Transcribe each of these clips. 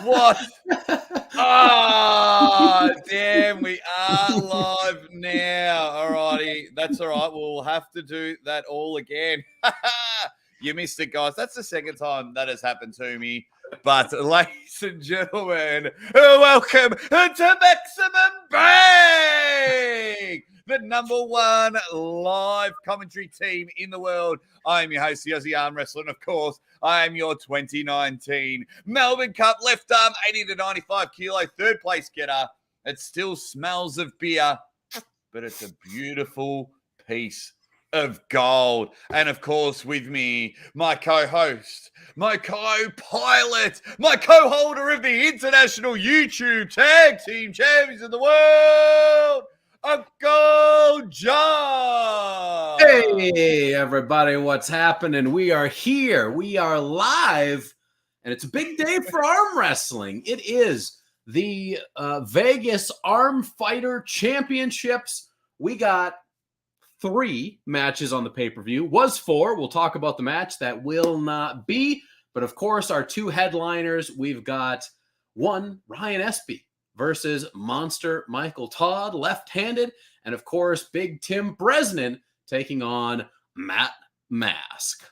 What? Ah, damn, we are live now. All righty. That's all right. We'll have to do that all again. You missed it, guys. That's the second time that has happened to me. But, ladies and gentlemen, welcome to Maximum Bang, the #1 live commentary team in the world. I am your host, the Aussie Arm Wrestler, and of course, I am your 2019 Melbourne Cup left arm 80 to 95 kilo third place getter. It still smells of beer, but it's a beautiful piece of gold. And of course, with me, my co-host, my co-pilot, my co-holder of the International YouTube Tag Team Champions of the World, Uncle Jon. Hey, everybody, what's happening? We are here. We are live, and it's a big day for arm wrestling. It is the Vegas Arm Fighter Championships. We got 3 matches on the pay-per-view. Was 4. We'll talk about the match that will not be. But, of course, our 2 headliners, we've got one, Ryan Espey versus Monster Michael Todd, left-handed. And, of course, Big Tim Bresnan taking on Matt Mask.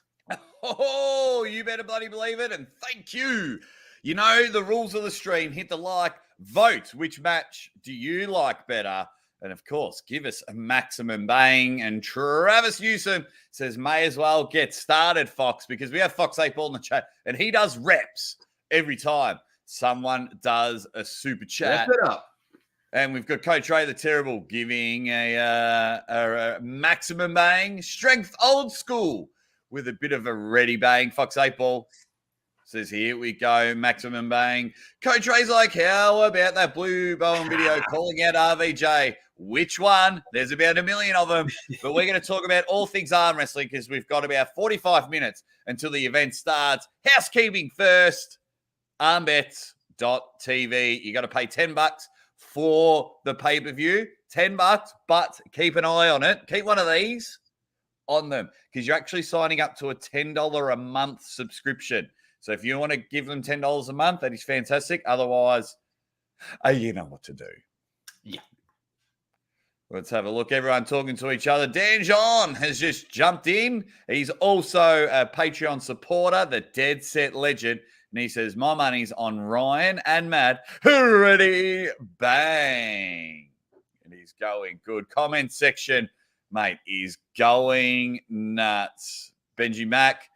Oh, you better bloody believe it. And thank you. You know the rules of the stream. Hit the like, vote. Which match do you like better? And, of course, give us a maximum bang. And Travis Newsom says, may as well get started, Fox, because we have Fox 8 Ball in the chat, and he does reps every time someone does a super chat. Lift it up. And we've got Coach Ray the Terrible giving a maximum bang, strength old school with a bit of a ready bang. Fox 8 Ball says, here we go, maximum bang. Coach Ray's like, how about that blue Bowen video calling out RVJ? Which one? There's about 1 million of them. But we're going to talk about all things arm wrestling because we've got about 45 minutes until the event starts. Housekeeping first, armbets.tv. You got to pay $10 for the pay-per-view. $10, but keep an eye on it. Keep one of these on them because you're actually signing up to a $10 a month subscription. So if you want to give them $10 a month, that is fantastic. Otherwise, you know what to do. Yeah. Let's have a look. Everyone talking to each other. Dan John has just jumped in. He's also a Patreon supporter, the Dead Set Legend. And he says, my money's on Ryan and Matt. Ready, bang. And he's going good. Comment section, mate, is going nuts. Benji Mack,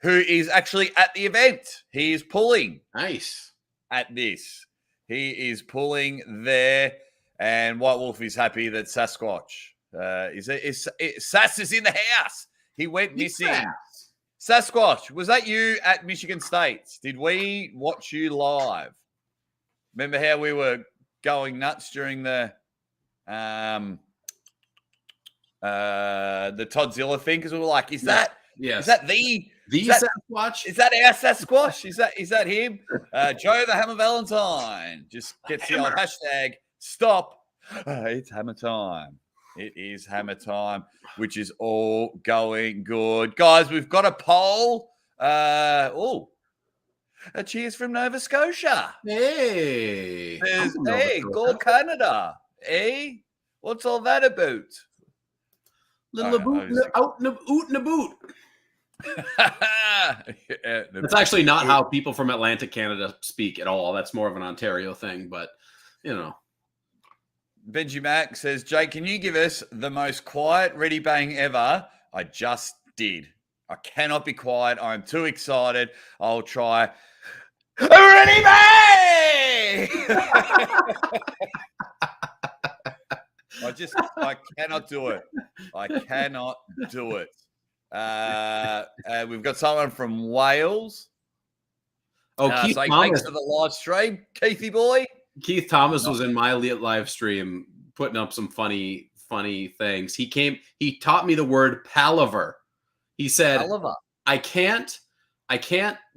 who is actually at the event. He is pulling. Nice. At this. He is pulling there. And White Wolf is happy that Sasquatch Sass is in the house. He went missing. Sasquatch, was that you at Michigan State? Did we watch you live? Remember how we were going nuts during the Toddzilla thing? Because we were like, is that the Sasquatch? Is that our Sasquatch? Is that him? Joe the Hammer Valentine just gets the old hashtag. Stop. It's hammer time. It is hammer time, which is all going good. Guys, we've got a poll. A cheers from Nova Scotia. Hey. Hey, go Canada. Hey, what's all that about? Little boot out in the boot. That's actually not how people from Atlantic Canada speak at all. That's more of an Ontario thing, but, you know. Benji Mack says, Jay, can you give us the most quiet ready bang ever? I just did. I cannot be quiet. I'm too excited. I'll try. Ready bang! I cannot do it. I cannot do it. We've got someone from Wales. Keith so Thomas. Thanks for the live stream, Keithy boy. Keith Thomas was in my live stream putting up some funny things. He taught me the word palaver. He said, palaver. I can't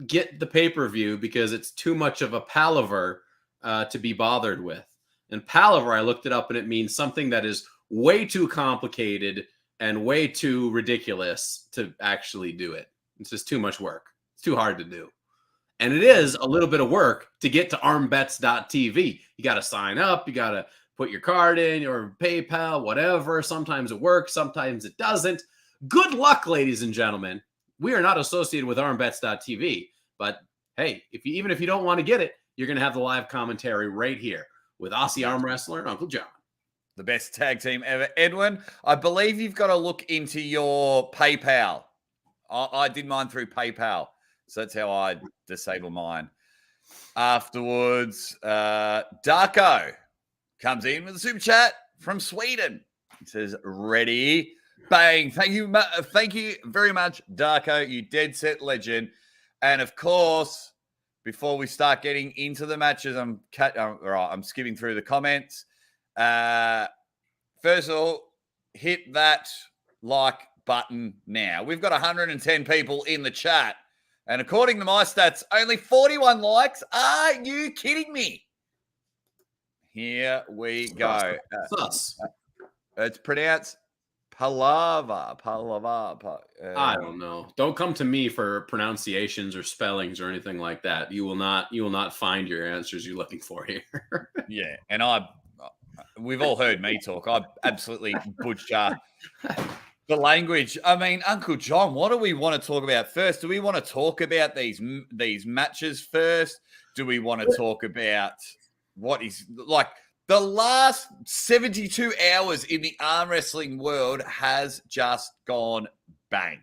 get the pay-per-view because it's too much of a palaver to be bothered with. And palaver, I looked it up and it means something that is way too complicated and way too ridiculous to actually do it. It's just too much work. It's too hard to do. And it is a little bit of work to get to armbets.tv. You got to sign up. You got to put your card in or PayPal, whatever. Sometimes it works. Sometimes it doesn't. Good luck, ladies and gentlemen. We are not associated with armbets.tv. But hey, even if you don't want to get it, you're going to have the live commentary right here with Aussie arm wrestler and Uncle Jon. The best tag team ever. Edwin, I believe you've got to look into your PayPal. I did mine through PayPal. So that's how I disable mine. Afterwards, Darko comes in with a super chat from Sweden. He says, ready, bang. Thank you very much, Darko. You dead set legend. And of course, before we start getting into the matches, I'm skipping through the comments. First of all, hit that like button now. We've got 110 people in the chat. And according to my stats, only 41 likes. Are you kidding me? Here we go. It's pronounced Palava. I don't know. Don't come to me for pronunciations or spellings or anything like that. You will not find your answers you're looking for here. Yeah, and we've all heard me talk. I absolutely butcher the language. I mean, Uncle Jon, what do we want to talk about first? Do we want to talk about these matches first? Do we want to talk about what is like the last 72 hours in the arm wrestling world has just gone bang.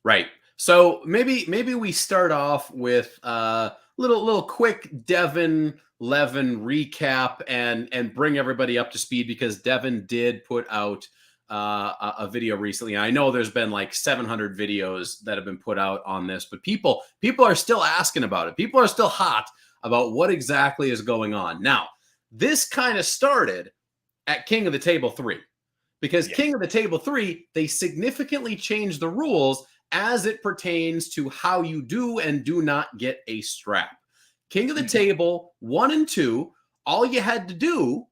Right. So maybe we start off with a little quick Devon Levan recap and bring everybody up to speed, because Devon did put out a video recently. I know there's been like 700 videos that have been put out on this, but people are still asking about it. People are still hot about what exactly is going on. Now, this kind of started at King of the Table 3, because King of the Table 3, they significantly changed the rules as it pertains to how you do and do not get a strap. King of the Table 1 and 2, all you had to do it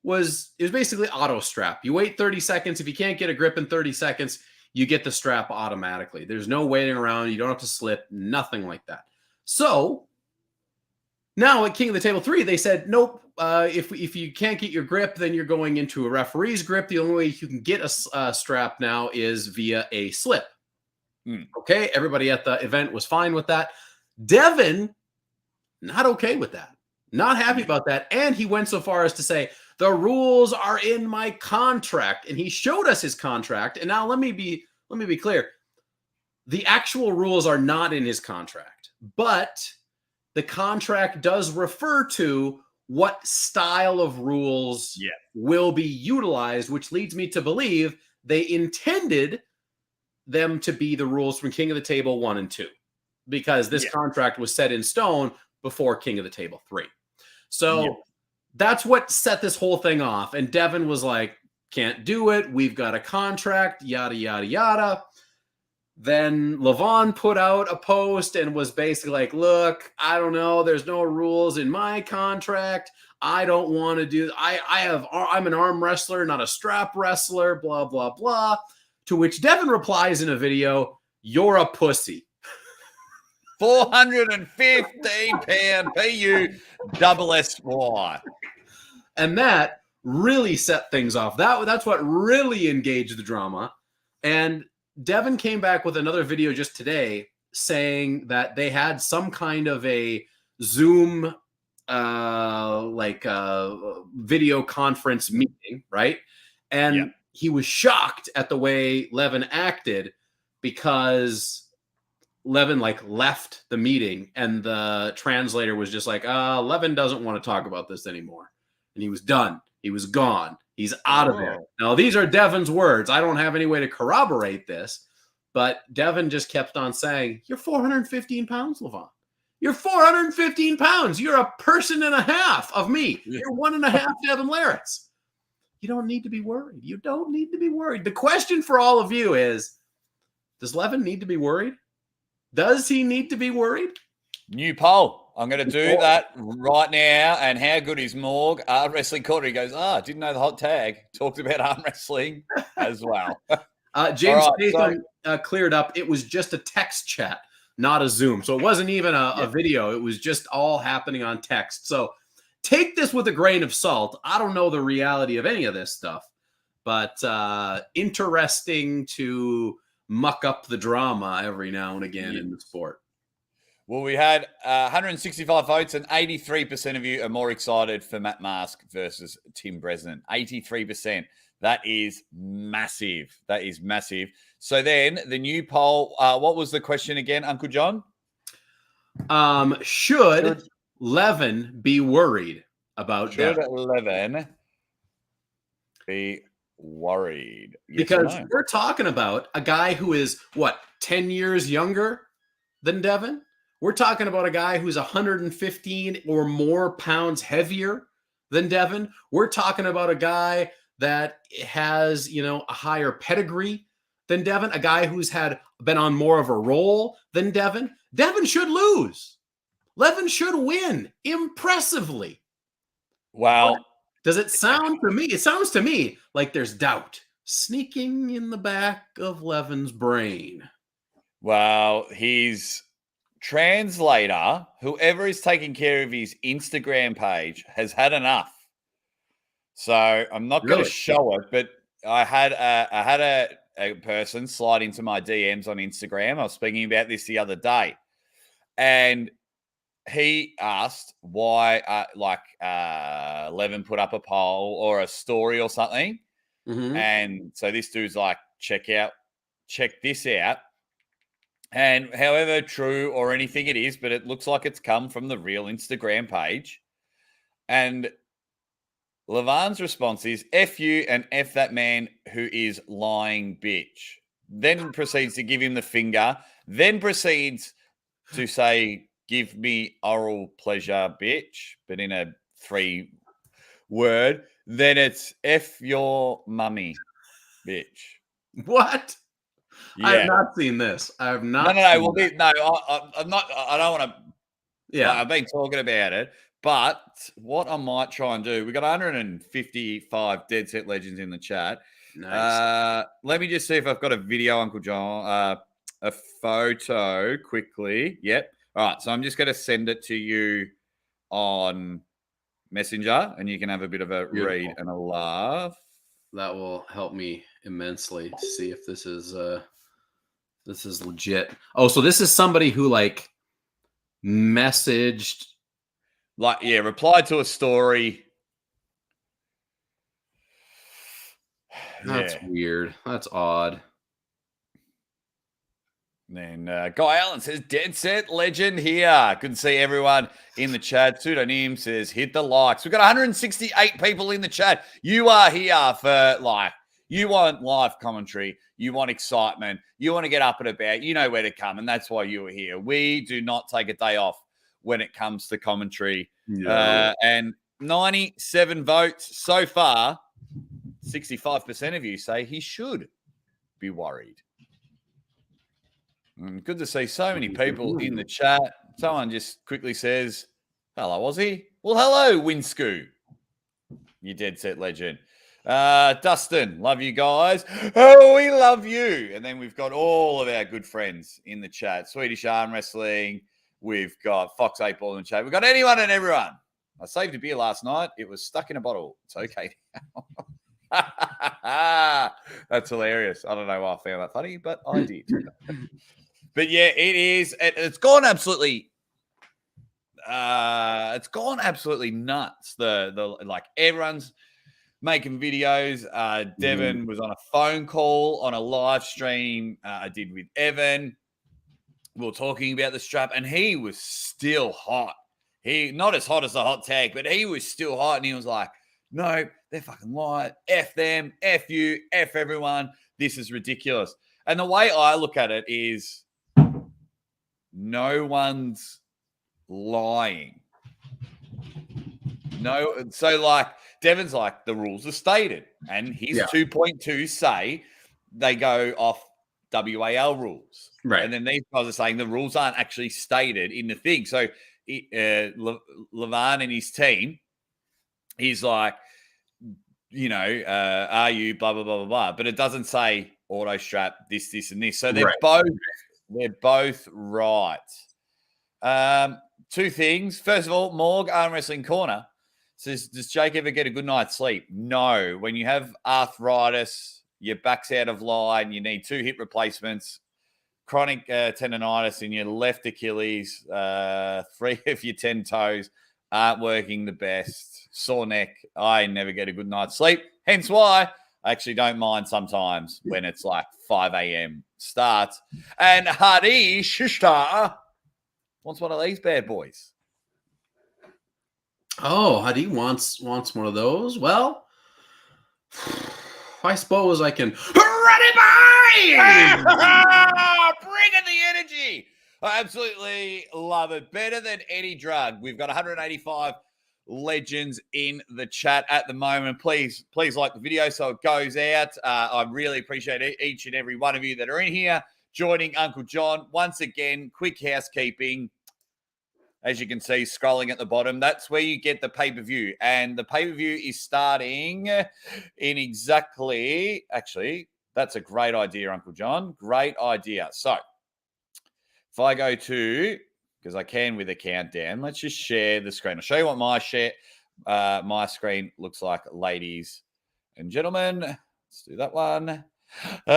was basically auto strap. You wait 30 seconds. If you can't get a grip in 30 seconds, you get the strap automatically. There's no waiting around. You don't have to slip, nothing like that. So now at King of the Table 3, they said, nope, if you can't get your grip, then you're going into a referee's grip. The only way you can get a strap now is via a slip. Okay, everybody at the event was fine with that. Devon, not okay with that. Not happy about that. And he went so far as to say, the rules are in my contract. And he showed us his contract. And now let me be clear. The actual rules are not in his contract, but the contract does refer to what style of rules will be utilized, which leads me to believe they intended them to be the rules from King of the Table 1 and 2, because this contract was set in stone before King of the Table 3. So that's what set this whole thing off. And Devon was like, can't do it. We've got a contract, yada, yada, yada. Then Levan put out a post and was basically like, look, I don't know. There's no rules in my contract. I don't want to do, I'm an arm wrestler, not a strap wrestler, blah, blah, blah. To which Devon replies in a video, you're a pussy. £415 PU double SY. And that really set things off. That's what really engaged the drama. And Devon came back with another video just today saying that they had some kind of a Zoom video conference meeting, right? And he was shocked at the way Levan acted, because Levan left the meeting and the translator was just like, Levan doesn't want to talk about this anymore. And he was done. He was gone. He's out of there. Now, these are Devon's words. I don't have any way to corroborate this, but Devon just kept on saying, you're 415 pounds, Levan. You're 415 pounds. You're a person and a half of me. You're 1.5 Devon Larratt's. You don't need to be worried. You don't need to be worried. The question for all of you is, does Levan need to be worried? Does he need to be worried? New poll. I'm going to do that right now. And how good is Morg? Wrestling Corner. He goes, didn't know the hot tag. Talked about arm wrestling as well. James Nathan cleared up. It was just a text chat. not a Zoom. So it wasn't even a video. It was just all happening on text. So take this with a grain of salt. I don't know the reality of any of this stuff, but interesting to muck up the drama every now and again in the sport. Well, we had 165 votes, and 83% of you are more excited for Matt Mask versus Tim Bresnan. 83%. That is massive. That is massive. So then the new poll, what was the question again, Uncle Jon? Should Levan be worried about Devon? Should Levan be worried? Yes, because we're talking about a guy who is, 10 years younger than Devon? We're talking about a guy who's 115 or more pounds heavier than Devon. We're talking about a guy that has, a higher pedigree than Devon, a guy who's been on more of a roll than Devon. Devon should lose. Levan should win impressively. Wow. Does it sound to me? It sounds to me like there's doubt sneaking in the back of Levan's brain. Well, his translator, whoever is taking care of his Instagram page, has had enough. So I'm not going to show it, but I had a person slide into my DMs on Instagram. I was speaking about this the other day, and he asked why, Levan put up a poll or a story or something, and so this dude's like, check this out. And however true or anything it is, but it looks like it's come from the real Instagram page. And Levan's response is, F you and F that man who is lying bitch. Then proceeds to give him the finger. Then proceeds to say, give me oral pleasure, bitch. But in a 3-word. Then it's F your mummy, bitch. What? Yeah. I have not seen this. I have not. No. I'm not. I don't want to. Yeah, I've been talking about it, but what I might try and do. We got 155 Dead Set Legends in the chat. Nice. Let me just see if I've got a video, Uncle Jon. A photo quickly. Yep. All right. So I'm just going to send it to you on Messenger, and you can have a bit of a read and a laugh. That will help me immensely to see if this is legit. Oh, so this is somebody who messaged, replied to a story. That's weird. That's odd. And then Guy Allen says, Dead Set Legend here. Good to see everyone in the chat. Pseudonym says, hit the likes. We've got 168 people in the chat. You are here for you want live commentary. You want excitement. You want to get up and about. You know where to come, and that's why you are here. We do not take a day off when it comes to commentary. No. And 97 votes so far. 65% of you say he should be worried. Good to see so many people in the chat. Someone just quickly says, hello, Aussie. Well, hello, Winscoo. You Dead Set Legend. Dustin, love you guys. Oh, we love you. And then we've got all of our good friends in the chat. Swedish Arm Wrestling. We've got Fox 8 Ball in the chat. We've got anyone and everyone. I saved a beer last night. It was stuck in a bottle. It's okay now. That's hilarious. I don't know why I found that funny, but I did. But yeah, it is. It's gone absolutely. It's gone absolutely nuts. The everyone's making videos. Devon was on a phone call on a live stream I did with Evan. We were talking about the strap, and he was still hot. He not as hot as the hot tag, but he was still hot, and he was like, "No, they're fucking lying. F them. F you. F everyone. This is ridiculous." And the way I look at it is, no one's lying. No, so Devon's the rules are stated, and his 2.2 say they go off WAL rules, right? And then these guys are saying the rules aren't actually stated in the thing. So Levan and his team, he's like, are you blah blah blah blah blah, but it doesn't say auto strap this and this. So they're both We're both right. Two things. First of all, Morg Arm Wrestling Corner says, does Jake ever get a good night's sleep? No. When you have arthritis, your back's out of line, you need 2 hip replacements, chronic tendonitis in your left Achilles, 3 of your 10 toes aren't working the best, sore neck, I never get a good night's sleep. Hence why I actually don't mind sometimes when it's like 5 a.m. starts. And Hadi Shishta wants one of these bad boys. Oh, Hadi wants one of those. Well, I suppose I can run it by. Bring in the energy. I absolutely love it. Better than any drug. We've got 185 legends in the chat at the moment. Please like the video so it goes out. I really appreciate each and every one of you that are in here joining Uncle Jon. Once again, quick housekeeping. As you can see, scrolling at the bottom, that's where you get the pay-per-view. And the pay-per-view is starting in exactly... Actually, that's a great idea, Uncle Jon. Great idea. So, if I go to... Because I can with a countdown. Let's just share the screen. I'll show you what my screen looks like, ladies and gentlemen. Let's do that one.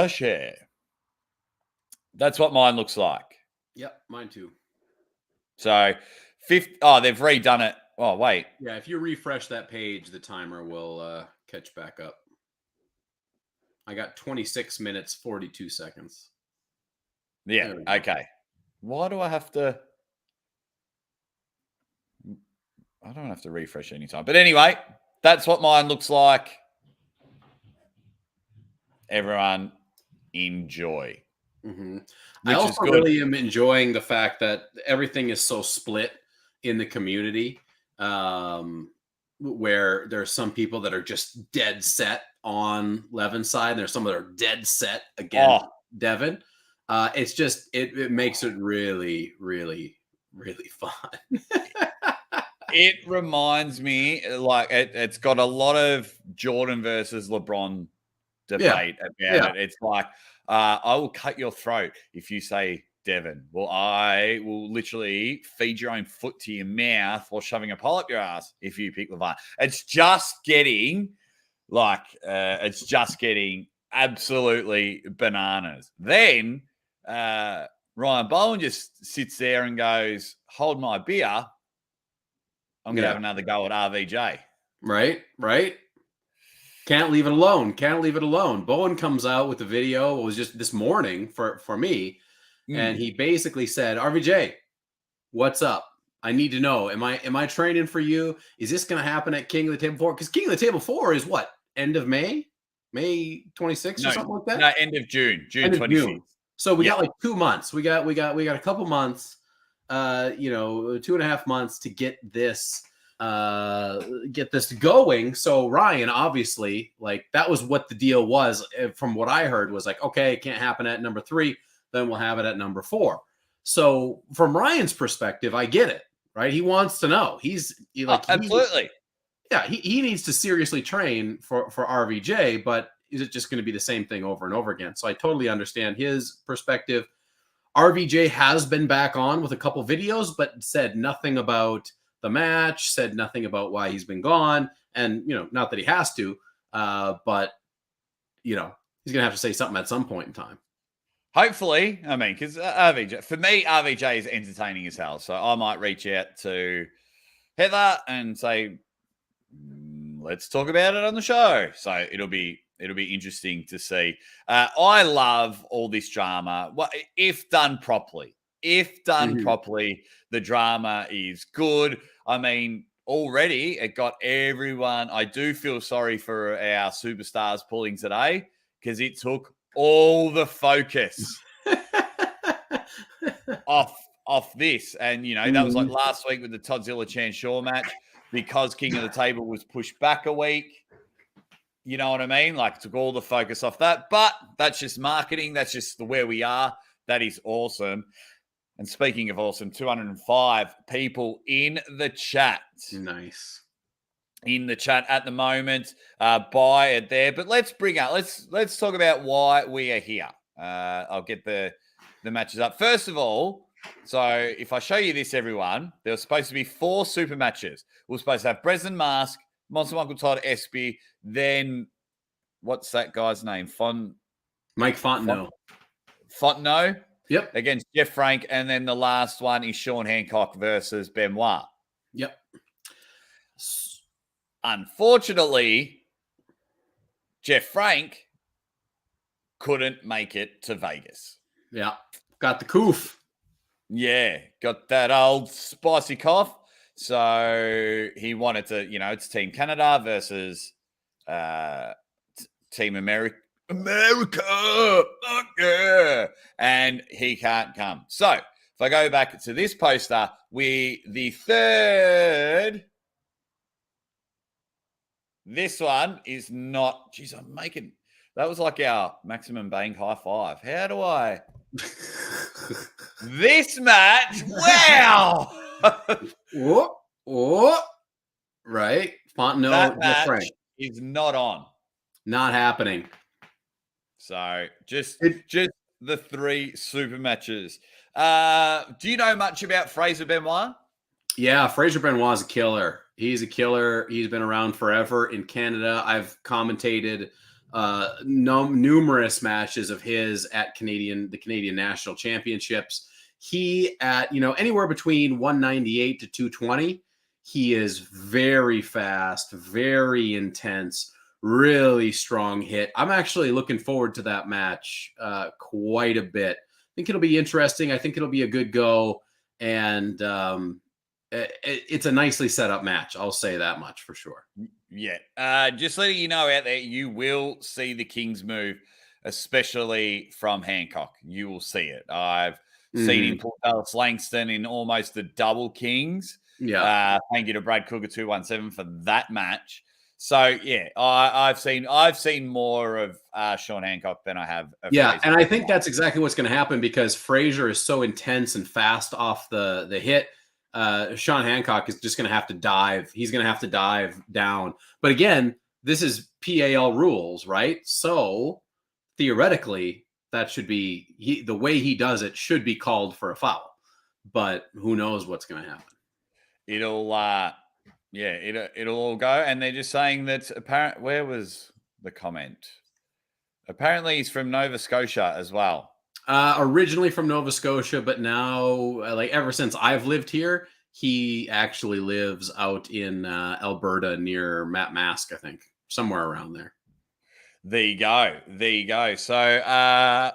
Share. That's what mine looks like. Yep, mine too. So, they've redone it. Oh, wait. Yeah, if you refresh that page, the timer will catch back up. I got 26 minutes, 42 seconds. Yeah, okay. Why do I have to... I don't have to refresh anytime. But anyway, that's what mine looks like. Everyone, enjoy. Mm-hmm. I also really am enjoying the fact that everything is so split in the community, where there's some people that are just dead set on Levan's side, and there's some that are dead set against Devon. It's just it makes it really, really, really fun. It reminds me, like it's got a lot of Jordan versus LeBron debate about it. It's like, I will cut your throat if you say Devon. Well, I will literally feed your own foot to your mouth while shoving a pole up your ass if you pick Levan. It's just getting absolutely bananas. Then Ryan Bowen just sits there and goes, hold my beer. I'm going to have another go at RVJ. Right. Can't leave it alone. Bowen comes out with the video. It was just this morning for me. And he basically said, RVJ, what's up? I need to know. Am I training for you? Is this going to happen at King of the Table 4? Because King of the Table 4 is what? End of May? May 26th or something like that? No, end of June. June 26th. So we got like 2 months. We got a couple months, 2.5 months to get this going. So Ryan, obviously, like that was what the deal was. From what I heard was like, okay, it can't happen at number 3, then we'll have it at number 4. So from Ryan's perspective, I get it, right? He wants to know. Absolutely. He needs to seriously train for RVJ, but is it just going to be the same thing over and over again? So I totally understand his perspective. RVJ has been back on with a couple videos, but said nothing about the match, said nothing about why he's been gone. And, not that he has to, but, he's going to have to say something at some point in time. Hopefully, I mean, because RVJ, for me, RVJ is entertaining as hell. So I might reach out to Heather and say, let's talk about it on the show. So it'll be interesting to see. I love all this drama. Well, if done properly. Properly, the drama is good. I mean, already it got everyone. I do feel sorry for our superstars pulling today because it took all the focus off this. And, that was like last week with the Toddzilla Chan Shaw match because King of the Table was pushed back a week. You know what I mean? Like, took all the focus off that. But that's just marketing. That's just where we are. That is awesome. And speaking of awesome, 205 people in the chat. Nice. In the chat at the moment. Buy it there. But let's talk about why we are here. I'll get the the matches up. First of all, so if I show you this, everyone, there was supposed to be 4 super matches. We were supposed to have Bresnan Mask, Monster Uncle Todd, Espey, then what's that guy's name? Mike Fontenot. Fontenot? Yep. Against Jeff Frank. And then the last one is Sean Hancock versus Benoit. Yep. Unfortunately, Jeff Frank couldn't make it to Vegas. Yeah. Got the coof. Yeah. Got that old spicy cough. So he wanted to, it's Team Canada versus Team America. Fuck yeah. And he can't come. So if I go back to this poster, the third. This one is not. Geez, that was like our maximum bang high five. How do I? This match. Wow. Right. Fontenot. That match is not on. Not happening. So just the 3 super matches. Do you know much about Fraser Benoit? Yeah, Fraser Benoit's a killer. He's a killer. He's been around forever in Canada. I've commentated numerous matches of his at the Canadian National Championships. He at anywhere between 198 to 220. He is very fast, very intense. Really strong hit. I'm actually looking forward to that match quite a bit. I think it'll be interesting. I think it'll be a good go. And it's a nicely set up match. I'll say that much for sure. Yeah. Just letting you know out there, you will see the Kings move, especially from Hancock. You will see it. I've seen him pull Dallas Langston in almost the double Kings. Yeah. Thank you to Brad Cougar 217 for that match. So yeah, I've seen more of Sean Hancock than I have. Yeah, and I think that's exactly what's going to happen because Fraser is so intense and fast off the hit. Sean Hancock is just going to have to dive. He's going to have to dive down. But again, this is PAL rules, right? So theoretically, that should be the way he does it should be called for a foul. But who knows what's going to happen? It'll all go. And they're just saying that where was the comment? Apparently he's from Nova Scotia as well. Originally from Nova Scotia, but now, ever since I've lived here, he actually lives out in Alberta near Matt Mask, I think, somewhere around there. There you go. So, I'm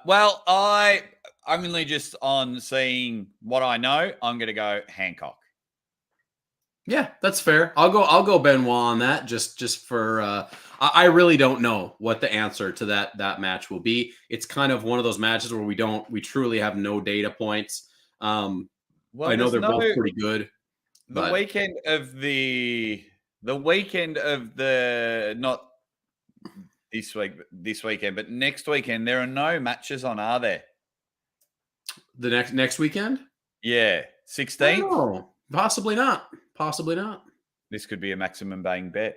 only just on seeing what I know. I'm going to go Hancock. Yeah, that's fair. I'll go Benoit on that just for I really don't know what the answer to that match will be. It's kind of one of those matches where we truly have no data points. I know they're both pretty good. The weekend of not this weekend, but next weekend, there are no matches on, are there? The next weekend? Yeah, 16th? No, possibly not. Possibly not. This could be a maximum bang bet.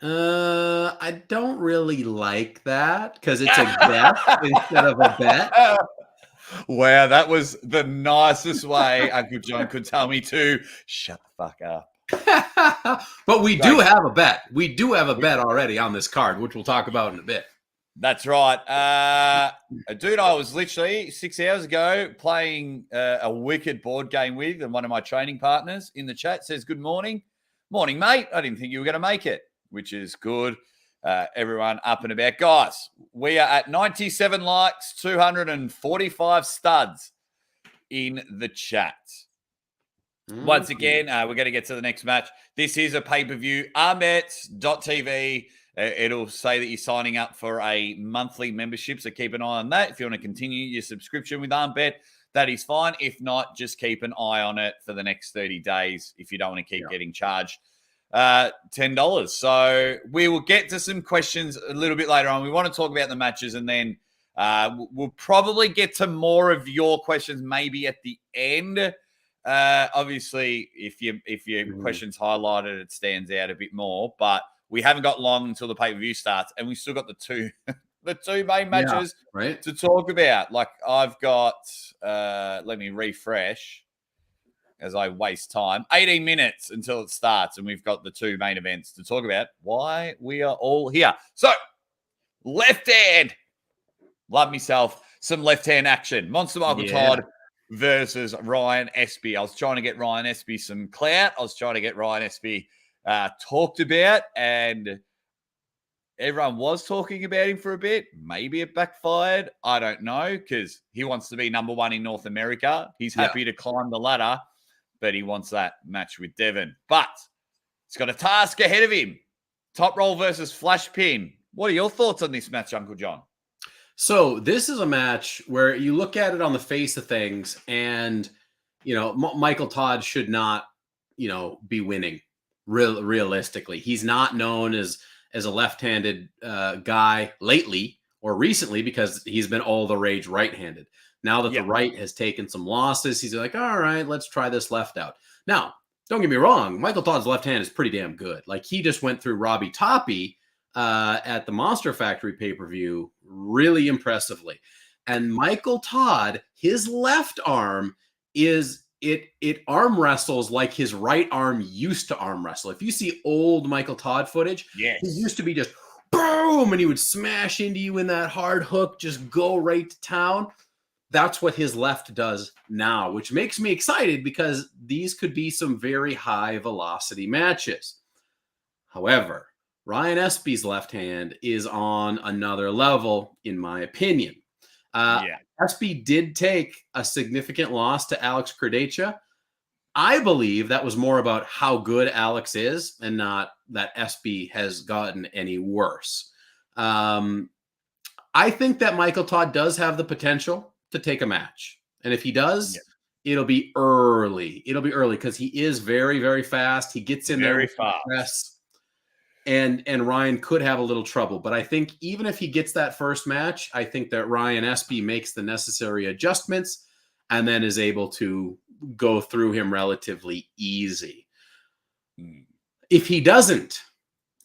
I don't really like that because it's a guess instead of a bet. Wow, that was the nicest way Uncle Jon could tell me to shut the fuck up. But we do have a bet. We do have a bet already on this card, which we'll talk about in a bit. That's right. Dude, I was literally 6 hours ago playing a wicked board game with, and one of my training partners in the chat says, "Good morning." Morning, mate. I didn't think you were going to make it, which is good. Everyone up and about. Guys, we are at 97 likes, 245 studs in the chat. Once again, we're going to get to the next match. This is a pay-per-view, armbets.tv. It'll say that you're signing up for a monthly membership, so keep an eye on that. If you want to continue your subscription with Armbet, that is fine. If not, just keep an eye on it for the next 30 days if you don't want to keep getting charged $10. So we will get to some questions a little bit later on. We want to talk about the matches, and then we'll probably get to more of your questions maybe at the end. Obviously, if your question's highlighted, it stands out a bit more, but we haven't got long until the pay-per-view starts, and we've still got the the two main matches right. to talk about. Like I've got, let me refresh as I waste time. 18 minutes until it starts, and we've got the two main events to talk about. Why we are all here. So, left hand. Love myself some left hand action. Monster Michael Todd versus Ryan Espey. I was trying to get Ryan Espey some clout. I was trying to get Ryan Espey talked about, and everyone was talking about him for a bit. Maybe it backfired. I don't know, because he wants to be number one in North America. He's happy to climb the ladder, but he wants that match with Devon. But he's got a task ahead of him. Top roll versus flash pin. What are your thoughts on this match, Uncle Jon? So this is a match where you look at it on the face of things, and Michael Todd should not, be winning. Realistically, he's not known as a left-handed guy lately or recently, because he's been all the rage right-handed. Now that the right has taken some losses, he's like, all right, let's try this left out. Now, don't get me wrong, Michael Todd's left hand is pretty damn good. Like, he just went through Robbie Toppy at the Monster Factory pay-per-view really impressively. And Michael Todd, his left arm it arm wrestles like his right arm used to arm wrestle. If you see old Michael Todd footage, he used to be just boom, and he would smash into you in that hard hook, just go right to town. That's what his left does now, which makes me excited, because these could be some very high velocity matches. However, Ryan Espey's left hand is on another level, in my opinion. Espey did take a significant loss to Alex Krdacha. I believe that was more about how good Alex is, and not that Espey has gotten any worse. I think that Michael Todd does have the potential to take a match. And if he does, it'll be early. It'll be early, because he is very, very fast. He gets in there fast. And Ryan could have a little trouble. But I think even if he gets that first match, I think that Ryan Espey makes the necessary adjustments and then is able to go through him relatively easy. If he doesn't,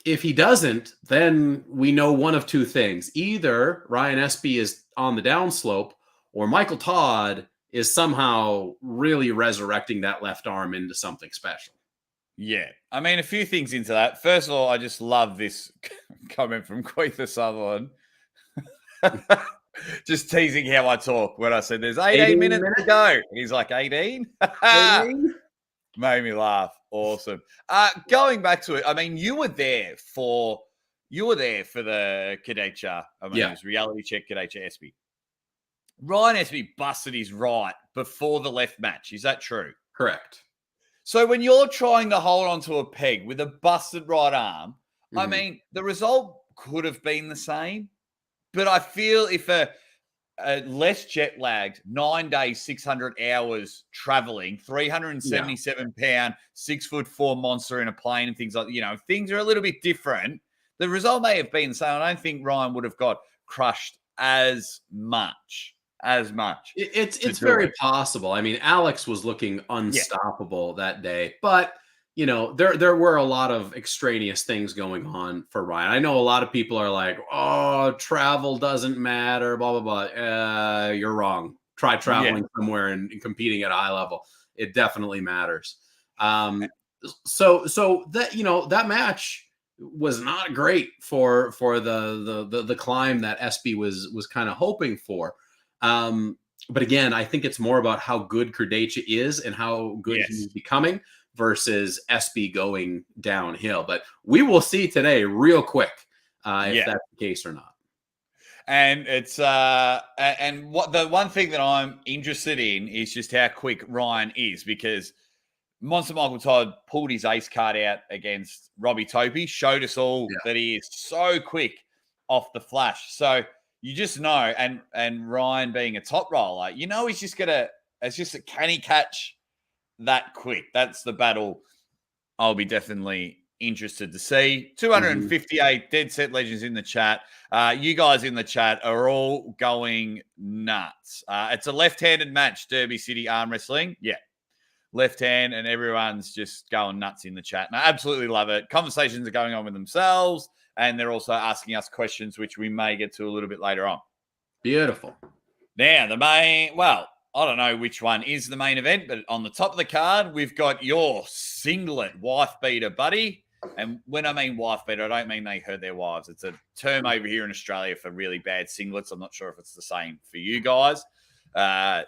then we know one of two things. Either Ryan Espey is on the downslope, or Michael Todd is somehow really resurrecting that left arm into something special. Yeah. I mean, a few things into that. First of all, I just love this comment from Quetha Sutherland. Just teasing how I talk when I said there's 18 minutes to go. He's like, 18? 18? Made me laugh. Awesome. Going back to it, I mean, you were there for the Krdacha. I mean, it was reality check Krdacha Espey. Ryan Espey busted his right before the left match. Is that true? Correct. So when you're trying to hold onto a peg with a busted right arm, I mean, the result could have been the same, but I feel if a less jet lagged, 9 days, 600 hours traveling, 377 pound, 6'4" monster in a plane and things like, things are a little bit different. The result may have been the same. I don't think Ryan would have got crushed as much. It's very possible. I mean, Alex was looking unstoppable that day, but there were a lot of extraneous things going on for Ryan. I know a lot of people are like, oh, travel doesn't matter, blah, blah, blah. You're wrong. Try traveling somewhere and competing at a high level. It definitely matters. So that, that match was not great for the climb that Espey was kind of hoping for. But again, I think it's more about how good Krdacha is and how good he's becoming versus Espey going downhill. But we will see today real quick if that's the case or not. And it's and what the one thing that I'm interested in is just how quick Ryan is, because Monster Michael Todd pulled his ace card out against Robbie Toppy, showed us all that he is so quick off the flash. So you just know, and Ryan being a top roller, he's just can he catch that quick? That's the battle I'll be definitely interested to see. 258 Dead Set Legends in the chat. You guys in the chat are all going nuts. It's a left-handed match, Derby City arm wrestling. Yeah. left hand, and everyone's just going nuts in the chat. And I absolutely love it. Conversations are going on with themselves, and they're also asking us questions, which we may get to a little bit later on. Beautiful. Now, I don't know which one is the main event, but on the top of the card, we've got your singlet wife beater, buddy. And when I mean wife beater, I don't mean they hurt their wives. It's a term over here in Australia for really bad singlets. I'm not sure if it's the same for you guys. Had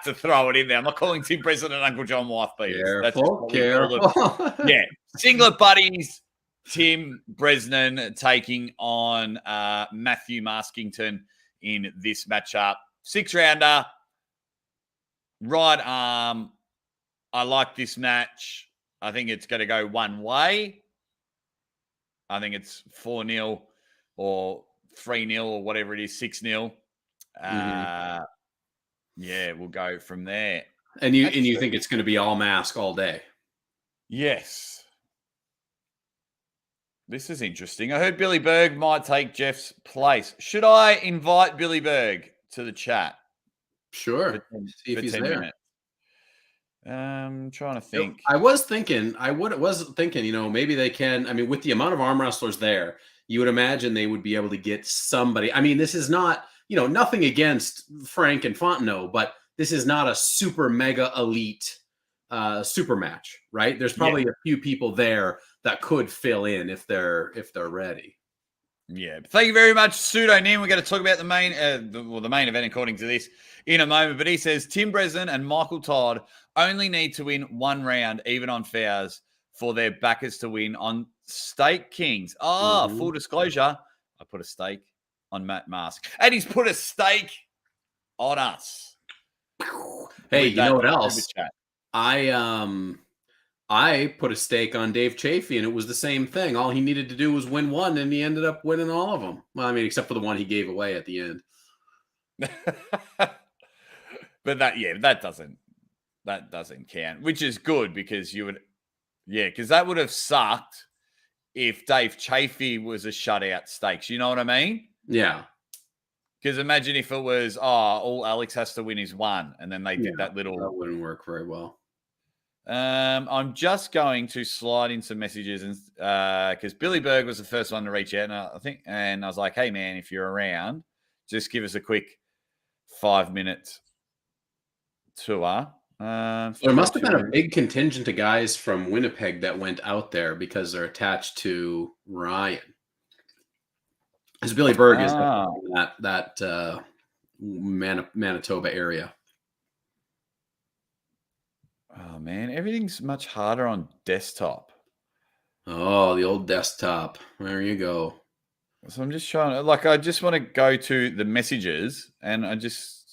to throw it in there. I'm not calling Tim Bresnan and Uncle Jon wife beaters. Careful. Yeah, singlet buddies. Tim Bresnan taking on Matthew Maskington in this matchup. 6-rounder, right arm. I like this match. I think it's going to go one way. I think it's 4-0 or 3-0 or whatever it is, 6-0. Yeah, we'll go from there. And you think it's going to be all mask all day? Yes. This is interesting. I heard Billy Berg might take Jeff's place. Should I invite Billy Berg to the chat? Sure. See if he's there. Minutes. I'm trying to think. I was thinking, maybe they can. I mean, with the amount of arm wrestlers there, you would imagine they would be able to get somebody. I mean, this is not, nothing against Frank and Fontenot, but this is not a super mega elite super match, right? There's probably a few people there that could fill in if they're ready. Yeah. Thank you very much, Pseudonym. We're going to talk about the main event according to this in a moment. But he says Tim Bresnan and Michael Todd only need to win one round, even on fouls, for their backers to win on Stake Kings. Full disclosure, I put a stake on Matt Mask, and he's put a stake on us. Hey, you know what else? I put a stake on Dave Chafee, and it was the same thing. All he needed to do was win one, and he ended up winning all of them. Well, I mean, except for the one he gave away at the end. But that doesn't count, which is good because because that would have sucked if Dave Chafee was a shutout stakes. You know what I mean? Yeah. Because imagine if it was, all Alex has to win is one, and then they did that little. That wouldn't work very well. I'm just going to slide in some messages, and because Billy Berg was the first one to reach out, and I was like, "Hey man, if you're around, just give us a quick 5-minute tour." There must have been a big contingent of guys from Winnipeg that went out there because they're attached to Ryan. Because Billy Berg is that Manitoba area. Oh, man. Everything's much harder on desktop. Oh, the old desktop. There you go. So I'm just trying to, I just want to go to the messages, and this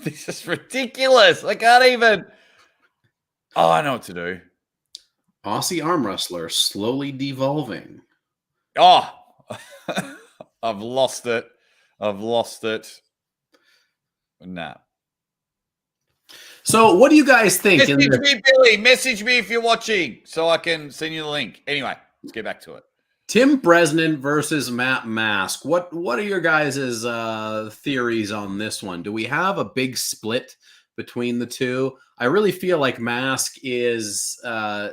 is ridiculous. I can't even. Oh, I know what to do. Aussie arm wrestler slowly devolving. Oh, I've lost it. No. So what do you guys think? Message me, Billy. Message me if you're watching so I can send you the link. Anyway, let's get back to it. Tim Bresnan versus Matt Mask. What are your guys' theories on this one? Do we have a big split between the two? I really feel like Mask is the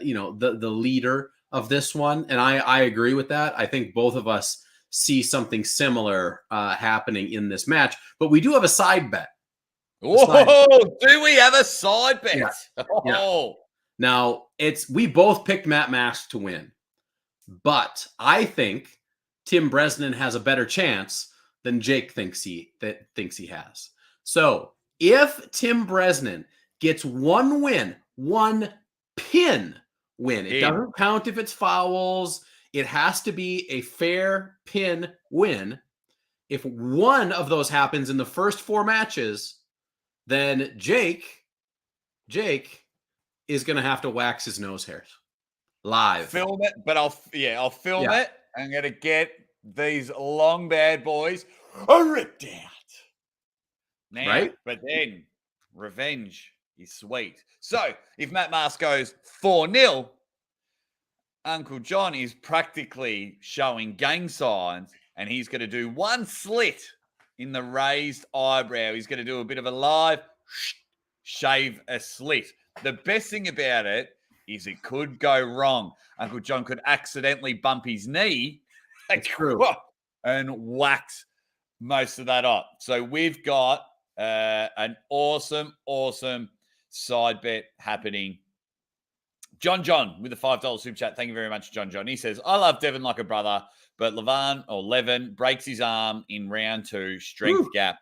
leader of this one, and I agree with that. I think both of us see something similar happening in this match, but we do have a side bet. Do we have a side bet? Yeah. Oh. Now, we both picked Matt Mask to win, but I think Tim Bresnan has a better chance than Jake thinks he has. So if Tim Bresnan gets one win, one pin win, it doesn't count if it's fouls. It has to be a fair pin win. If one of those happens in the first 4 matches, then Jake is going to have to wax his nose hairs live. Film it, but I'll film it. I'm going to get these long bad boys ripped out. Now, right? But then revenge is sweet. So if Matt Mask goes 4-0, Uncle Jon is practically showing gang signs, and he's going to do one slit in the raised eyebrow. He's going to do a bit of a live shave a slit. The best thing about it is it could go wrong. Uncle Jon could accidentally bump his knee and wax most of that up. So we've got an awesome side bet happening. John with the $5 super chat. Thank you very much, John. He says, I love Devon like a brother, but Levan breaks his arm in round 2. Strength gap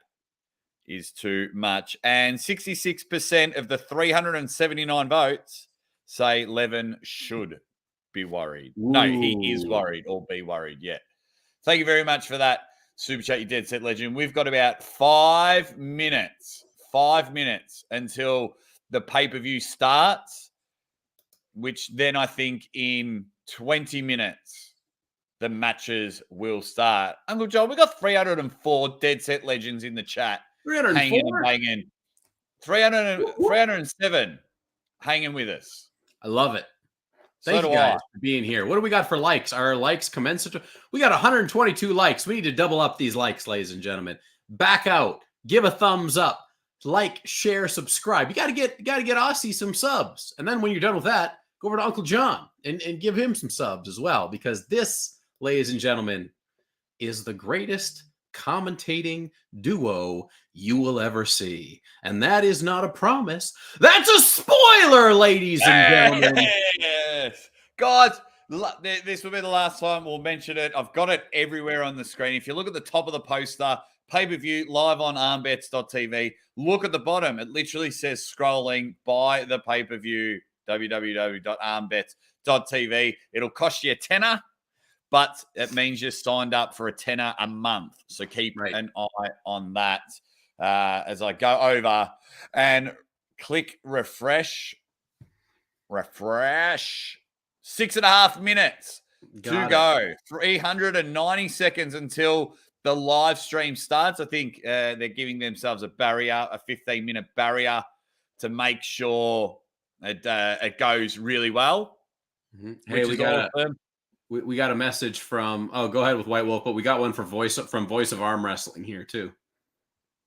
is too much. And 66% of the 379 votes say Levan should be worried. No, he is worried or be worried. Yeah. Thank you very much for that super chat, you dead set legend. We've got about 5 minutes until the pay-per-view starts, which then I think in 20 minutes, the matches will start. Uncle Jon, we got 304 dead set legends in the chat. 304? Hanging and banging. 307 hanging with us. I love it. Thank you guys for being here. What do we got for likes? Are likes commensurate? We got 122 likes. We need to double up these likes, ladies and gentlemen. Back out. Give a thumbs up. Like, share, subscribe. You got to get Aussie some subs. And then when you're done with that, go over to Uncle Jon and give him some subs as well. Because this, ladies and gentlemen, is the greatest commentating duo you will ever see. And that is not a promise. That's a spoiler, ladies and gentlemen. Yes. Guys, this will be the last time we'll mention it. I've got it everywhere on the screen. If you look at the top of the poster, pay-per-view live on armbets.tv, look at the bottom. It literally says scrolling by the pay-per-view, www.armbets.tv. It'll cost you $10. But it means you're signed up for $10 a month. So keep an eye on that as I go over and click refresh. 6.5 minutes to go. 390 seconds until the live stream starts. I think they're giving themselves a 15-minute barrier to make sure it goes really well. Mm-hmm. Hey, we got a message from, go ahead with White Wolf, but we got one from Voice of Arm Wrestling here too.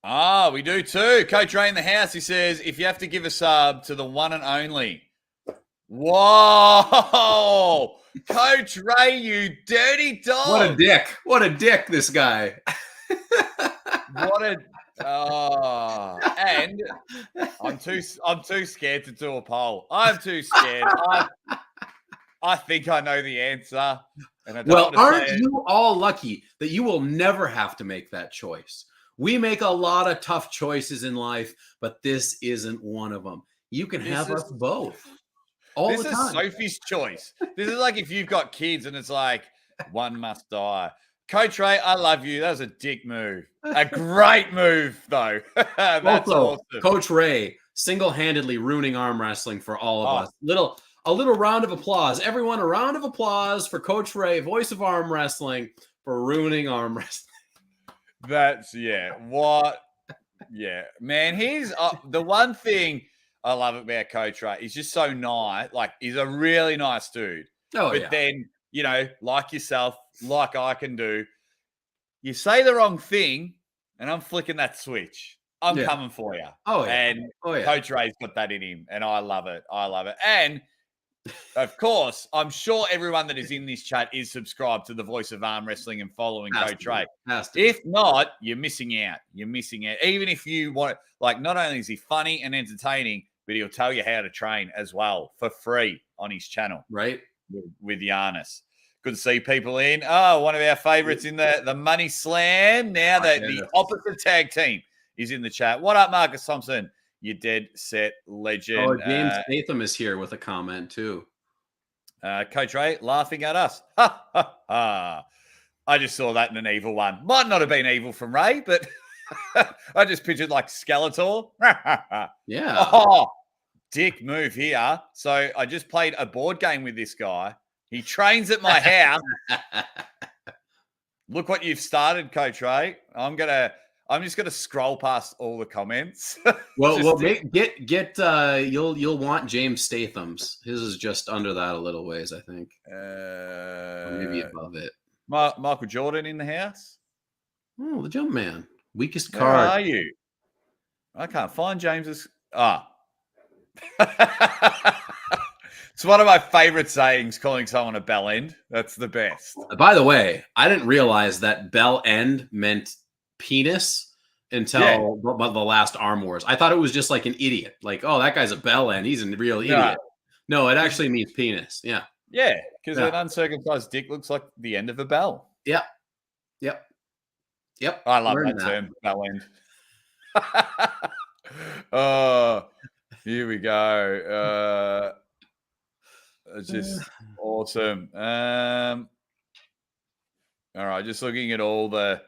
We do too. Coach Ray in the house, he says, if you have to give a sub to the one and only. Whoa! Coach Ray, you dirty dog. What a dick, this guy. And I'm too scared to do a poll. I'm too scared. I think I know the answer. And aren't you all lucky that you will never have to make that choice? We make a lot of tough choices in life, but this isn't one of them. You can have us both all the time. This is Sophie's choice. This is like if you've got kids and it's like, one must die. Coach Ray, I love you. That was a dick move. A great move, though. That's also, awesome. Coach Ray single-handedly ruining arm wrestling for all of us. A little round of applause. Everyone, a round of applause for Coach Ray, voice of arm wrestling, for ruining arm wrestling. Man, he's the one thing I love about Coach Ray. He's just so nice. Like, he's a really nice dude. Then, like yourself, like I can do, you say the wrong thing, and I'm flicking that switch. I'm coming for you. Coach Ray's got that in him, and I love it. And of course, I'm sure everyone that is in this chat is subscribed to the Voice of Arm Wrestling and following Coach Ray. If not, you're missing out. Even if you want, not only is he funny and entertaining, but he'll tell you how to train as well for free on his channel. Right. With Giannis. Good to see people in. One of our favorites in the Money Slam. Now that the opposite tag team is in the chat. What up, Marcus Thompson? You dead set legend. James Statham is here with a comment too. Coach Ray laughing at us. Ha, ha, ha. I just saw that in an evil one. Might not have been evil from Ray, but I just pictured like Skeletor. Yeah. Dick move here. So I just played a board game with this guy. He trains at my house. Look what you've started, Coach Ray. I'm just gonna scroll past all the comments. You'll want James Statham's. His is just under that a little ways, I think. Or maybe above it. Michael Jordan in the house. Oh, the jump man. Weakest Where card. are you? I can't find James's. Ah. It's one of my favorite sayings, calling someone a bell end. That's the best. By the way, I didn't realize that bell end meant penis until the last Arm Wars. I thought it was just like an idiot. Like, oh, that guy's a bell end. He's a real idiot. No, it actually means penis. Yeah. Yeah, because an uncircumcised dick looks like the end of a bell. Yep. I love that term, bell end. Oh, here we go. It's just awesome. All right, just looking at all the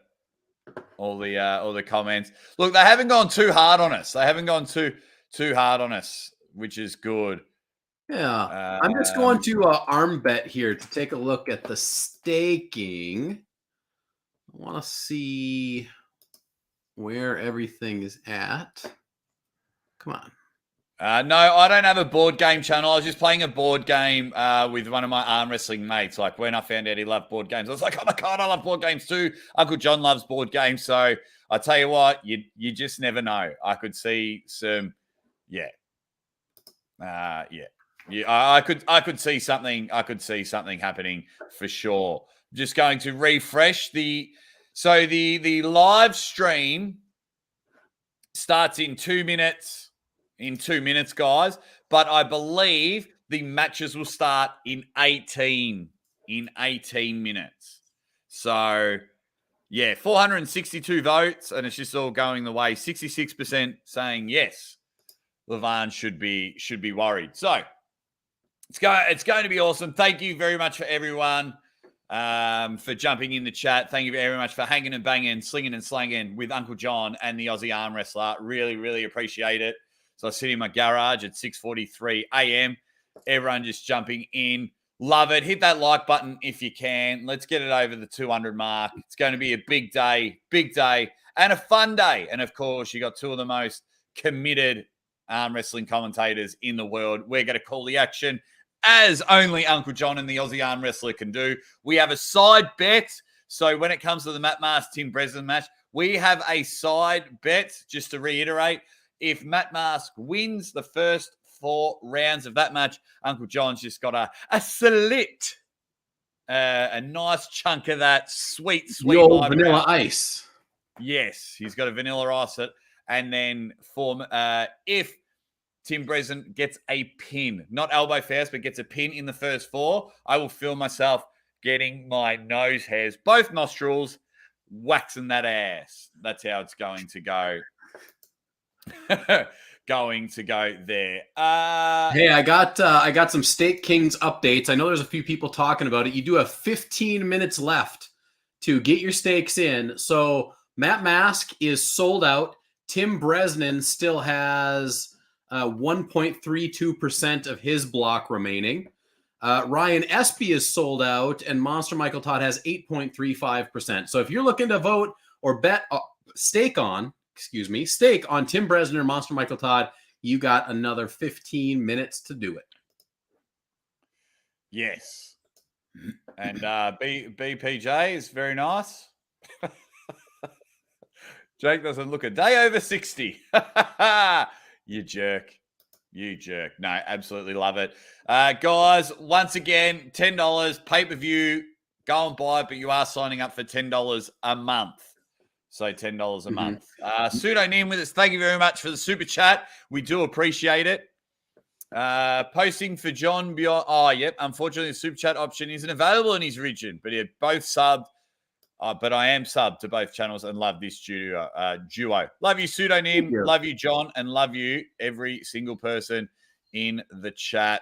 comments. Look, they haven't gone too hard on us. They haven't gone too hard on us, which is good. Yeah. I'm just going to arm bet here to take a look at the staking. I want to see where everything is at. Come on. No, I don't have a board game channel. I was just playing a board game with one of my arm wrestling mates. Like when I found out he loved board games, I was like, oh my God, I love board games too. Uncle Jon loves board games. So I tell you what, you just never know. I could see some, I could see something. I could see something happening for sure. Just going to refresh the live stream starts in 2 minutes. In 2 minutes, guys. But I believe the matches will start in 18 minutes. So, 462 votes, and it's just all going the way. 66% saying yes, Levan should be worried. So, it's going to be awesome. Thank you very much for everyone for jumping in the chat. Thank you very much for hanging and banging, slinging and slanging with Uncle Jon and the Aussie Arm Wrestler. Really, really appreciate it. So I sit in my garage at 6:43 a.m. Everyone just jumping in. Love it. Hit that like button if you can. Let's get it over the 200 mark. It's going to be a big day, and a fun day. And, of course, you got two of the most committed arm wrestling commentators in the world. We're going to call the action as only Uncle Jon and the Aussie Arm Wrestler can do. We have a side bet. So when it comes to the Matt Mask Tim Bresnan match, we have a side bet, just to reiterate. If Matt Mask wins the first 4 rounds of that match, Uncle Jon's just got a slit, a nice chunk of that sweet the old vanilla ice. Yes, he's got a vanilla ice it. And then if Tim Bresnan gets a pin, not elbow first, but gets a pin in the first 4, I will feel myself getting my nose hairs, both nostrils, waxing that ass. That's how it's going to go. Going to go there. Hey, I got some Stake Kings updates. I know there's a few people talking about it. You do have 15 minutes left to get your stakes in. So Matt Mask is sold out. Tim Bresnan still has 1.32% of his block remaining. Ryan Espey is sold out, and Monster Michael Todd has 8.35%. So if you're looking to vote or bet stake on Tim Bresnan or Monster Michael Todd, you got another 15 minutes to do it. Yes. And BPJ is very nice. Jake doesn't look a day over 60. You jerk. No, absolutely love it. Guys, once again, $10 pay-per-view. Go and buy it, but you are signing up for $10 a month. So $10 a month. Pseudonym with us. Thank you very much for the super chat. We do appreciate it. Posting for John beyond. Oh, yep. Unfortunately, the super chat option isn't available in his region, but you're both subbed. But I am subbed to both channels and love this duo. Love you, Pseudonym. Love you, John, and love you, every single person in the chat.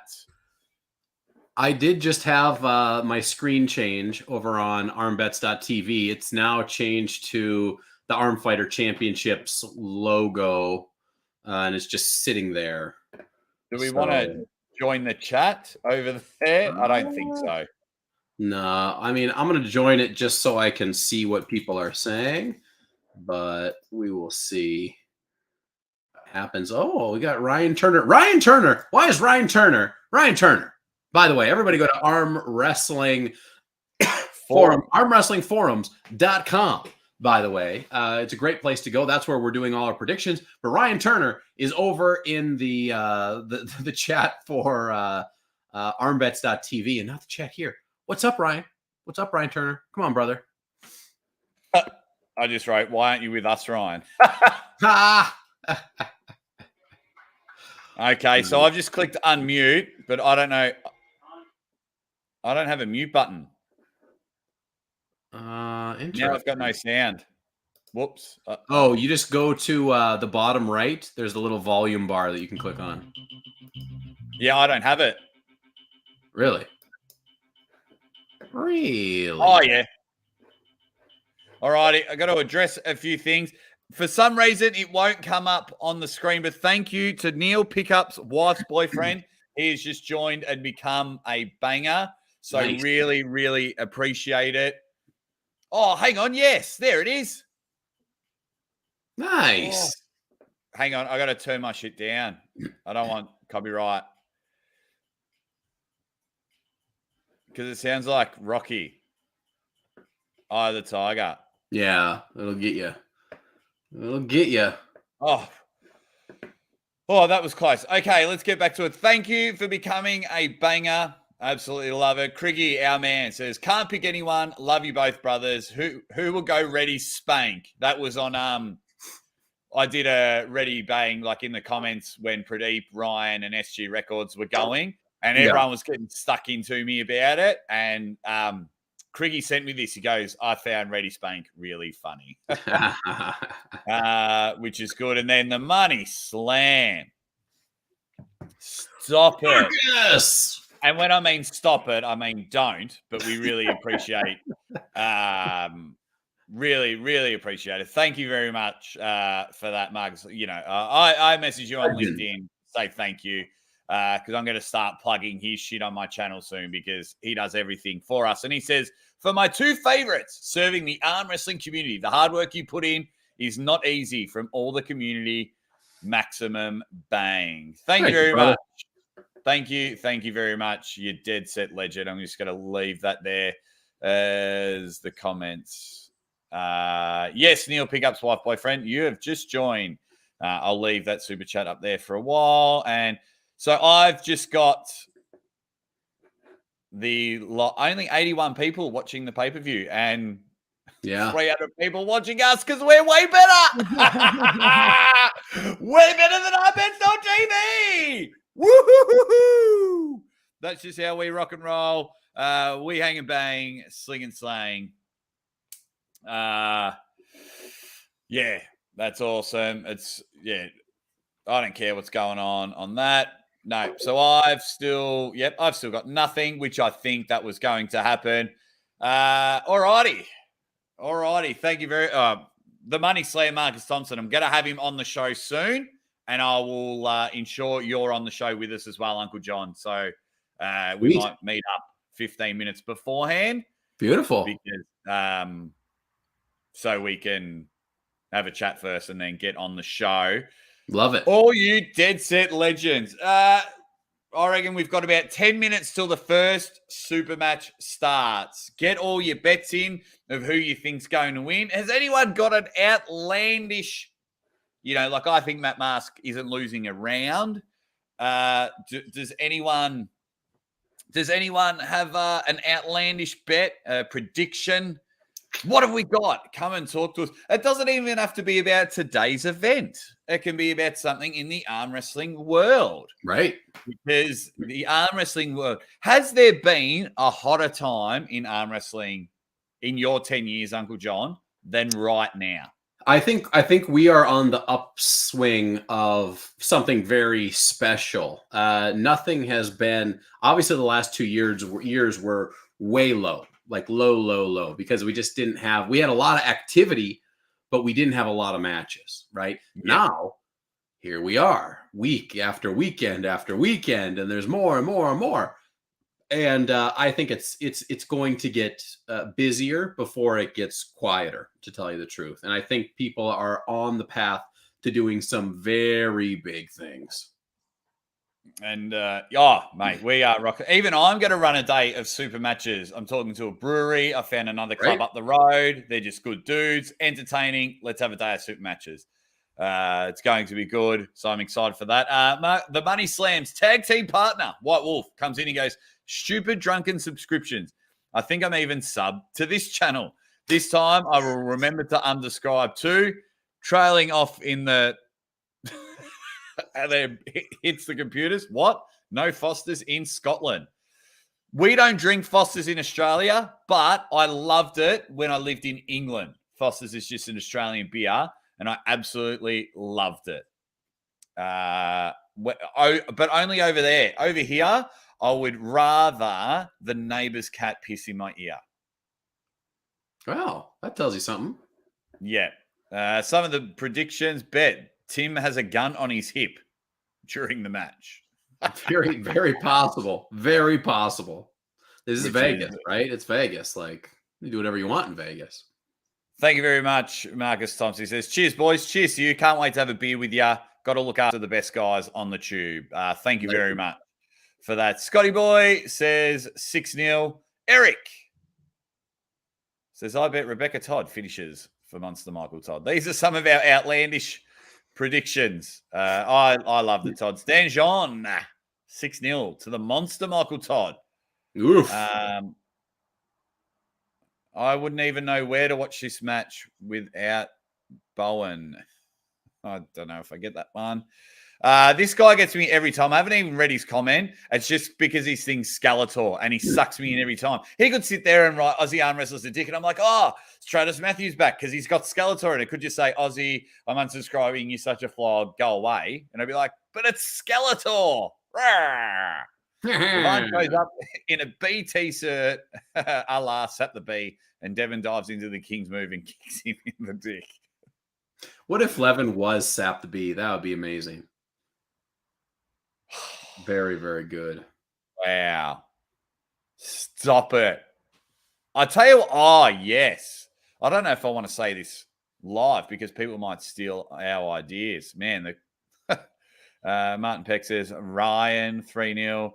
I did just have my screen change over on armbets.tv. It's now changed to the Arm Fighter Championships logo, and it's just sitting there. Do we want to join the chat over there? I don't think so. No, I mean, I'm going to join it just so I can see what people are saying, but we will see what happens. Oh, we got Ryan Turner. Ryan Turner! Why is Ryan Turner? Ryan Turner! By the way, everybody go to Arm Wrestling Forum, armwrestlingforums.com. by the way. It's a great place to go. That's where we're doing all our predictions. But Ryan Turner is over in the chat for armbets.tv and not the chat here. What's up, Ryan? What's up, Ryan Turner? Come on, brother. I just wrote, why aren't you with us, Ryan? Okay, so I've just clicked unmute, but I don't know. I don't have a mute button. Interesting. Now I've got no sound. Whoops. Oh, you just go to the bottom right. There's the little volume bar that you can click on. Yeah, I don't have it. Really? Really? Oh, yeah. All righty. I got to address a few things. For some reason, it won't come up on the screen, but thank you to Neil Pickup's wife's boyfriend. He has just joined and become a banger. So nice. really, really appreciate it. Oh, hang on. Yes, there it is. Nice. Oh. Hang on. I got to turn my shit down. I don't want copyright. Because it sounds like Rocky. Eye of the Tiger. Yeah, it'll get you. It'll get you. Oh, that was close. Okay, let's get back to it. Thank you for becoming a banger. Absolutely love it. Criggy, our man, says, can't pick anyone. Love you both, brothers. Who will go ready spank? That was on I did a ready bang like in the comments when Pradeep, Ryan, and SG Records were going, and everyone was getting stuck into me about it. And Criggy sent me this. He goes, I found Ready Spank really funny, which is good. And then the money slam. Stop it. Yes. And when I mean stop it, I mean don't. But we really appreciate, really, really appreciate it. Thank you very much for that, Mugs. You know, I message you on LinkedIn, say thank you. Because I'm going to start plugging his shit on my channel soon because he does everything for us. And he says, for my two favorites, serving the arm wrestling community, the hard work you put in is not easy. From all the community, maximum bang. Thank you very much. Thank you. Thank you very much. You're dead set legend. I'm just going to leave that there as the comments. Yes, Neil Pickup's wife, boyfriend, you have just joined. I'll leave that super chat up there for a while. And so I've just got only 81 people watching the pay-per-view and 300 people watching us because we're way better. Way better than iBets.tv. Woo-hoo-hoo-hoo. That's just how we rock and roll. We hang and bang, sling and slang. Yeah, that's awesome. I don't care what's going on that. No, so I've still got nothing, which I think that was going to happen. Alrighty. Thank you very the money slayer Marcus Thompson. I'm going to have him on the show soon, and I will ensure you're on the show with us as well, Uncle Jon. So we might meet up 15 minutes beforehand. Beautiful. Because so we can have a chat first and then get on the show. Love it. All you dead set legends. I reckon we've got about 10 minutes till the first super match starts. Get all your bets in of who you think's going to win. Has anyone got an outlandish, like I think Matt Mask isn't losing a round. Does anyone have an outlandish bet, a prediction? What have we got? Come and talk to us. It doesn't even have to be about today's event. It can be about something in the arm wrestling world. Right. Because the arm wrestling world, has there been a hotter time in arm wrestling in your 10 years, Uncle Jon, than right now? I think we are on the upswing of something very special. Nothing has been, obviously the last 2 years were way low. Like low, because we just didn't have, we had a lot of activity, but we didn't have a lot of matches, right? Yeah. Now, here we are, week after weekend after weekend, and there's more and more and more. And I think it's going to get busier before it gets quieter, to tell you the truth. And I think people are on the path to doing some very big things. And oh, mate, we are rocking. Even I'm going to run a day of super matches. I'm talking to a brewery. I found another club up the road. They're just good dudes, entertaining. Let's have a day of super matches. It's going to be good, so I'm excited for that. The Money Slams tag team partner, White Wolf, comes in and goes, stupid drunken subscriptions. I think I'm even subbed to this channel. This time I will remember to unsubscribe too. Trailing off in the... and then hits the computers. What? No Foster's in Scotland. We don't drink Foster's in Australia, but I loved it when I lived in England. Foster's is just an Australian beer, and I absolutely loved it. But only over there. Over here, I would rather the neighbor's cat piss in my ear. Wow, that tells you something. Yeah. Some of the predictions bet Tim has a gun on his hip during the match. Very, very possible. Very possible. This is Vegas, right? It's Vegas. Like, you do whatever you want in Vegas. Thank you very much, Marcus Thompson. He says, cheers, boys. Cheers to you. Can't wait to have a beer with you. Got to look after the best guys on the tube. Thank you very much for that. Scotty Boy says 6-0. Eric says, I bet Rebecca Todd finishes for Monster Michael Todd. These are some of our outlandish predictions. I love the Todds. Dan Jean, 6-0 to the Monster Michael Todd. Oof. I wouldn't even know where to watch this match without Bowen. I don't know if I get that one. This guy gets me every time. I haven't even read his comment. It's just because he sings Skeletor and he sucks me in every time. He could sit there and write Aussie arm wrestlers a dick, and I'm like, oh, Stratus Matthews back because he's got Skeletor, and it could just say, Aussie, I'm unsubscribing. You're such a flog. Go away. And I'd be like, but it's Skeletor. Devon goes up in a BT shirt, a la Sap the B, and Devon dives into the King's move and kicks him in the dick. What if Levan was Sap the B? That would be amazing. Very, very good. Wow. Stop it. I tell you, oh, yes. I don't know if I want to say this live because people might steal our ideas. Man, Martin Peck says, Ryan, 3-0.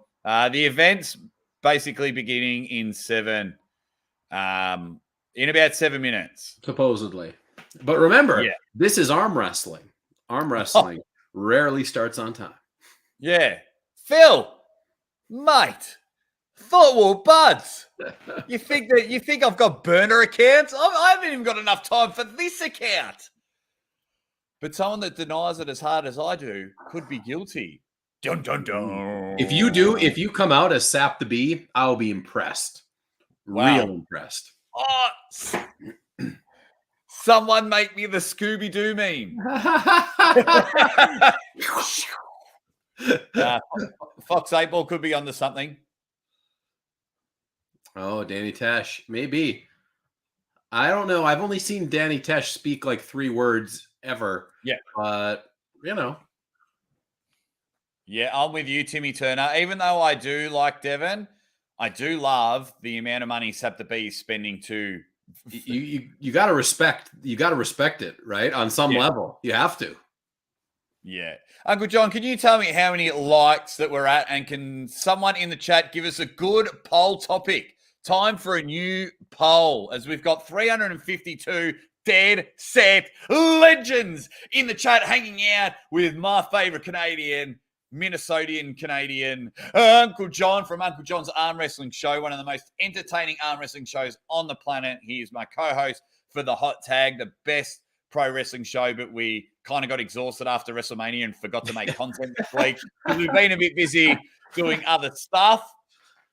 The event's basically beginning in about 7 minutes. Supposedly. But remember, This is arm wrestling. Arm wrestling rarely starts on time. Yeah. Phil, mate, thought we were buds. You think I've got burner accounts? I haven't even got enough time for this account. But someone that denies it as hard as I do could be guilty. Dun, dun, dun. If you come out as Sap the Bee, I'll be impressed. Wow. Real impressed. Oh, someone make me the Scooby-Doo meme. Fox 8-Ball could be onto something. Oh, Danny Tesh. Maybe. I don't know. I've only seen Danny Tesh speak like 3 words ever. Yeah. But, Yeah, I'm with you, Timmy Turner. Even though I do like Devon, I do love the amount of money Sap the B is spending to... You got to respect. You got to respect it, right? On some level. You have to. Yeah. Uncle Jon, can you tell me how many likes that we're at? And can someone in the chat give us a good poll topic? Time for a new poll, as we've got 352 dead set legends in the chat hanging out with my favorite Canadian, Minnesotan Canadian, Uncle Jon from Uncle Jon's Arm Wrestling Show, one of the most entertaining arm wrestling shows on the planet. He is my co-host for the Hot Tag, the best pro wrestling show, but we kind of got exhausted after WrestleMania and forgot to make content this week. We've been a bit busy doing other stuff.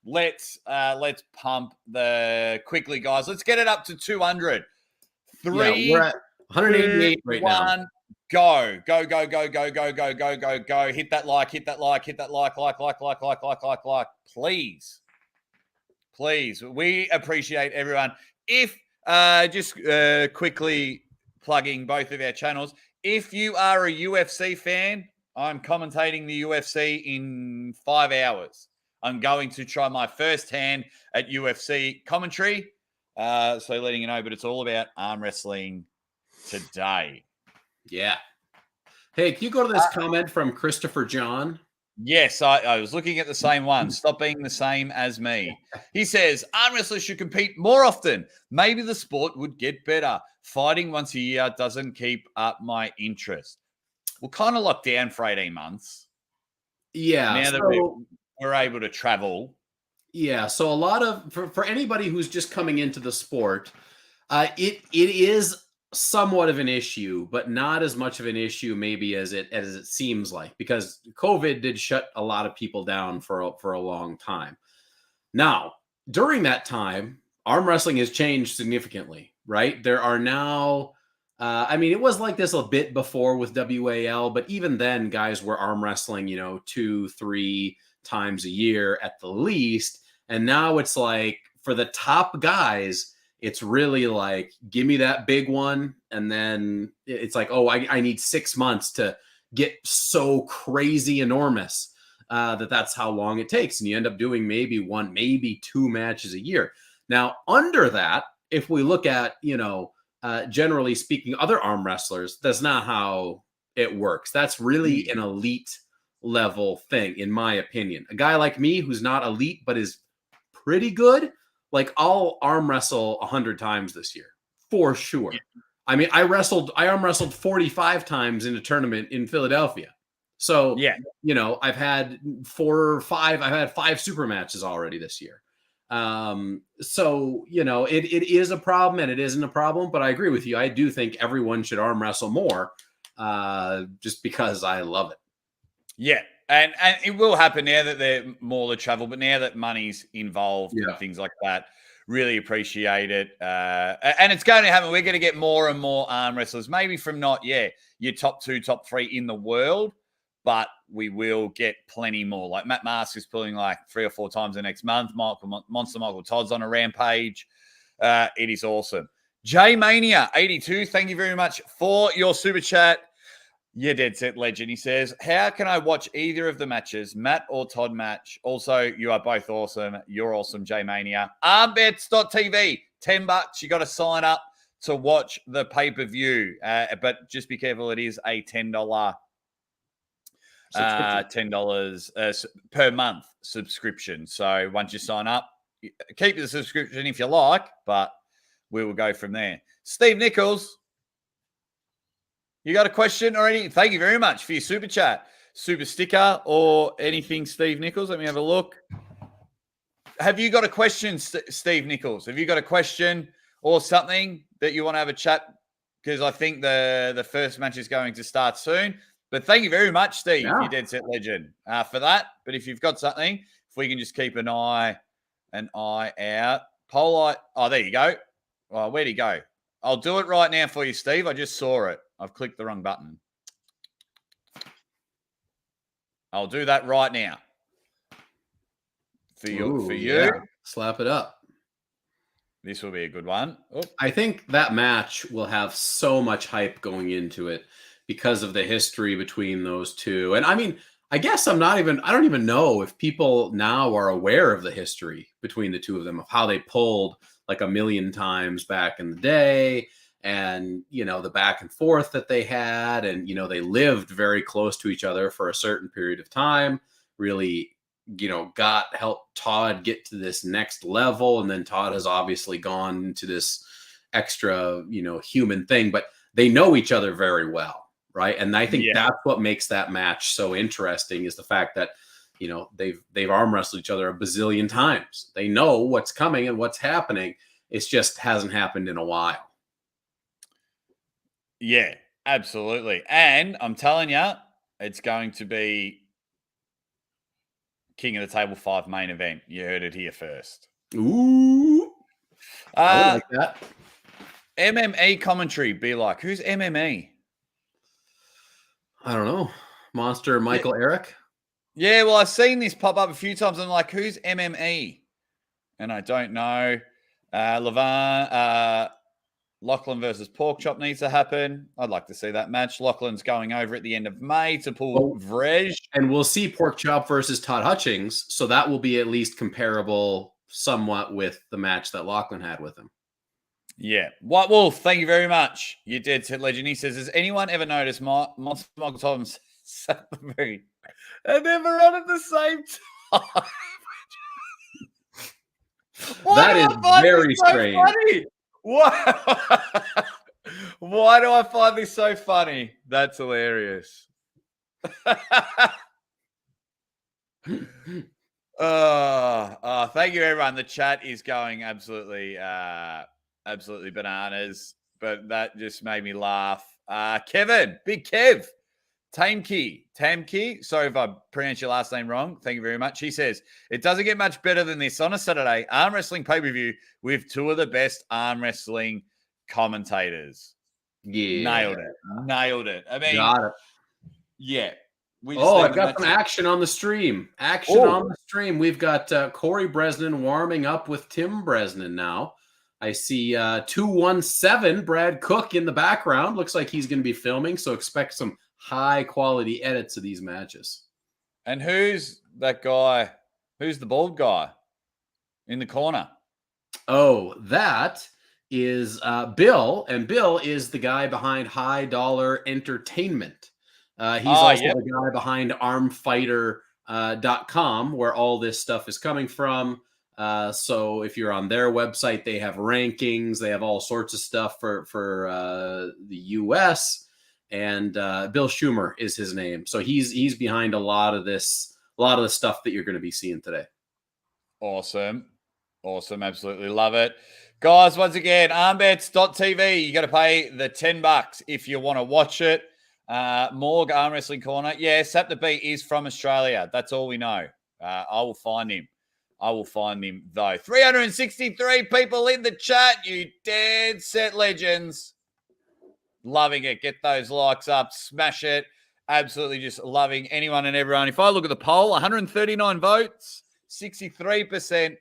Let's pump quickly, guys. Let's get it up to 200. We're at 188 right now. Go. Hit that like. Please. We appreciate everyone. If just quickly plugging both of our channels, if you are a UFC fan, I'm commentating the UFC in 5 hours. I'm going to try my first hand at UFC commentary. So letting you know, but it's all about arm wrestling today. Yeah. Hey, can you go to this comment from Christopher John? Yes, I was looking at the same one. Stop being the same as me. He says, arm wrestlers should compete more often. Maybe the sport would get better. Fighting once a year doesn't keep up my interest. We're kind of locked down for 18 months. Yeah. Now that we're able to travel. Yeah. So a lot of, for anybody who's just coming into the sport, it is somewhat of an issue, but not as much of an issue maybe as it seems like, because COVID did shut a lot of people down for a long time. Now, during that time, arm wrestling has changed significantly, right? There are now, I mean, it was like this a bit before with WAL, but even then, guys were arm wrestling, 2-3 times a year at the least. And now it's like for the top guys, it's really like, give me that big one. And then it's like, oh, I need 6 months to get so crazy enormous that's how long it takes. And you end up doing maybe 1, maybe 2 matches a year. Now, under that, if we look at, generally speaking, other arm wrestlers, that's not how it works. That's really an elite level thing, in my opinion. A guy like me who's not elite, but is pretty good, like I'll arm wrestle 100 times this year for sure. Yeah. I mean, I arm wrestled 45 times in a tournament in Philadelphia. So, yeah, I've had 4 or 5, I've had 5 super matches already this year. So, it is a problem and it isn't a problem, but I agree with you. I do think everyone should arm wrestle more, just because I love it. Yeah. And it will happen now that they're more the travel, but now that money's involved and things like that, really appreciate it. And it's going to happen. We're going to get more and more arm wrestlers, maybe from not, your top 2, top 3 in the world, but we will get plenty more. Like Matt Mask is pulling like 3 or 4 times the next month. Monster Michael Todd's on a rampage. It is awesome. J Mania 82, thank you very much for your super chat. Yeah, dead set legend. He says, how can I watch either of the matches, Matt or Todd match? Also, you are both awesome. You're awesome, J-Mania. Armbets.tv, $10. You got to sign up to watch the pay-per-view. But just be careful, it is a $10 per month subscription. So once you sign up, keep the subscription if you like, but we will go from there. Steve Nichols, you got a question or anything? Thank you very much for your super chat, super sticker, or anything, Steve Nichols. Let me have a look. Have you got a question, Steve Nichols? Have you got a question or something that you want to have a chat? Because I think the first match is going to start soon. But thank you very much, Steve, you dead set legend, for that. But if you've got something, if we can just keep an eye out. Polite. Oh, there you go. Oh, where'd he go? I'll do it right now for you, Steve. I just saw it. I've clicked the wrong button. I'll do that right now. For you. Yeah. Slap it up. This will be a good one. Oh. I think that match will have so much hype going into it because of the history between those two. And I mean, I guess I don't even know if people now are aware of the history between the two of them, of how they pulled like a million times back in the day, and, the back and forth that they had. And, they lived very close to each other for a certain period of time, really, helped Todd get to this next level. And then Todd has obviously gone into this extra, human thing, but they know each other very well. Right. And I think that's what makes that match so interesting, is the fact that, they've arm wrestled each other a bazillion times. They know what's coming and what's happening. It just hasn't happened in a while. Yeah, absolutely. And I'm telling you, it's going to be King of the Table 5 main event. You heard it here first. Ooh. I like that. MMA commentary be like, who's MMA? I don't know. Monster Michael Eric? Yeah, well, I've seen this pop up a few times. I'm like, who's MMA? And I don't know. Lachlan versus Porkchop needs to happen. I'd like to see that match. Lachlan's going over at the end of May to pull Vrej. And we'll see Porkchop versus Todd Hutchings. So that will be at least comparable somewhat with the match that Lachlan had with him. Yeah. White Wolf, thank you very much. You dead set legend. He says, has anyone ever noticed Monster Michael Tom's And then we're on at the same time. That is very strange. Funny? Why? Why do I find this so funny? That's hilarious. Thank you, everyone. The chat is going absolutely bananas, but that just made me laugh. Kevin, Big Kev, Tamki. Sorry if I pronounce your last name wrong. Thank you very much. He says, it doesn't get much better than this on a Saturday arm wrestling pay-per-view with two of the best arm wrestling commentators. Yeah. Nailed it. I mean, got it. Yeah. I've got some action on the stream. On the stream. We've got Corey Bresnan warming up with Tim Bresnan now. I see 217 Brad Cook in the background. Looks like he's going to be filming, so expect some high-quality edits of these matches. And who's that guy? Who's the bald guy in the corner? Oh, that is Bill, and Bill is the guy behind High Dollar Entertainment. He's also the guy behind armfighter.com, where all this stuff is coming from. So if you're on their website, they have rankings. They have all sorts of stuff for the U.S. And Bill Schumer is his name. So he's behind a lot of the stuff that you're going to be seeing today. Awesome. Absolutely love it. Guys, once again, armbets.tv. You got to pay the $10 if you want to watch it. Morg Arm Wrestling Corner. Yeah, Sap the Beat is from Australia. That's all we know. I will find him. Though. 363 people in the chat. You dead set legends. Loving it. Get those likes up. Smash it. Absolutely just loving anyone and everyone. If I look at the poll, 139 votes, 63%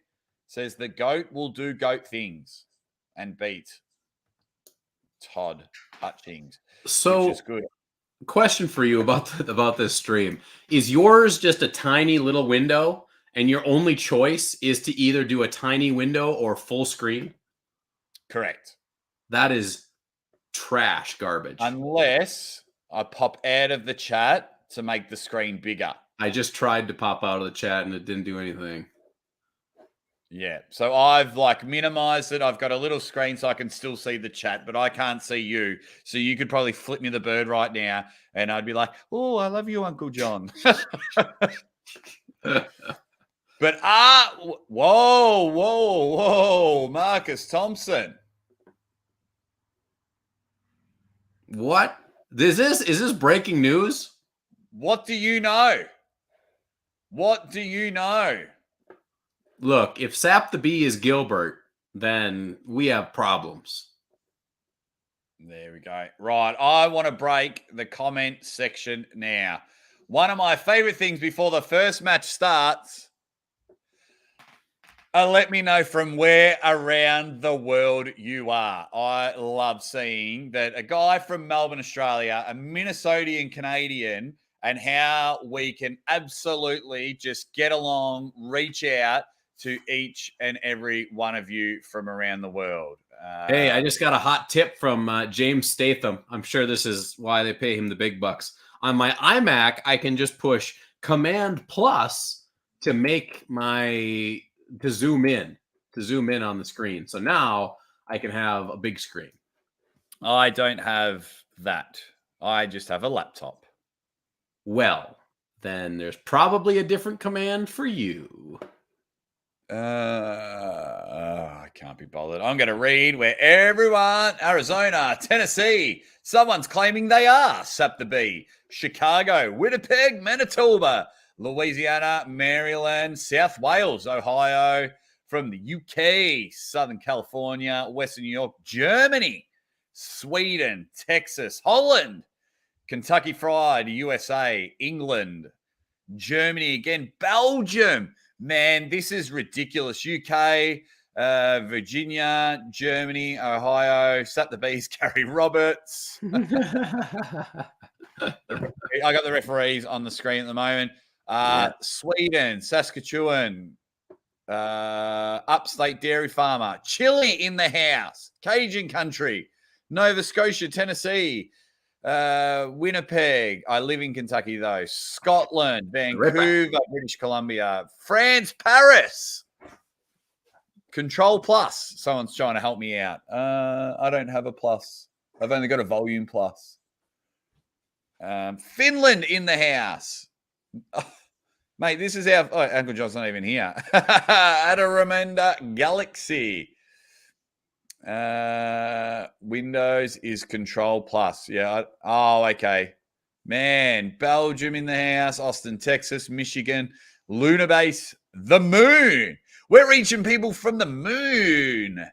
says the GOAT will do GOAT things and beat Todd Hutchings. So, which is good. Question for you about this stream. Is yours just a tiny little window and your only choice is to either do a tiny window or full screen? Correct. That is trash garbage. Unless I pop out of the chat to make the screen bigger. I just tried to pop out of the chat and it didn't do anything. Yeah. So I've minimized it. I've got a little screen so I can still see the chat, but I can't see you. So you could probably flip me the bird right now and I'd be like, oh, I love you, Uncle Jon. But whoa, Marcus Thompson. What? Is this breaking news? What do you know? Look, if Sap the Bee is Gilbert, then we have problems. There we go. Right. I want to break the comment section now. One of my favorite things before the first match starts, let me know from where around the world you are. I love seeing that a guy from Melbourne, Australia, a Minnesotan Canadian, and how we can absolutely just get along, reach out to each and every one of you from around the world. Hey, I just got a hot tip from James Statham. I'm sure this is why they pay him the big bucks. On my iMac, I can just push Command Plus to zoom in on the screen. So now I can have a big screen. I don't have that. I just have a laptop. Well, then there's probably a different command for you. I can't be bothered. I'm going to read where everyone, Arizona, Tennessee, someone's claiming they are Sap the Bee, Chicago, Winnipeg, Manitoba, Louisiana, Maryland, South Wales, Ohio, from the UK, Southern California, Western New York, Germany, Sweden, Texas, Holland, Kentucky Fried, USA, England, Germany again, Belgium. Man, this is ridiculous. UK, Virginia, Germany, Ohio, Sap the Bees, Gary Roberts. I got the referees on the screen at the moment. Sweden, Saskatchewan, Upstate Dairy Farmer, Chile in the house, Cajun Country, Nova Scotia, Tennessee, Winnipeg. I live in Kentucky, though. Scotland. Vancouver, British Columbia. France, Paris. Control Plus. Someone's trying to help me out. I don't have a plus. I've only got a volume plus. Finland in the house. Oh, mate, this is our... Oh, Uncle Jon's not even here. Adiramanda Galaxy. Windows is Control Plus. Yeah. Oh, okay. Man, Belgium in the house. Austin, Texas, Michigan. Lunar Base. The moon. We're reaching people from the moon.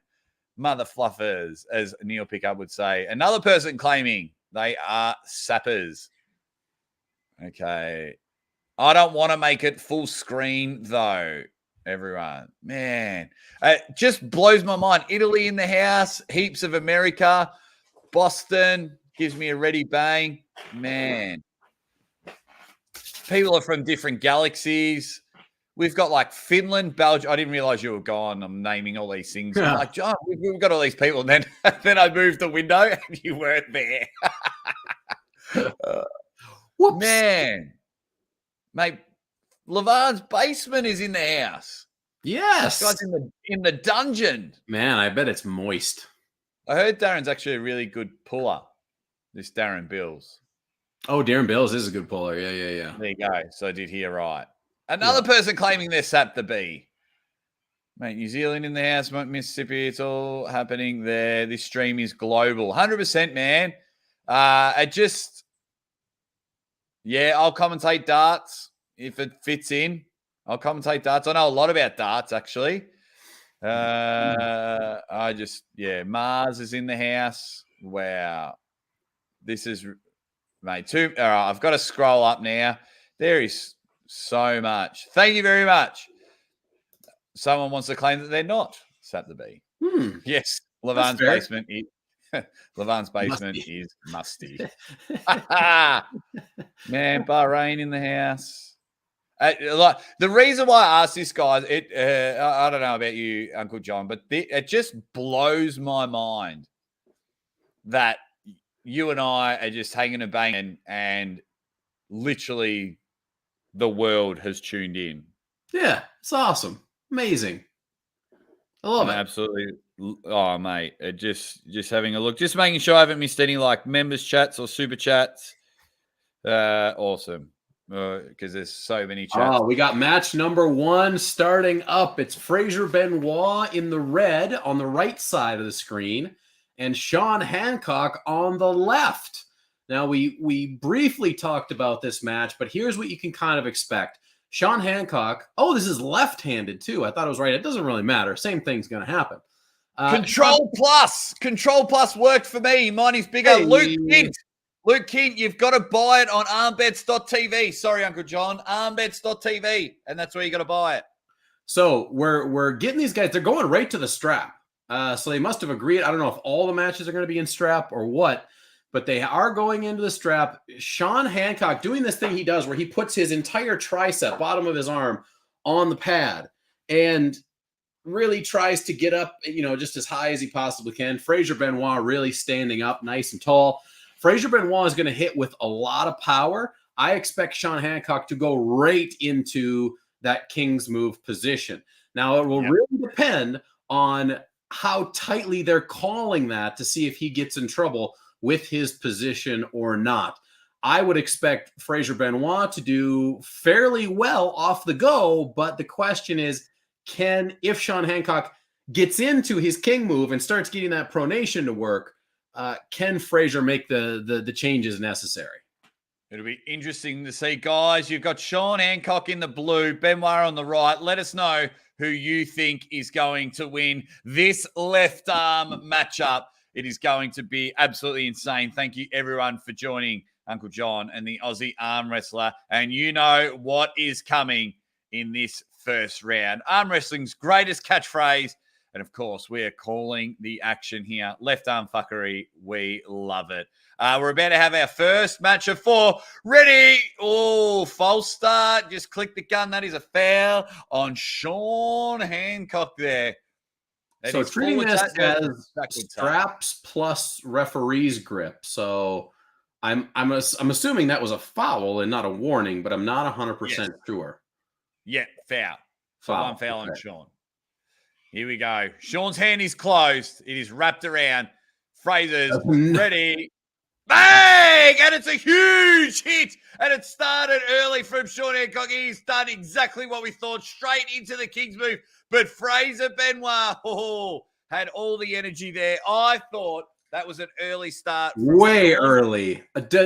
Mother fluffers, as Neil Pickup would say. Another person claiming they are sappers. Okay. I don't want to make it full screen, though, everyone. Man, it just blows my mind. Italy in the house, heaps of America. Boston gives me a ready bang. Man. People are from different galaxies. We've got like Finland, Belgium. I didn't realize you were gone. I'm naming all these things. I'm like, John, we've got all these people. And then I moved the window and you weren't there. Man. Mate, Levan's basement is in the house. Yes. This guy's in the dungeon. Man, I bet it's moist. I heard Darren's actually a really good puller, this Darren Bills. Oh, Darren Bills is a good puller. Yeah. There you go. So I did hear right. Another person claiming they're Sap the Bee. Mate, New Zealand in the house, Mississippi, it's all happening there. This stream is global. 100%, man. I'll commentate darts if it fits in. I'll commentate darts. I know a lot about darts, actually. Mars is in the house. Wow. This is, mate, all right, I've got to scroll up now. There is so much. Thank you very much. Someone wants to claim that they're not Sap the Bee. Yes, Levan's basement. Levan's basement is musty. Man, Bahrain in the house. The reason why I asked this, guys, I don't know about you, Uncle Jon, but it just blows my mind that you and I are just hanging a bang and literally the world has tuned in. Yeah, it's awesome. Amazing. I love it. Absolutely. Oh, mate. Just having a look. Just making sure I haven't missed any like members chats or super chats. Awesome. Because there's so many chats. Oh, we got match number 1 starting up. It's Fraser Benoit in the red on the right side of the screen and Sean Hancock on the left. Now, we briefly talked about this match, but here's what you can kind of expect. Sean Hancock, this is left-handed too. I thought it was right. It doesn't really matter. Same thing's going to happen. Control Plus worked for me. Mine is bigger. Hey. Luke Kint, you've got to buy it on armbets.tv. Sorry, Uncle Jon. Armbets.tv. And that's where you got to buy it. So we're getting these guys. They're going right to the strap. So they must have agreed. I don't know if all the matches are going to be in strap or what, but they are going into the strap. Sean Hancock doing this thing he does where he puts his entire tricep, bottom of his arm, on the pad and really tries to get up, just as high as he possibly can. Fraser Benoit really standing up nice and tall. Fraser Benoit is going to hit with a lot of power. I expect Sean Hancock to go right into that King's move position. Now, it will really depend on how tightly they're calling that to see if he gets in trouble with his position or not. I would expect Fraser Benoit to do fairly well off the go, but the question is, if Sean Hancock gets into his King move and starts getting that pronation to work, can Fraser make the changes necessary? It'll be interesting to see, guys. You've got Sean Hancock in the blue, Benoit on the right. Let us know who you think is going to win this left arm matchup. It is going to be absolutely insane. Thank you, everyone, for joining Uncle Jon and the Aussie arm wrestler. And you know what is coming in this first round. Arm wrestling's greatest catchphrase. And, of course, we're calling the action here. Left arm fuckery. We love it. We're about to have our first match of 4. Ready? Oh, false start. Just click the gun. That is a foul on Sean Hancock there. That so treating this as straps plus referee's grip. So I'm assuming that was a foul and not a warning, but I'm not 100% Yes. sure. Yeah, foul. So Foul. one foul on Okay. Sean. Here we go. Sean's hand is closed. It is wrapped around. Fraser's ready. Bang! And it's a huge hit. And it started early from Sean Hancock. He's done exactly what we thought, straight into the King's move. But Fraser Benoit had all the energy there. I thought that was an early start. Way early.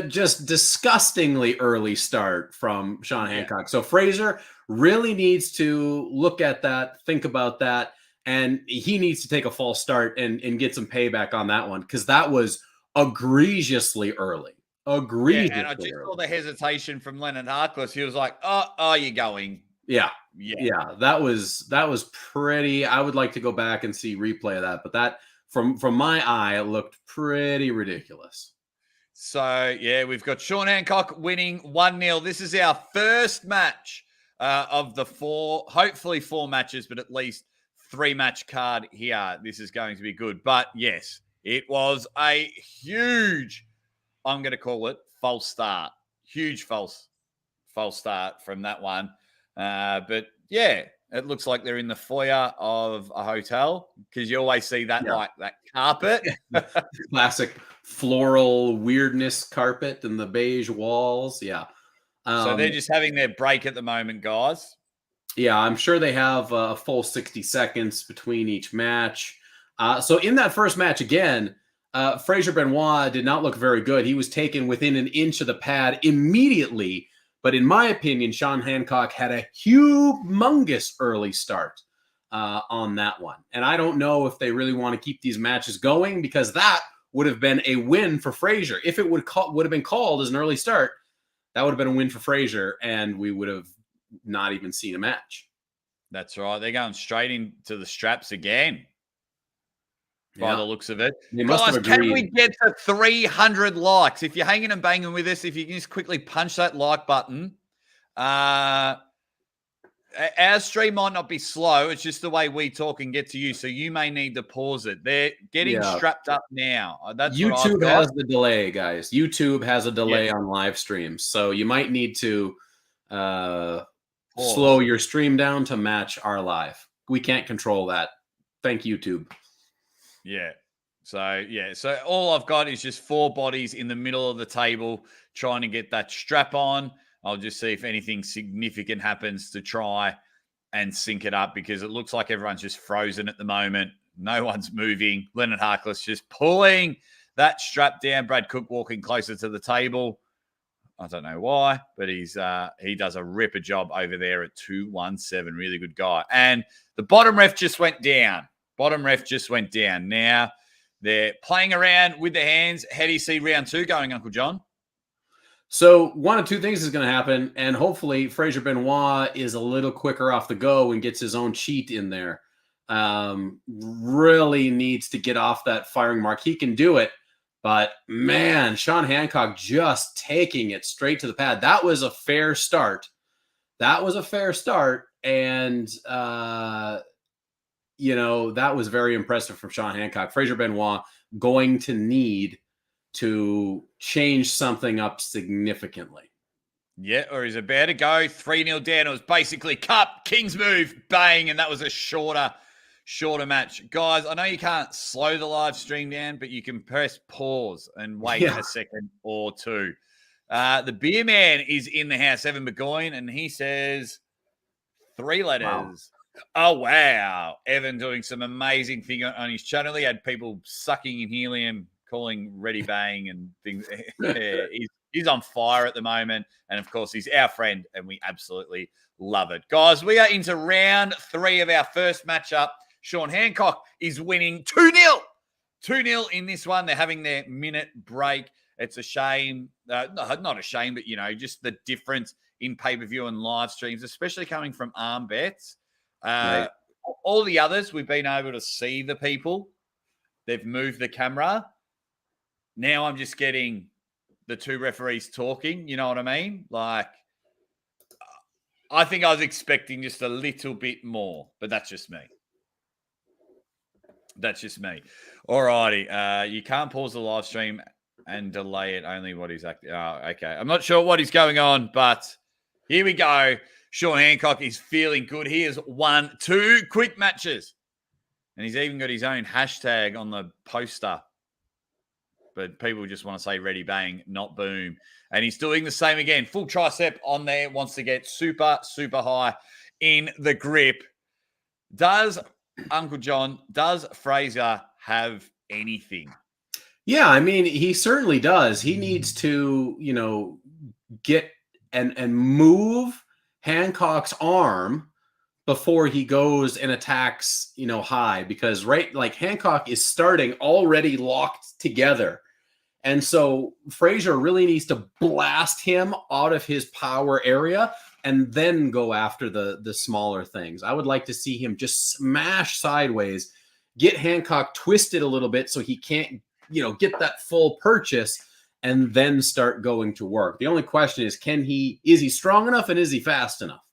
Just disgustingly early start from Sean Hancock. Yeah. So Fraser really needs to look at that, think about that, and he needs to take a false start and get some payback on that one, because that was egregiously early. Egregiously and I just saw the hesitation from Leonard Harkless. He was like, "Oh, are you going?" Yeah. That was pretty. I would like to go back and see replay of that, but that from my eye, it looked pretty ridiculous. So yeah, we've got Sean Hancock winning 1-0. This is our first match of the hopefully 4 matches, but at least 3-match card here. This is going to be good. But yes, it was a huge, I'm going to call it, false start. Huge false start from that one. But yeah, it looks like they're in the foyer of a hotel, because you always see that, like that carpet. Classic floral weirdness carpet and the beige walls. Yeah. So they're just having their break at the moment, guys. Yeah, I'm sure they have a full 60 seconds between each match. So in that first match, again, Fraser Benoit did not look very good. He was taken within an inch of the pad immediately. But in my opinion, Sean Hancock had a humongous early start on that one. And I don't know if they really want to keep these matches going, because that would have been a win for Fraser. If it would have been called as an early start, that would have been a win for Fraser, and we would have not even seen a match. That's right. They're going straight into the straps again, by the looks of it. Guys, can we get to 300 likes? If you're hanging and banging with us, if you can just quickly punch that like button. Our stream might not be slow. It's just the way we talk and get to you. So you may need to pause it. They're getting strapped up now. That's YouTube has the delay, guys. YouTube has a delay on live streams. So you might need to slow your stream down to match our live. We can't control that. Thank YouTube. Yeah. So all I've got is just 4 bodies in the middle of the table trying to get that strap on. I'll just see if anything significant happens to try and sync it up, because it looks like everyone's just frozen at the moment. No one's moving. Leonard Harkless just pulling that strap down. Brad Cook walking closer to the table. I don't know why, but he does a ripper job over there at 217. Really good guy. And the bottom ref just went down. Now they're playing around with their hands. How do you see round 2 going, Uncle Jon? So one of 2 things is going to happen, and hopefully Fraser Benoit is a little quicker off the go and gets his own cheat in there. Really needs to get off that firing mark. He can do it, but man, Sean Hancock just taking it straight to the pad. That was a fair start. And that was very impressive from Sean Hancock. Fraser Benoit going to need to change something up significantly. Yeah, or he's about to go 3-0 down. It was basically cup, King's move, bang, and that was a shorter match. Guys, I know you can't slow the live stream down, but you can press pause and wait a second or 2. The beer man is in the house, Evan Burgoyne, and he says 3 letters. Wow. Oh, wow. Evan doing some amazing thing on his channel. He had people sucking in helium, calling Ready Bang and things. He's on fire at the moment. And, of course, he's our friend, and we absolutely love it. Guys, we are into round 3 of our first matchup. Sean Hancock is winning 2-0. 2-0 in this one. They're having their minute break. It's a shame. Not a shame, but, just the difference in pay-per-view and live streams, especially coming from Arm Bets. Right. All the others, we've been able to see the people. They've moved the camera. Now I'm just getting the 2 referees talking. You know what I mean? Like, I think I was expecting just a little bit more, but that's just me. All righty. You can't pause the live stream and delay it only what he's acting. Oh, okay. I'm not sure what is going on, but here we go. Sean Hancock is feeling good. He has won 2 quick matches. And he's even got his own hashtag on the poster. But people just want to say ready bang, not boom. And he's doing the same again. Full tricep on there. Wants to get super, super high in the grip. Does Uncle Jon, does Fraser have anything? Yeah, I mean, he certainly does. He needs to, get and move Hancock's arm before he goes and attacks, high, because like Hancock is starting already locked together. And so Fraser really needs to blast him out of his power area and then go after the smaller things. I would like to see him just smash sideways, get Hancock twisted a little bit so he can't, get that full purchase, and then start going to work. The only question is, is he strong enough and is he fast enough?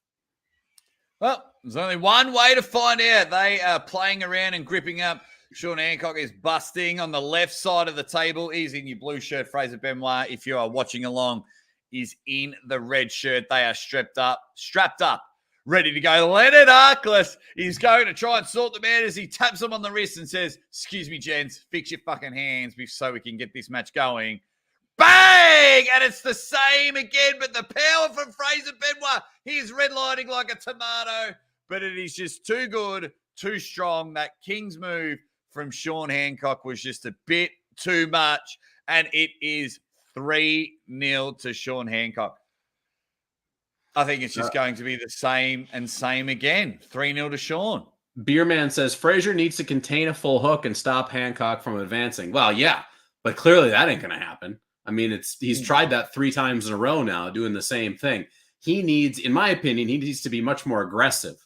Well, there's only one way to find out. They are playing around and gripping up. Sean Hancock is busting on the left side of the table. He's in your blue shirt. Fraser Benoit, if you are watching along, is in the red shirt. They are strapped up, ready to go. Leonard Harkless is going to try and sort them out as he taps them on the wrist and says, "Excuse me, gents, fix your fucking hands so we can get this match going." Bang! And it's the same again, but the power from Fraser Benoit. He is redlining like a tomato, but it is just too good, too strong. That King's move from Sean Hancock was just a bit too much, and it is 3-0 to Sean Hancock. I think it's just going to be the same again. 3-0 to Sean. Beerman says Fraser needs to contain a full hook and stop Hancock from advancing. Well, yeah, but clearly that ain't going to happen. I mean, he's tried that 3 times in a row now, doing the same thing. He needs, in my opinion, he needs to be much more aggressive.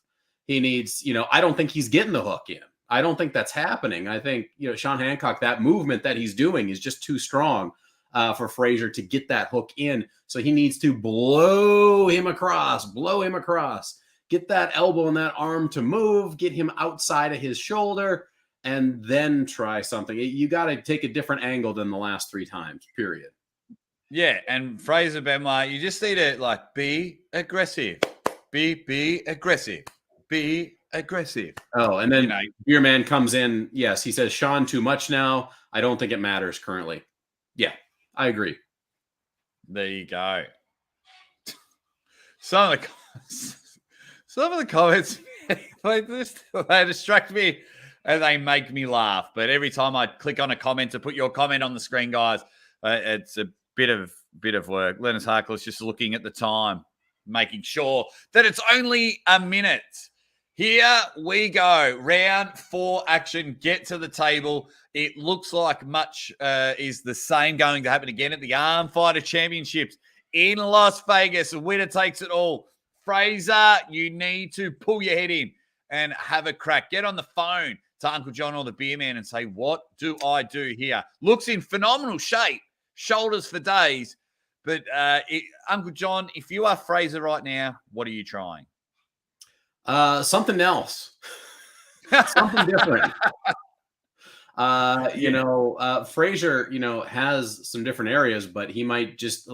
He needs, I don't think he's getting the hook in. I don't think that's happening. I think, Sean Hancock, that movement that he's doing is just too strong for Fraser to get that hook in. So he needs to blow him across, get that elbow and that arm to move, get him outside of his shoulder, and then try something. You got to take a different angle than the last 3 times, period. Yeah, and Fraser Benoit, you just need to, be aggressive. Be aggressive. Be aggressive. Oh, and then your man comes in. Yes, he says, Sean, too much now. I don't think it matters currently. Yeah, I agree. There you go. Some of the comments, they distract me and they make me laugh. But every time I click on a comment to put your comment on the screen, guys, it's a bit of work. Leonard Harkless just looking at the time, making sure that it's only a minute. Here we go. Round 4 action. Get to the table. It looks like much is the same going to happen again at the Arm Fighter Championships in Las Vegas. The winner takes it all. Fraser, you need to pull your head in and have a crack. Get on the phone to Uncle Jon or the Beer Man and say, what do I do here? Looks in phenomenal shape. Shoulders for days. But Uncle Jon, if you are Fraser right now, what are you trying? Something else. Something different. Fraser, has some different areas, but he might just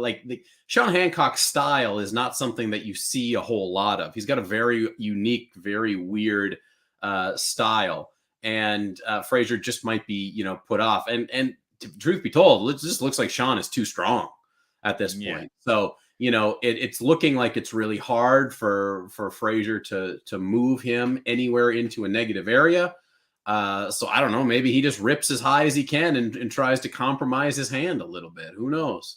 Sean Hancock's style is not something that you see a whole lot of. He's got a very unique, very weird style, and Fraser just might be, put off. And truth be told, it just looks like Sean is too strong at this point. Yeah. So, it's looking like it's really hard for Fraser to move him anywhere into a negative area. So I don't know, maybe he just rips as high as he can and tries to compromise his hand a little bit. Who knows?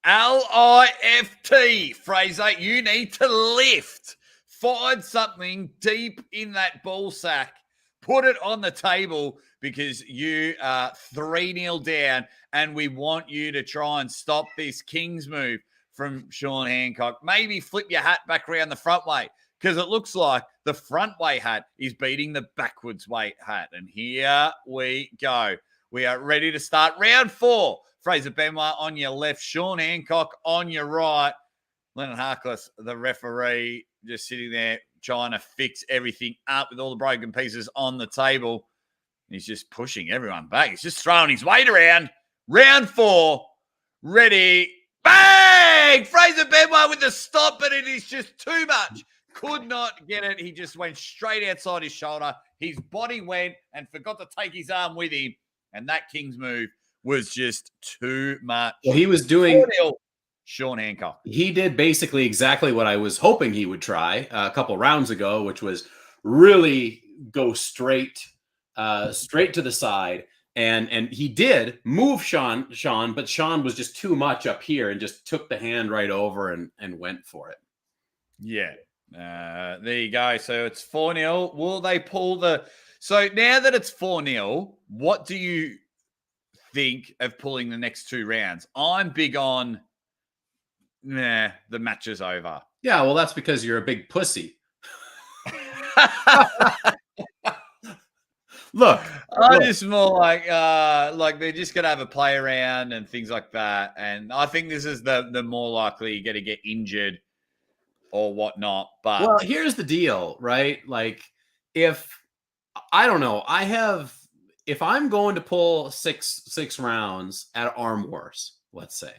LIFT, Fraser, you need to lift. Find something deep in that ball sack. Put it on the table because you are 3-0 down and we want you to try and stop this King's move from Sean Hancock. Maybe flip your hat back around the front way because it looks like the front way hat is beating the backwards way hat. And here we go. We are ready to start round 4. Fraser Benoit on your left, Sean Hancock on your right. Leonard Harkless, the referee, just sitting there trying to fix everything up with all the broken pieces on the table. He's just pushing everyone back. He's just throwing his weight around. Round 4. Ready. Bang! Fraser Benoit with the stop, but it is just too much. Could not get it. He just went straight outside his shoulder. His body went and forgot to take his arm with him. And that King's move was just too much. Well, he was doing 4-0, Sean Hancock. He did basically exactly what I was hoping he would try a couple rounds ago, which was really go straight to the side. And he did move Sean, but Sean was just too much up here and just took the hand right over and went for it. Yeah. There you go. So it's 4-0. Will they pull the... So now that it's 4-0, what do you think of pulling the next 2 rounds? I'm big on, the match is over. Yeah, well, that's because you're a big pussy. Look, I'm just more like they're just gonna have a play around and things like that. And I think this is the more likely you're gonna get injured or whatnot. But well, here's the deal, right? Like, if I don't know, if I'm going to pull six rounds at Arm Wars, let's say,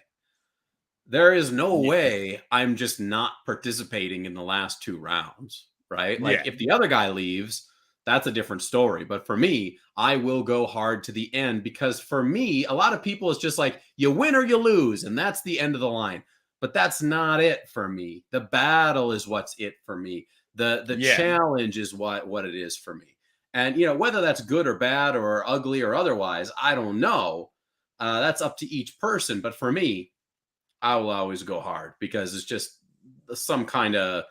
there is no way I'm just not participating in the last 2 rounds, right? Like, if the other guy leaves, that's a different story. But for me, I will go hard to the end, because for me, a lot of people, it's just like, you win or you lose, and that's the end of the line. But that's not it for me. The battle is what's it for me. The challenge is what it is for me. And, whether that's good or bad or ugly or otherwise, I don't know. That's up to each person. But for me, I will always go hard, because it's just some kind of,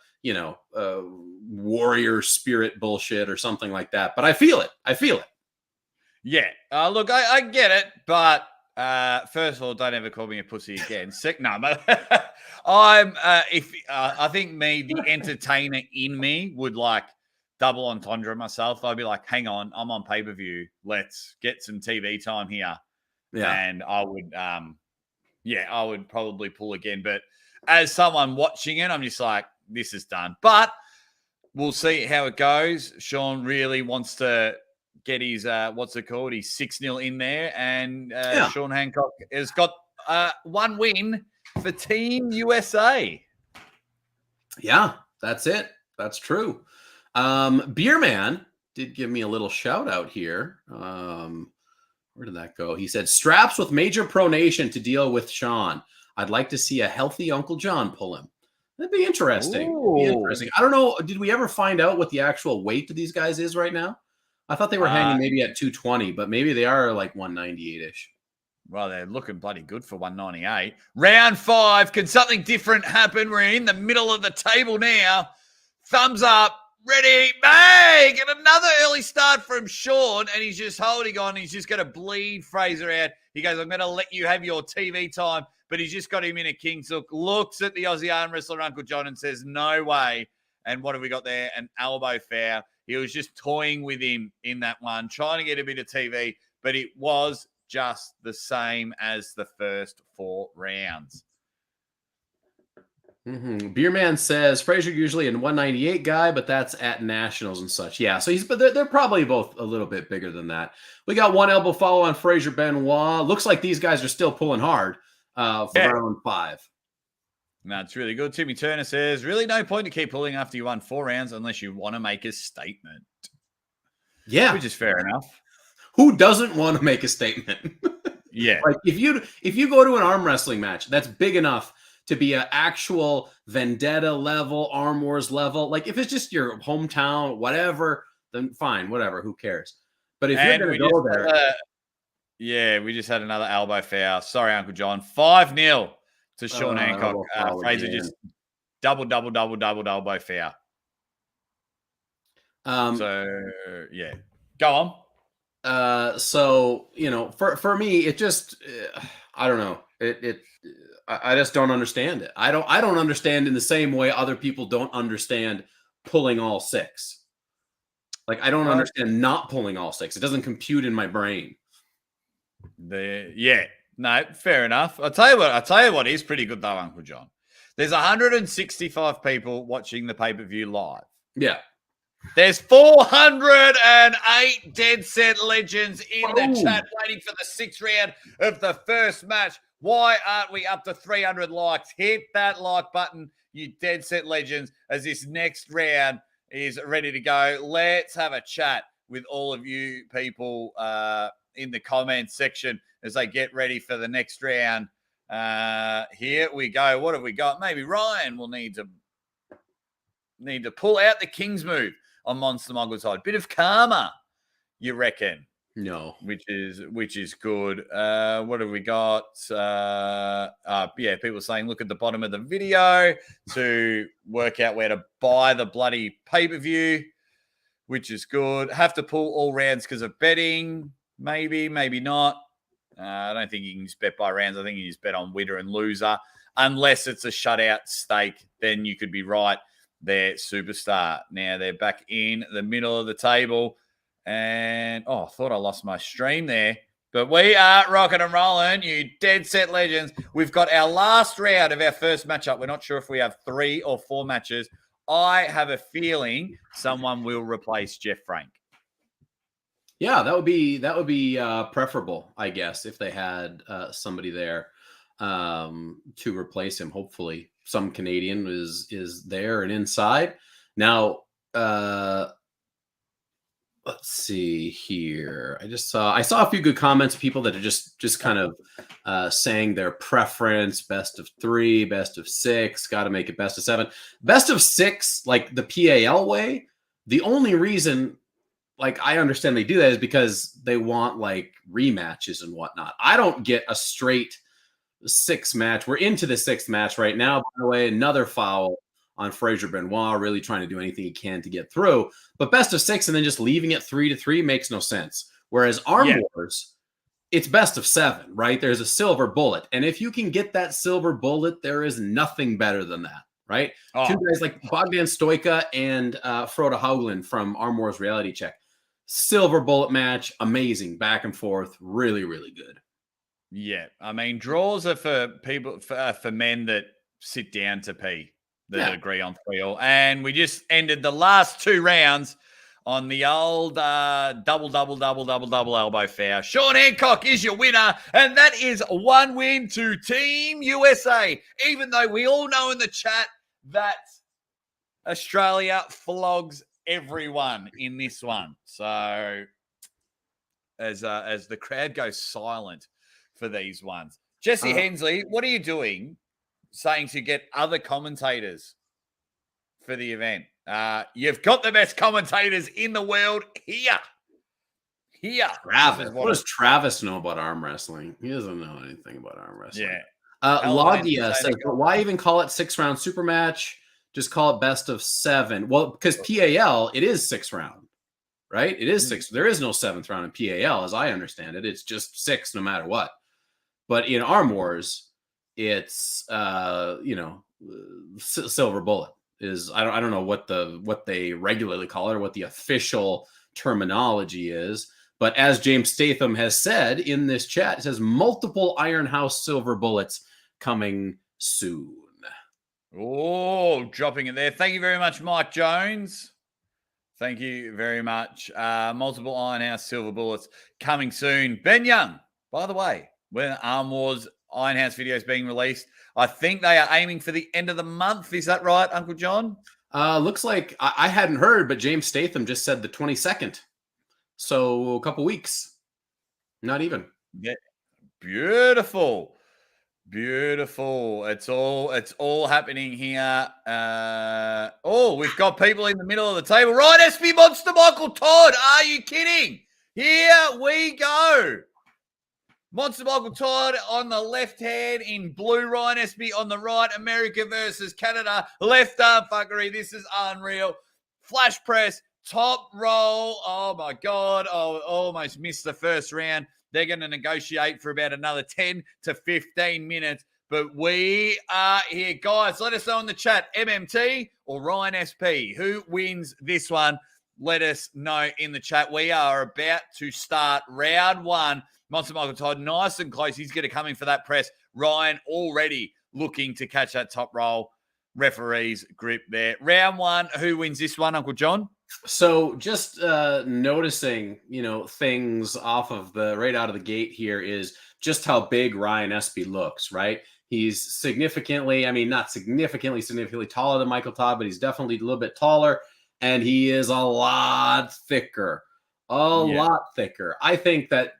warrior spirit bullshit or something like that. But I feel it. Yeah. Look, I get it. But first of all, don't ever call me a pussy again. I think the entertainer in me would like double entendre myself. I'd be like, hang on, I'm on pay-per-view. Let's get some TV time here. Yeah. And I would, I would probably pull again. But as someone watching it, I'm just like, this is done. But we'll see how it goes. Sean really wants to get his, He's 6-0 in there. And Sean Hancock has got 1 win for Team USA. Yeah, that's it. That's true. Beerman did give me a little shout out here. Where did that go? He said, straps with major pronation to deal with Sean. I'd like to see a healthy Uncle Jon pull him. That'd be interesting. I don't know. Did we ever find out what the actual weight of these guys is right now? I thought they were hanging maybe at 220, but maybe they are like 198-ish. Well, they're looking bloody good for 198. Round 5. Can something different happen? We're in the middle of the table now. Thumbs up. Ready, bang! And another early start from Sean, and he's just holding on. He's just going to bleed Fraser out. He goes, I'm going to let you have your TV time, but he's just got him in a King's hook, looks at the Aussie arm wrestler, Uncle Jon, and says, no way. And what have we got there? An elbow foul. He was just toying with him in that one, trying to get a bit of TV, but it was just the same as the first 4 rounds. Beerman says Fraser usually a 198 guy, but that's at nationals and such. Yeah, so but they're probably both a little bit bigger than that. We got 1 elbow follow on Fraser Benoit. Looks like these guys are still pulling hard for round 5. That's really good. Timmy Turner says, really no point to keep pulling after you won 4 rounds unless you want to make a statement. Yeah, which is fair enough. Who doesn't want to make a statement? Yeah, like if you go to an arm wrestling match that's big enough to be an actual Vendetta level, Arm Wars level. Like, if it's just your hometown, whatever, then fine, whatever, who cares? But if you're going to go there... we just had another elbow foul. Sorry, Uncle Jon. 5-0 to Sean Hancock. Fraser just double elbow foul. Go on. So, for me, it just, I don't know. I just don't understand it. I don't understand in the same way other people don't understand pulling all 6. Like, I don't understand not pulling all 6. It doesn't compute in my brain. No, fair enough. I'll tell you what is pretty good though, Uncle Jon. There's 165 people watching the pay-per-view live. Yeah. There's 408 Dead Set Legends in the chat waiting for the 6th round of the first match. Why aren't we up to 300 likes? Hit that like button, you Dead Set Legends, as this next round is ready to go. Let's have a chat with all of you people in the comments section as they get ready for the next round. Here we go. What have we got? Maybe Ryan will need to pull out the King's move on Monster Mogul side. Bit of karma, you reckon? No. Which is good. What have we got? People saying look at the bottom of the video to work out where to buy the bloody pay-per-view, which is good. Have to pull all rounds because of betting. Maybe not. I don't think you can just bet by rounds. I think you just bet on winner and loser. Unless it's a shutout stake, then you could be right there, superstar. Now they're back in the middle of the table. And, I thought I lost my stream there. But we are rocking and rolling, you Dead Set Legends. We've got our last round of our first matchup. We're not sure if we have 3 or 4 matches. I have a feeling someone will replace Jeff Frank. Yeah, that would be preferable, I guess, if they had somebody there to replace him. Hopefully, some Canadian is there and inside. Now, let's see here. I saw a few good comments of people that are just kind of saying their preference: best of 3, best of 6, got to make it best of 7, best of 6, like the PAL way. The only reason, like, I understand they do that is because they want like rematches and whatnot. I don't get a straight 6 match. We're into the 6th match right now. By the way, another foul on Fraser Benoit, really trying to do anything he can to get through. But best of 6 and then just leaving it 3-3 makes no sense. Whereas Arm Wars, it's best of 7, right? There's a silver bullet. And if you can get that silver bullet, there is nothing better than that, right? 2 guys like Bogdan Stoica and Frode Haugland from Arm Wars Reality Check. Silver bullet match, amazing, back and forth, really, really good. Yeah, I mean, draws are for people, for men that sit down to pee, that agree on 3 all. And we just ended the last 2 rounds on the old double elbow foul. Sean Hancock is your winner, and that is 1 win to Team USA, even though we all know in the chat that Australia flogs everyone in this one. So as the crowd goes silent for these ones. Jesse Hensley, what are you doing saying to get other commentators for the event? You've got the best commentators in the world here. Travis. What does Travis know about arm wrestling? He doesn't know anything about arm wrestling. Yeah. Logia says, but why even call it 6-round super match? Just call it best of 7. Well, because PAL, it is 6 round, right? It is 6. There is no 7th round in PAL, as I understand it. It's just 6 no matter what. But in Arm Wars, it's silver bullet is. I don't know what they regularly call it or what the official terminology is. But as James Statham has said in this chat, it says multiple Iron House silver bullets coming soon. Oh, dropping it there. Thank you very much, Mike Jones. Thank you very much. Multiple Iron House silver bullets coming soon. Ben Young, by the way, when Arm Wars Iron House video is being released, I think they are aiming for the end of the month. Is that right, Uncle Jon? Looks like I hadn't heard, but James Statham just said the 22nd. So a couple weeks. Not even. Yeah. Beautiful. It's all happening here. We've got people in the middle of the table. Right, Espey Monster Michael Todd. Are you kidding? Here we go. Monster Michael Todd on the left hand in blue. Ryan Espey on the right. America versus Canada. Left arm fuckery. This is unreal. Flash press. Top roll. Oh, my God. Oh, almost missed the first round. They're going to negotiate for about another 10 to 15 minutes. But we are here. Guys, let us know in the chat, MMT or Ryan SP. Who wins this one? Let us know in the chat. We are about to start round 1. Monster Michael Todd, nice and close. He's going to come in for that press. Ryan already looking to catch that top roll. Referee's grip there. Round 1. Who wins this one, Uncle Jon? So just noticing, things off of the right out of the gate here is just how big Ryan Espey looks, right? He's significantly, I mean, not significantly taller than Michael Todd, but he's definitely a little bit taller, and he is a lot thicker. A lot thicker. I think that,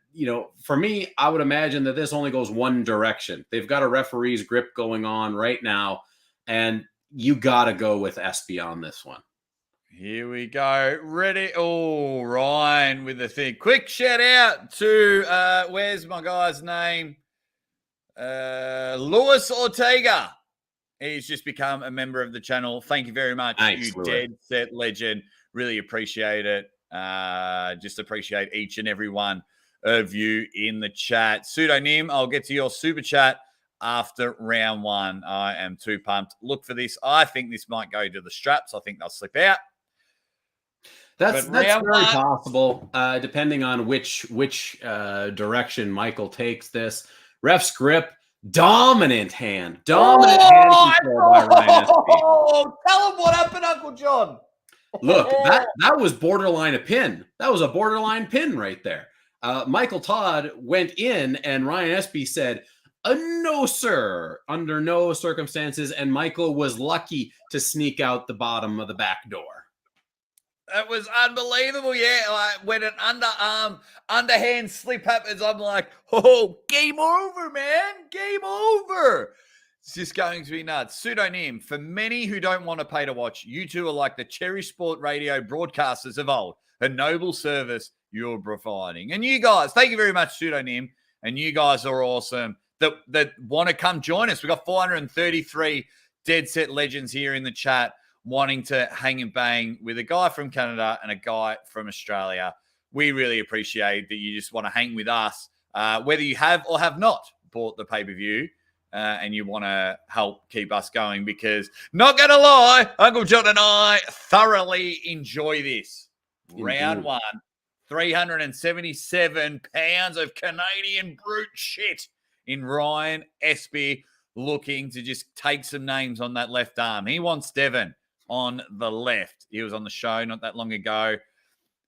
for me, I would imagine that this only goes one direction. They've got a referee's grip going on right now, and you got to go with Espey on this one. Here we go. Ready? Oh, Ryan with the thing. Quick shout out to, where's my guy's name? Luis Ortega. He's just become a member of the channel. Thank you very much, Thanks, you Louis. dead set legend. Really appreciate it. Just appreciate each and every one of you in the chat. Pseudonym, I'll get to your super chat after round one. I am too pumped. Look for this. I think this might go to the straps. I think they'll slip out. That's very possible, depending on which direction Michael takes this. Ref's grip, dominant hand control by Ryan Espey. Oh, tell him what happened, Uncle Jon. Look, that was borderline a pin. That was a borderline pin right there. Michael Todd went in, and Ryan Espey said, no, sir, under no circumstances, and Michael was lucky to sneak out the bottom of the back door. It was unbelievable, yeah. Like when an underhand slip happens, I'm like, oh, game over, man. Game over. It's just going to be nuts. Pseudonym, for many who don't want to pay to watch, you two are like the Cherry Sport Radio broadcasters of old. A noble service you're providing. And you guys, thank you very much, Pseudonym. And you guys are awesome that want to come join us. We've got 433 dead set legends here in the chat, wanting to hang and bang with a guy from Canada and a guy from Australia. We really appreciate that you just want to hang with us, whether you have or have not bought the pay-per-view, and you want to help keep us going, because not going to lie, Uncle Jon and I thoroughly enjoy this. Indeed. Round one, 377 pounds of Canadian brute shit in Ryan Espey, looking to just take some names on that left arm. He wants Devon on the left. He was on the show not that long ago.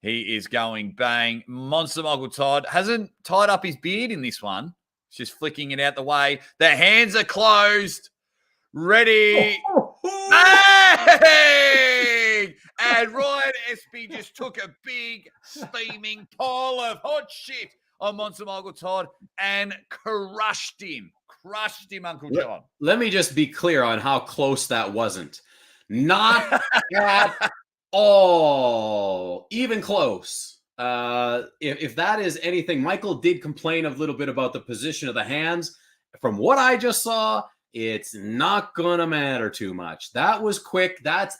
He is going bang. Monster Uncle Todd hasn't tied up his beard in this one. He's just flicking it out the way. The hands are closed. Ready. Bang! And Ryan Espey just took a big steaming pile of hot shit on Monster Uncle Todd and crushed him. Crushed him, Uncle Jon. Let me just be clear on how close that wasn't. Not at all. Even close. If that is anything, Michael did complain a little bit about the position of the hands. From what I just saw, it's not going to matter too much. That was quick. That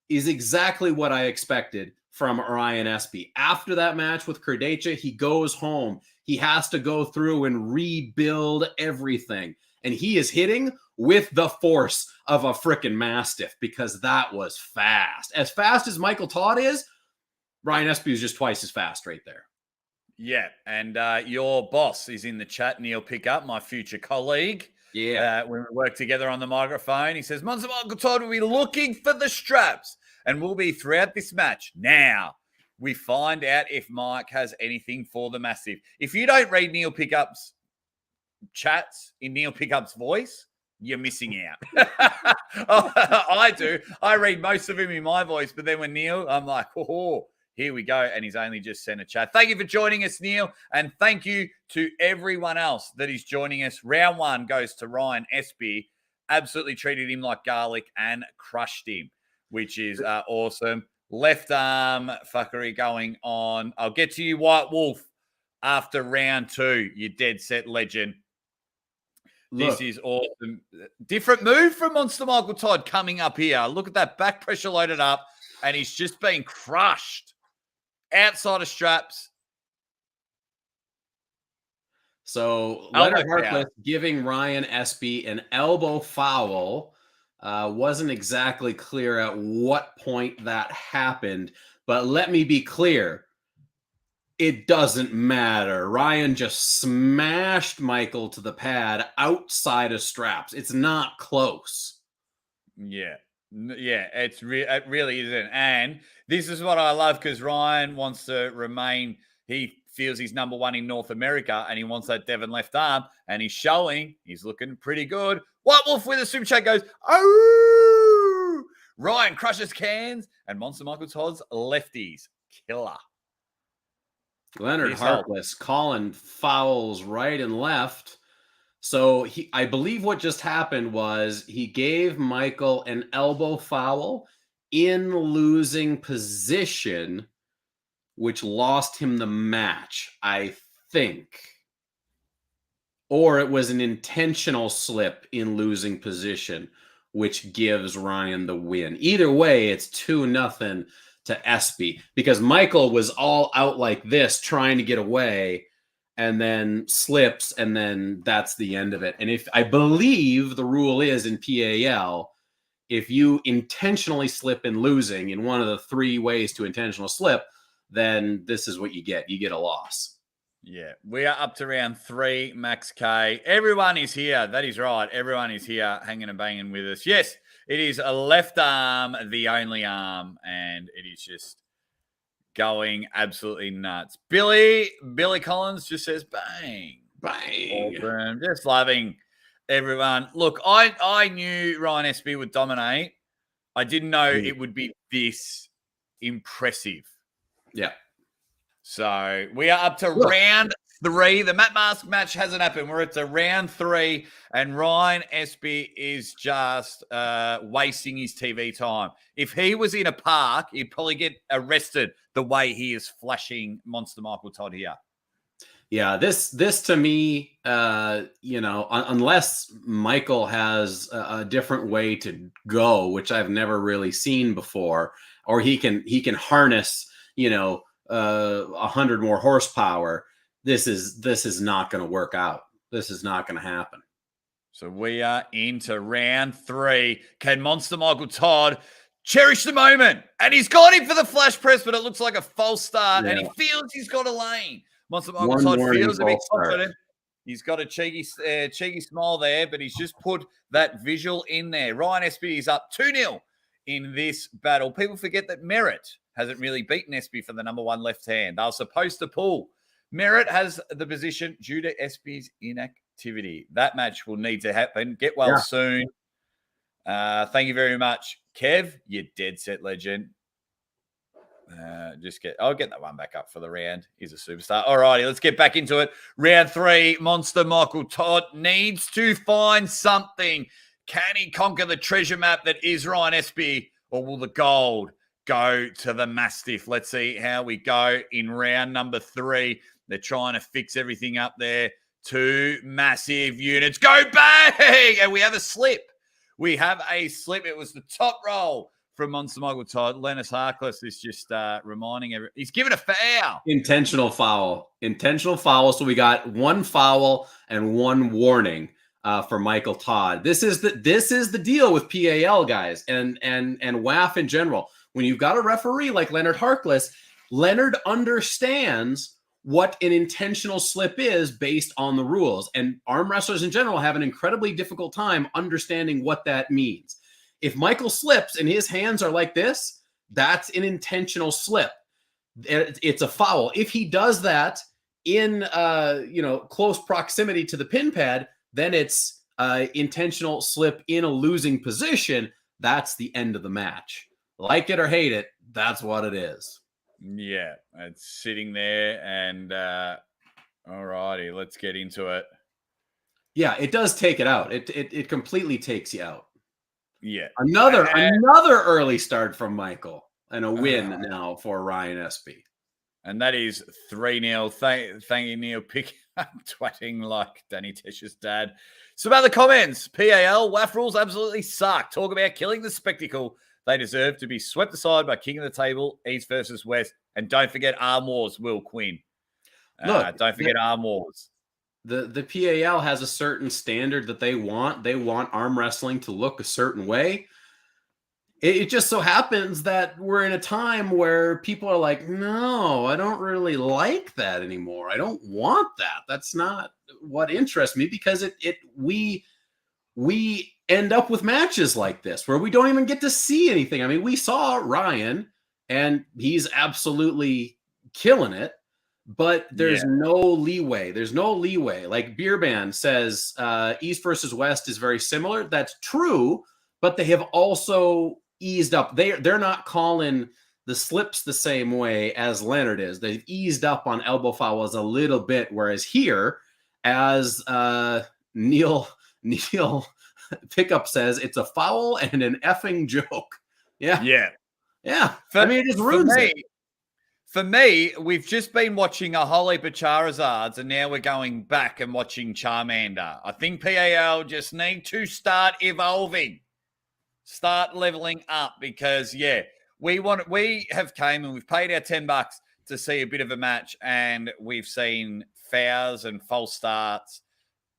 is exactly what I expected from Ryan Espey. After that match with Krdacha, he goes home. He has to go through and rebuild everything. And he is hitting with the force of a freaking Mastiff, because that was fast. As fast as Michael Todd is, Ryan Espey is just twice as fast right there. Yeah, and your boss is in the chat, Neil Pickup, my future colleague. Yeah. When we work together on the microphone, he says, Monster Uncle Todd will be looking for the straps and will be throughout this match. Now, we find out if Mike has anything for the Mastiff. If you don't read Neil Pickup's chats in Neil Pickup's voice, you're missing out. I do. I read most of him in my voice, but then when Neil, I'm like, oh, here we go. And he's only just sent a chat. Thank you for joining us, Neil. And thank you to everyone else that is joining us. Round one goes to Ryan Espey. Absolutely treated him like garlic and crushed him, which is awesome. Left arm fuckery going on. I'll get to you, White Wolf, after round two, you dead set legend. Look. This is awesome. Different move from Monster Michael Todd coming up here. Look at that back pressure loaded up, and he's just being crushed outside of straps. So Leonard Harkless giving Ryan Espey an elbow foul. Wasn't exactly clear at what point that happened, but let me be clear. It doesn't matter. Ryan just smashed Michael to the pad outside of straps. It's not close. Yeah. Yeah, it really isn't. And this is what I love because Ryan wants to remain. He feels he's number one in North America, and he wants that Devon left arm, and he's showing. He's looking pretty good. White Wolf with a super chat goes, oh! Ryan crushes cans, and Monster Michael Todd's lefties killer. Leonard Harkless calling fouls right and left. So I believe what just happened was he gave Michael an elbow foul in losing position, which lost him the match, I think. Or it was an intentional slip in losing position, which gives Ryan the win. Either way, it's 2-0 to Espey because Michael was all out like this trying to get away and then slips, and then that's the end of it. And if I believe the rule is in PAL, if you intentionally slip in losing in one of the 3 ways to intentional slip, then this is what you get. You get a loss. Yeah, we are up to round 3, Max K. Everyone is here. That is right. Everyone is here hanging and banging with us. Yes, it is a left arm, the only arm, and it is just going absolutely nuts. Billy Collins just says, bang. Bang. Awesome. Just loving everyone. Look, I knew Ryan Espey would dominate. I didn't know it would be this impressive. Yeah. So we are up to round 3. The Matt Mask match hasn't happened. We're at the round 3, and Ryan Espey is just wasting his TV time. If he was in a park, he'd probably get arrested the way he is flashing Monster Michael Todd here. Yeah, this to me, unless Michael has a different way to go, which I've never really seen before, or he can harness, 100 more horsepower. This is not going to work out. This is not going to happen. So we are into round 3. Can Monster Michael Todd cherish the moment? And he's got him for the flash press, but it looks like a false start, and he feels he's got a lane. Monster Michael Todd feels a bit confident. He's got a cheeky smile there, but he's just put that visual in there. Ryan Espey is up 2-0 in this battle. People forget that Merritt hasn't really beaten Espey for the number 1 left hand. They were supposed to pull. Merritt has the position due to Espey's inactivity. That match will need to happen. Get well soon. Thank you very much, Kev. You dead set legend. I'll get that one back up for the round. He's a superstar. All righty, let's get back into it. Round 3, Monster Michael Todd needs to find something. Can he conquer the treasure map that is Ryan Espey, or will the gold go to the Mastiff? Let's see how we go in round number 3. They're trying to fix everything up there. 2 massive units. Go bang! And we have a slip. It was the top roll from Monster Michael Todd. Lennox Harkless is just reminding everyone. He's given a foul. Intentional foul. So we got 1 foul and 1 warning for Michael Todd. This is the deal with PAL, guys, and WAF in general. When you've got a referee like Leonard Harkless, Leonard understands what an intentional slip is based on the rules. And arm wrestlers in general have an incredibly difficult time understanding what that means. If Michael slips and his hands are like this, that's an intentional slip. It's a foul. If he does that in close proximity to the pin pad, then it's intentional slip in a losing position. That's the end of the match. Like it or hate it, that's what it is. Yeah, it's sitting there, and all righty, let's get into it. Yeah, it does take it out. It completely takes you out. Yeah. Another early start from Michael, and a win now for Ryan Espey. And that is 3-0. Thank you, Neil Pick. Twatting like Danny Tesh's dad. Some other comments. PAL, WAF rules absolutely suck. Talk about killing the spectacle. They deserve to be swept aside by King of the Table, East versus West. And don't forget Arm Wars, Will Quinn. Don't forget Arm Wars. The PAL has a certain standard that they want. They want arm wrestling to look a certain way. It just so happens that we're in a time where people are like, no, I don't really like that anymore. I don't want that. That's not what interests me, because we we end up with matches like this where we don't even get to see anything. I mean, we saw Ryan, and he's absolutely killing it, but there's no leeway. There's no leeway. Like Beer Band says, East versus West is very similar. That's true, but they have also eased up. They're not calling the slips the same way as Leonard is. They've eased up on elbow fouls a little bit, whereas here, as Neil Pickup says, it's a foul and an effing joke. Yeah. I mean, it just ruins it. For me, we've just been watching a whole heap of Charizards, and now we're going back and watching Charmander. I think PAL just need to start evolving, start leveling up, because we have came and we've paid our $10 to see a bit of a match, and we've seen fouls and false starts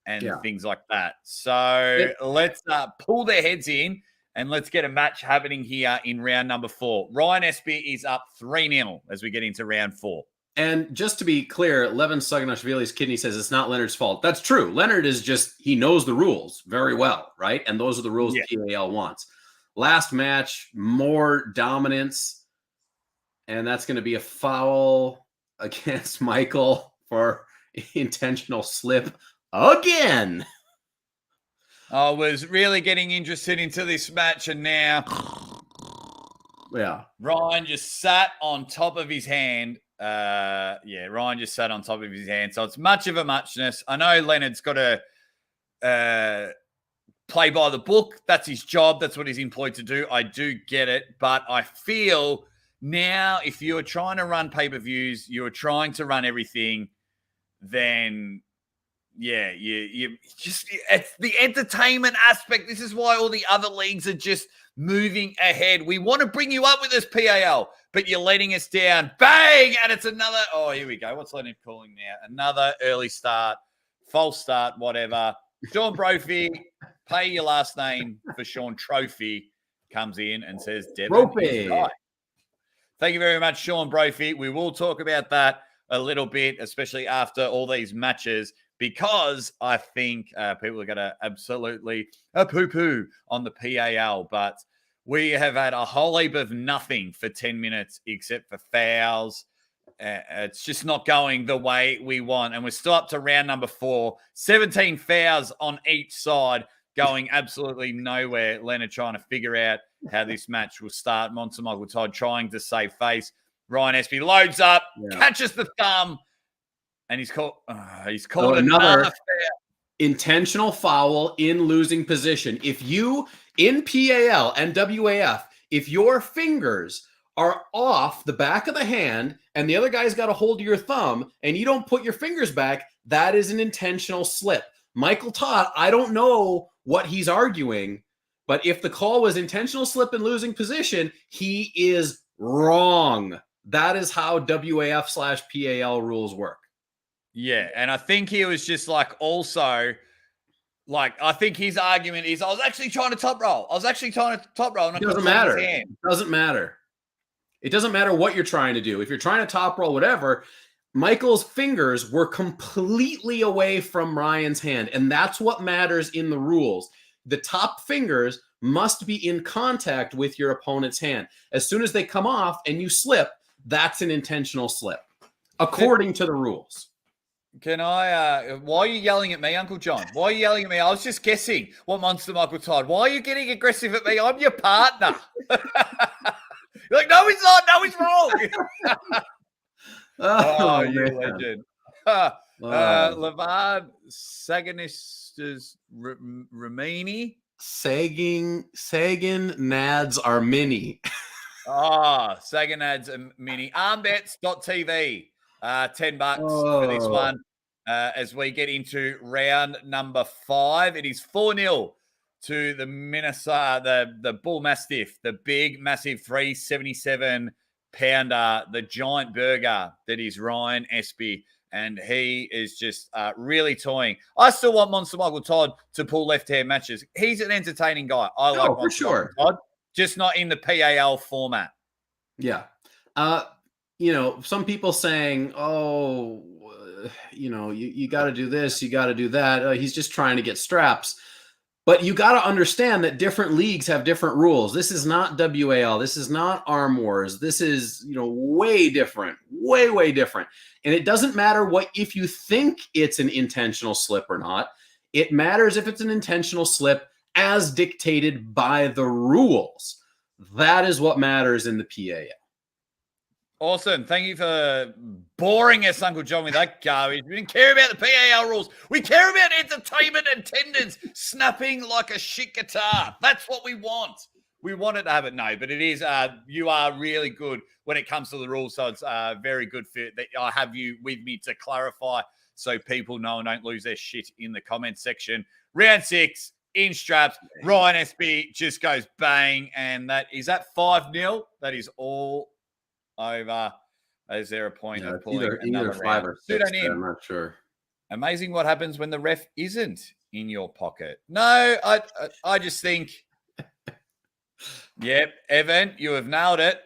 and things like that. So let's pull their heads in. And let's get a match happening here in round number 4. Ryan Espey is up 3-0 as we get into round 4. And just to be clear, Levan Saganashvili's kidney says it's not Leonard's fault. That's true. Leonard is just, he knows the rules very well, right? And those are the rules PAL wants. Last match, more dominance. And that's going to be a foul against Michael for intentional slip again. I was really getting interested into this match, and now Ryan just sat on top of his hand. Ryan just sat on top of his hand. So it's much of a muchness. I know Leonard's got to play by the book. That's his job. That's what he's employed to do. I do get it. But I feel now if you're trying to run pay-per-views, you're trying to run everything, then you just, it's the entertainment aspect. This is why all the other leagues are just moving ahead. We want to bring you up with this PAL, but you're letting us down. Bang! And it's another, here we go. What's Leonard calling now? Another early start, false start, whatever. Sean Brophy, pay your last name for Sean Trophy, comes in and says, Devon is right. Thank you very much, Sean Brophy. We will talk about that a little bit, especially after all these matches, because I think people are going to absolutely poo-poo on the PAL. But we have had a whole heap of nothing for 10 minutes except for fouls. It's just not going the way we want. And we're still up to round number 4. 17 fouls on each side, going absolutely nowhere. Leonard trying to figure out how this match will start. Monster Michael Todd trying to save face. Ryan Espey loads up, catches the thumb, and he's called another foul. Intentional foul in losing position. If you, in PAL and WAF, if your fingers are off the back of the hand and the other guy's got a hold of your thumb and you don't put your fingers back, that is an intentional slip. Michael Todd, I don't know what he's arguing, but if the call was intentional slip and losing position, he is wrong. That is how WAF/PAL rules work. Yeah, and I think he was just like also, like, I think his argument is, I was actually trying to top roll. And it doesn't matter. It doesn't matter. It doesn't matter what you're trying to do. If you're trying to top roll, whatever, Michael's fingers were completely away from Ryan's hand, and that's what matters in the rules. The top fingers must be in contact with your opponent's hand. As soon as they come off and you slip, that's an intentional slip, according to the rules. Can I, why are you yelling at me, Uncle Jon? Why are you yelling at me? I was just guessing what Monster Michael Todd. Why are you getting aggressive at me? I'm your partner. You're like, no, he's not. No, he's wrong. You legend. Levan Saganistas Ramini. Sagan Nads are mini. Sagan Nads mini. Armbets.tv. $10 for this one. As we get into round number 5, it is 4-0 to the Minnesota, the Bull Mastiff, the big, massive 377-pounder, the giant burger that is Ryan Espey. And he is just really toying. I still want Monster Michael Todd to pull left-hand matches. He's an entertaining guy. I like Monster Michael Todd, just not in the PAL format. Yeah. Some people saying, you got to do this, you got to do that. He's just trying to get straps. But you got to understand that different leagues have different rules. This is not WAL. This is not Arm Wars. This is, way different, way different. And it doesn't matter if you think it's an intentional slip or not. It matters if it's an intentional slip as dictated by the rules. That is what matters in the PAL. Awesome. Thank you for boring us, Uncle Jon, with that garbage. We didn't care about the PAL rules. We care about entertainment and attendance snapping like a shit guitar. That's what we want. We wanted to have it. No, but it is, you are really good when it comes to the rules. So it's very good fit that I have you with me to clarify so people know and don't lose their shit in the comment section. Round 6, in straps. Ryan Espey just goes bang. And is that 5-0? That is all over. Is there a point of pulling another 5 or 6? I'm not sure. Amazing what happens when the ref isn't in your pocket. No, I just think, yep, Evan, you have nailed it.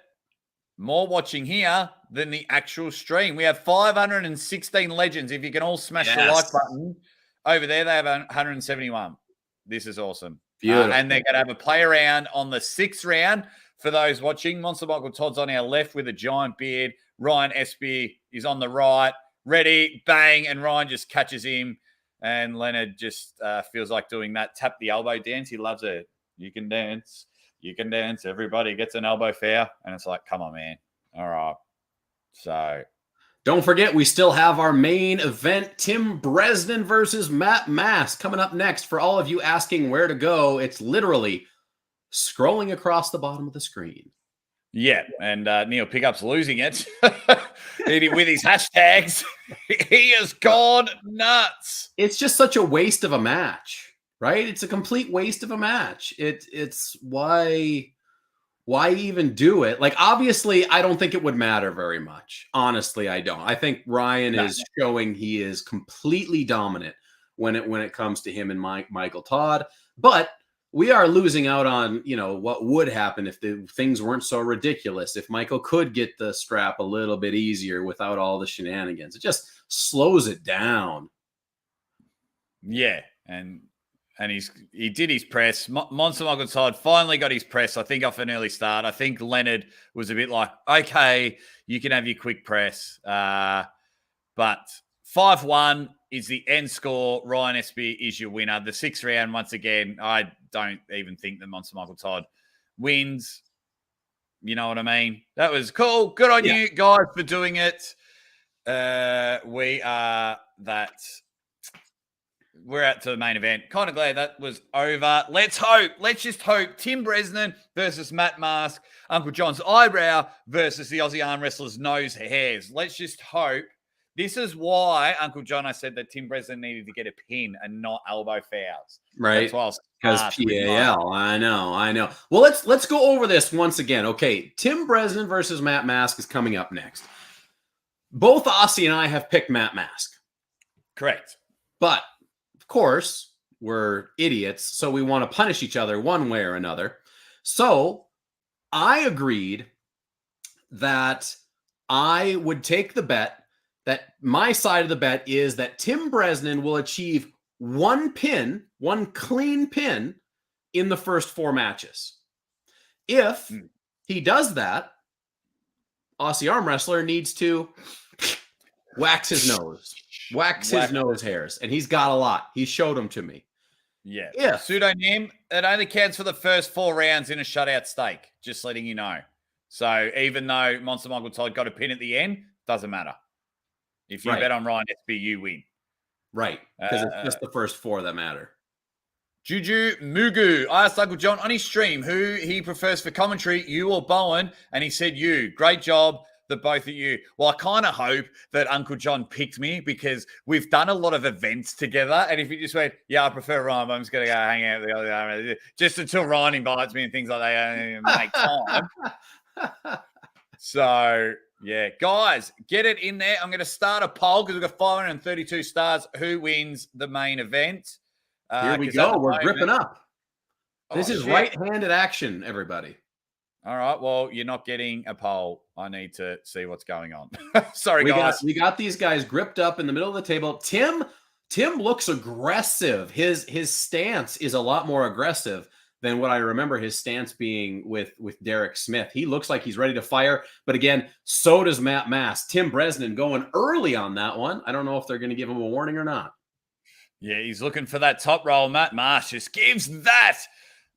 More watching here than the actual stream. We have 516 legends. If you can all smash the like button over there, they have 171. This is awesome. Beautiful. And they're going to have a play around on the 6th round. For those watching, Monster Michael Todd's on our left with a giant beard. Ryan Espey is on the right. Ready, bang, and Ryan just catches him. And Leonard just feels like doing that tap the elbow dance. He loves it. You can dance. You can dance. Everybody gets an elbow fair. And it's like, come on, man. All right. So don't forget, we still have our main event, Tim Bresnan versus Matt Mask, coming up next. For all of you asking where to go, it's literally scrolling across the bottom of the screen. Yeah, and Neil Pickup's losing it with his hashtags. He has gone nuts. It's just such a waste of a match, right? It's a complete waste of a match. It's why even do it? Like, obviously, I don't think it would matter very much. Honestly, I don't. I think Ryan is showing he is completely dominant when it comes to him and Michael Todd, but we are losing out on, what would happen if the things weren't so ridiculous. If Michael could get the strap a little bit easier without all the shenanigans, it just slows it down. Yeah, and he did his press. Monster Michael Todd finally got his press, I think, off an early start. I think Leonard was a bit like, okay, you can have your quick press. But 5-1 is the end score. Ryan Espey is your winner. The 6th round, once again, I don't even think that Monster Michael Todd wins. You know what I mean? That was cool. Good on you guys for doing it. We're out to the main event. Kind of glad that was over. Let's just hope Tim Bresnan versus Matt Mask, Uncle Jon's eyebrow versus the Aussie arm wrestler's nose hairs. Let's just hope. This is why, Uncle Jon, I said that Tim Bresnan needed to get a pin and not elbow fouls. Right. Because PAL. I know. Well, let's go over this once again. Okay, Tim Bresnan versus Matt Mask is coming up next. Both Aussie and I have picked Matt Mask. Correct. But, of course, we're idiots, so we want to punish each other one way or another. So, I agreed that I would take the bet that my side of the bet is that Tim Bresnan will achieve one clean pin in the first 4 matches. If he does that, Aussie arm wrestler needs to wax his nose hairs, and he's got a lot. He showed them to me. Yeah. Pseudonym, it only counts for the first 4 rounds in a shutout stake, just letting you know. So even though Monster Michael Todd got a pin at the end, doesn't matter. If you bet on Ryan Espey, you win. Right, because it's just the first 4 that matter. Juju Mugu. I asked Uncle Jon on his stream who he prefers for commentary, you or Bowen, and he said you. Great job, the both of you. Well, I kind of hope that Uncle Jon picked me because we've done a lot of events together, and if you just went, yeah, I prefer Ryan, but I'm just going to go hang out with the other, just until Ryan invites me and things like that, make time. So... yeah, guys, get it in there. I'm going to start a poll because we've got 532 stars. Who wins the main event? Here we go. We're gripping up. This is right-handed action, everybody. All right. Well, you're not getting a poll. I need to see what's going on. Sorry, guys. We got these guys gripped up in the middle of the table. Tim Tim looks aggressive. His stance is a lot more aggressive than what I remember his stance being with Derek Smith. He looks like he's ready to fire, but again, so does Matt Mask. Tim Bresnan going early on that one. I don't know if they're going to give him a warning or not. Yeah, he's looking for that top roll. Matt Marsh just gives that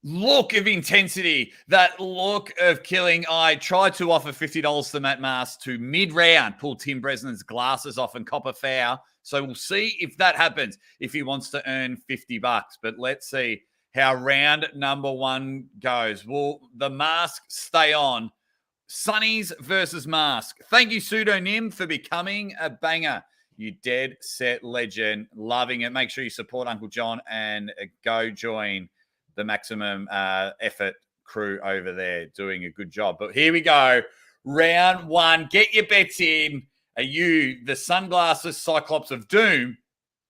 look of intensity, that look of killing. I tried to offer $50 to Matt Marsh to mid-round, pull Tim Bresnan's glasses off and cop a foul. So we'll see if that happens, if he wants to earn $50. But let's see how round number 1 goes. Will the mask stay on? Sunnies versus Mask. Thank you, Pseudonym, for becoming a banger. You dead set legend. Loving it. Make sure you support Uncle Jon and go join the Maximum Effort crew over there, doing a good job. But here we go. Round 1. Get your bets in. Are you the Sunglasses Cyclops of Doom,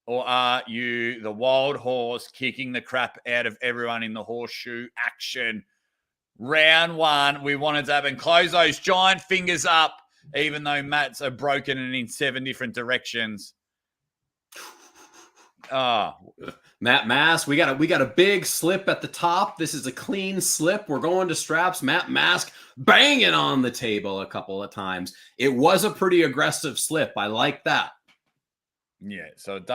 or are you the wild horse kicking the crap out of everyone in the horseshoe action? Round 1. We wanted to have and close those giant fingers up, even though Matt's are broken and in 7 different directions. Matt Mask, we got a big slip at the top. This is a clean slip. We're going to straps. Matt Mask banging on the table a couple of times. It was a pretty aggressive slip. I like that. Yeah, so it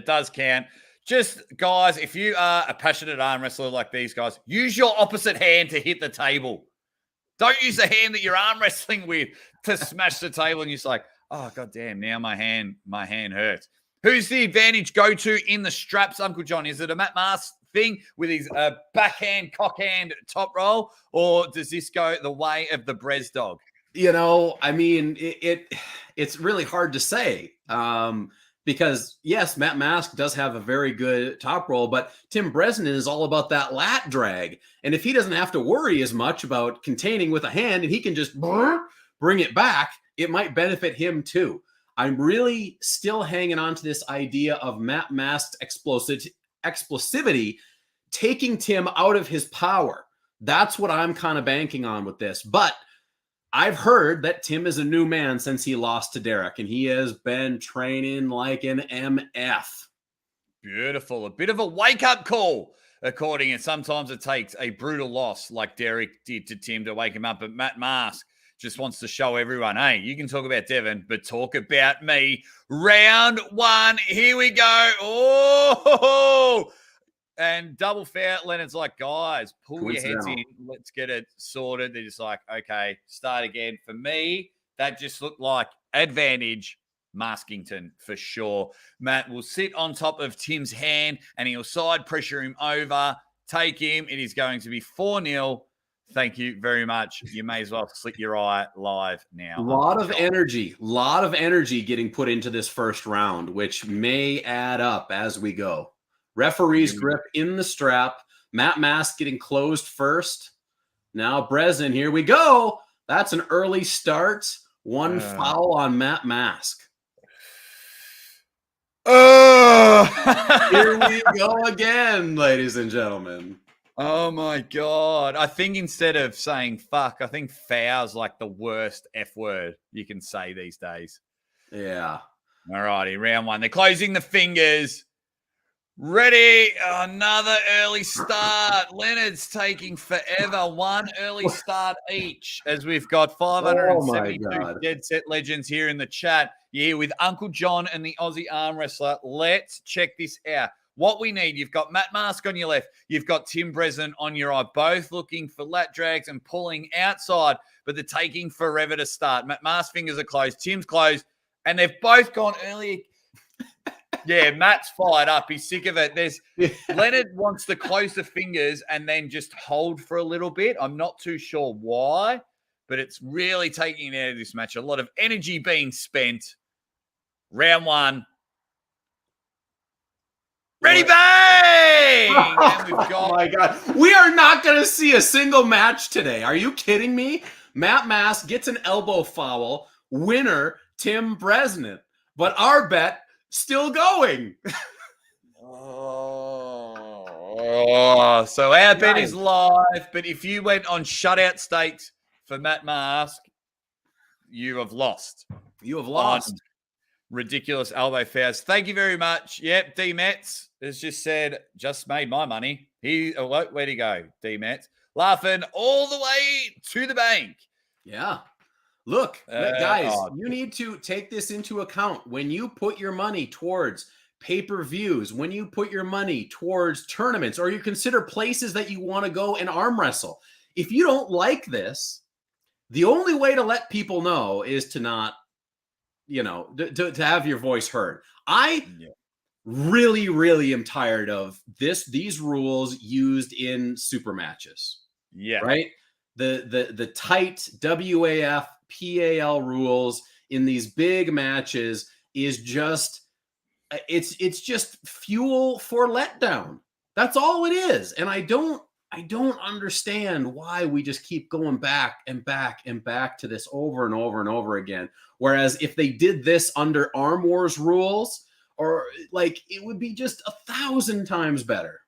does count. Just, guys, if you are a passionate arm wrestler like these guys, use your opposite hand to hit the table. Don't use the hand that you're arm wrestling with to smash the table, and you're just like, oh, goddamn, now my hand hurts. Who's the advantage go-to in the straps, Uncle Jon? Is it a Matt Mask thing with his backhand, cockhand top roll, or does this go the way of the Brez dog? You know, I mean, it's really hard to say because, yes, Matt Mask does have a very good top roll, but Tim Bresnan is all about that lat drag. And if he doesn't have to worry as much about containing with a hand and he can just bring it back, it might benefit him too. I'm really still hanging on to this idea of Matt Mask's explosivity taking Tim out of his power. That's what I'm kind of banking on with this. But I've heard that Tim is a new man since he lost to Derek, and he has been training like an MF. Beautiful. A bit of a wake-up call, according, and sometimes it takes a brutal loss like Derek did to Tim to wake him up. But Matt Mask just wants to show everyone, hey, you can talk about Devon, but talk about me. Round 1, here we go. Oh, and double foul. Leonard's like, guys, pull your heads in. Let's get it sorted. They're just like, okay, start again. For me, that just looked like advantage Maskington for sure. Matt will sit on top of Tim's hand and he'll side pressure him over, take him. It is going to be 4-0. Thank you very much. You may as well slit your eye live now. A lot of energy getting put into this first round, which may add up as we go. Referee's grip in the strap. Matt Mask getting closed first. Now Bresnan, here we go. That's an early start. One foul on Matt Mask. Here we go again, ladies and gentlemen. Oh my God. I think instead of saying fuck, I think foul's like the worst F word you can say these days. Yeah. All righty, round 1. They're closing the fingers. Ready. Another early start. Leonard's taking forever. One early start each, as we've got 572 dead set legends here in the chat. You're here with Uncle Jon and the Aussie arm wrestler. Let's check this out. What we need, you've got Matt Mask on your left. You've got Tim Bresnan on your right, both looking for lat drags and pulling outside, but they're taking forever to start. Matt Mask's fingers are closed. Tim's closed, and they've both gone early. Yeah, Matt's fired up. He's sick of it. Leonard wants to close the fingers and then just hold for a little bit. I'm not too sure why, but it's really taking it out of this match. A lot of energy being spent. Round 1. Ready, bang! And we've got... Oh, my God. We are not going to see a single match today. Are you kidding me? Matt Mask gets an elbow foul. Winner, Tim Bresnan. But our bet, still going. So our bet is live. But if you went on shutout stakes for Matt Mask, you have lost. You have lost. Ridiculous elbow fouls. Thank you very much. Yep, D Metz has just said, just made my money. Where'd he go? D Metz. Laughing all the way to the bank. Yeah. Look, guys, you need to take this into account when you put your money towards pay-per-views, when you put your money towards tournaments, or you consider places that you want to go and arm wrestle. If you don't like this, the only way to let people know is to not, to have your voice heard. I really, really am tired of these rules used in super matches. Yeah. Right? The tight WAF, PAL rules in these big matches is just it's just fuel for letdown. That's all it is. And I don't understand why we just keep going back and back and back to this over and over and over again. Whereas if they did this under Arm Wars rules, or it would be just 1,000 times better.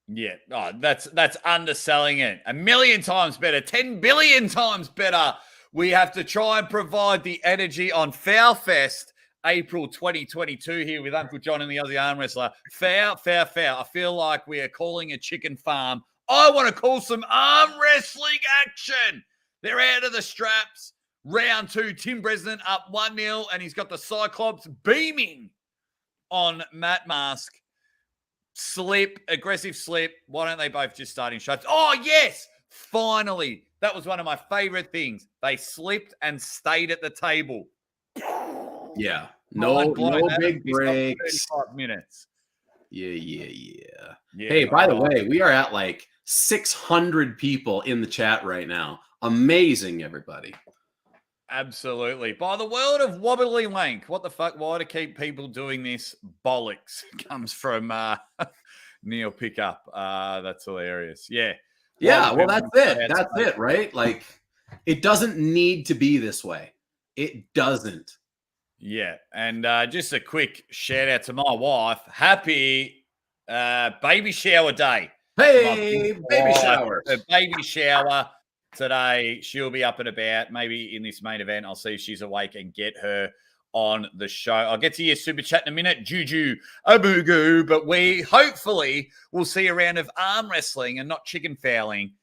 Yeah, that's underselling it. 1,000,000 times better, 10 billion times better. We have to try and provide the energy on Foul Fest, April 2022 here with Uncle Jon and the Aussie Arm Wrestler. Foul. I feel like we are calling a chicken farm. I want to call some arm wrestling action. They're out of the straps. Round 2, Tim Bresnan up 1-0, and he's got the Cyclops beaming on Matt Mask. Aggressive slip. Why don't they both just start in shots? Oh, yes! Finally. That was one of my favorite things. They slipped and stayed at the table. Yeah. No big breaks. 35 minutes. Yeah. Hey, by the way, we are at 600 people in the chat right now. Amazing, everybody. Absolutely. By the world of wobbly wank, what the fuck? Why to keep people doing this? Bollocks comes from Neil Pickup. That's hilarious. Yeah. Well, that's it. That's it, right? It doesn't need to be this way. It doesn't. Yeah. And just a quick shout out to my wife. Happy baby shower day. Hey, baby shower. Her baby shower today. She'll be up and about. Maybe in this main event, I'll see if she's awake and get her on the show. I'll get to your super chat in a minute. Juju Abugu. But we hopefully will see a round of arm wrestling and not chicken fouling.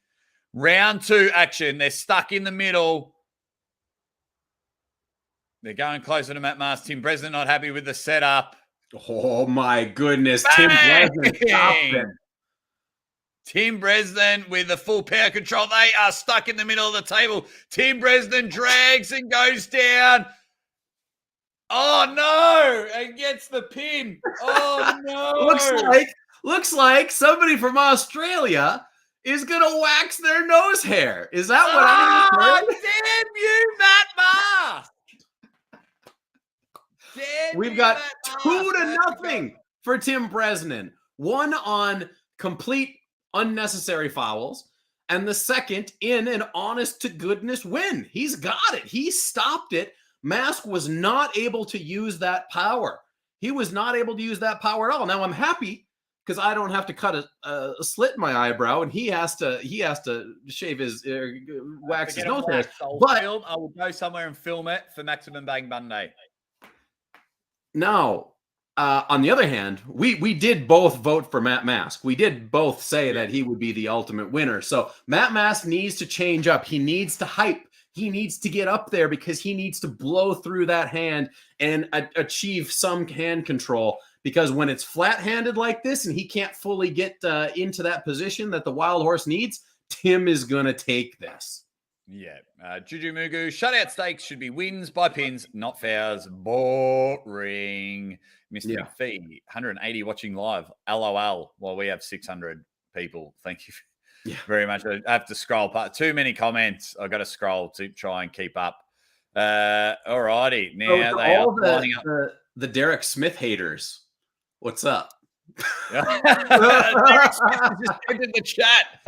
Round 2 action. They're stuck in the middle. They're going closer to Matt Mars. Tim Bresnan not happy with the setup. Oh, my goodness. Tim Bresnan stopped it. Tim Bresnan with the full power control. They are stuck in the middle of the table. Tim Bresnan drags and goes down. Oh, no. And gets the pin. Oh, no. Looks like somebody from Australia is going to wax their nose hair. Is that what I'm heard? Damn you, Matt Mars. We've got 2-0 for Tim Bresnan. One on complete unnecessary fouls, and the second in an honest-to-goodness win. He's got it. He stopped it. Mask was not able to use that power. He was not able to use that power at all. Now, I'm happy because I don't have to cut a slit in my eyebrow, and he has to shave his wax his nose hair. But I will go somewhere and film it for Maximum Bang Monday. Now, on the other hand, we did both vote for Matt Mask. We did both say that he would be the ultimate winner. So Matt Mask needs to change up. He needs to hype. He needs to get up there because he needs to blow through that hand and achieve some hand control. Because when it's flat-handed like this and he can't fully get into that position that the Wild Horse needs, Tim is going to take this. Yeah. Juju Mugu, shutout stakes should be wins by pins, not fouls. Boring. Mr. McPhee, 180 watching live. LOL. Well, we have 600 people. Thank you very much. I have to scroll past. Too many comments. I've got to scroll to try and keep up. All righty. Now they are lining up. The Derek Smith haters. What's up? Derek Smith just entered the chat.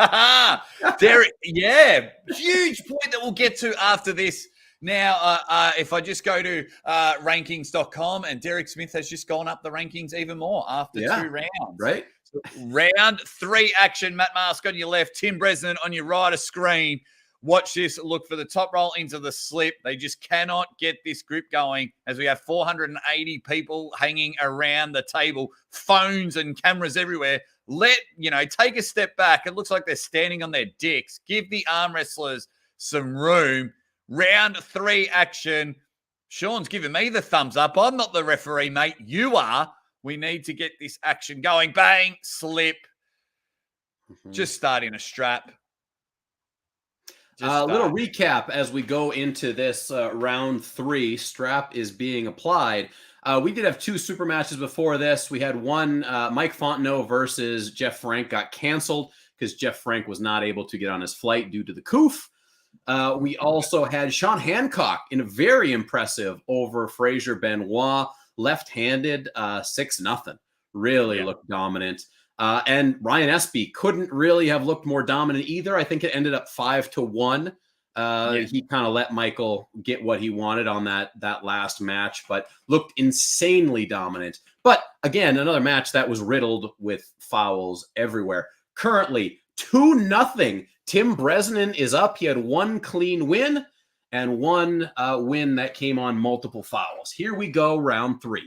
Derek, huge point that we'll get to after this. Now, if I just go to rankings.com, and Derek Smith has just gone up the rankings even more after 2 rounds. Right? So round 3 action, Matt Mask on your left, Tim Bresnan on your right of screen. Watch this. Look for the top roll into the slip. They just cannot get this grip going as we have 480 people hanging around the table, phones and cameras everywhere. Take a step back. It looks like they're standing on their dicks. Give the arm wrestlers some room. Round 3 action. Sean's giving me the thumbs up. I'm not the referee, mate. You are. We need to get this action going. Bang, slip. Just starting a strap. A little recap as we go into this round 3. Strap is being applied. We did have 2 super matches before this. We had one, Mike Fontenot versus Jeff Frank got canceled because Jeff Frank was not able to get on his flight due to the coof. We also had Sean Hancock in a very impressive over Fraser Benoit, left-handed, 6-0. Really looked dominant. And Ryan Espey couldn't really have looked more dominant either. I think it ended up 5-1. He kind of let Michael get what he wanted on that last match, but looked insanely dominant. But again, another match that was riddled with fouls everywhere. Currently, 2-0. Tim Bresnan is up. He had 1 clean win and 1 win that came on multiple fouls. Here we go, round 3.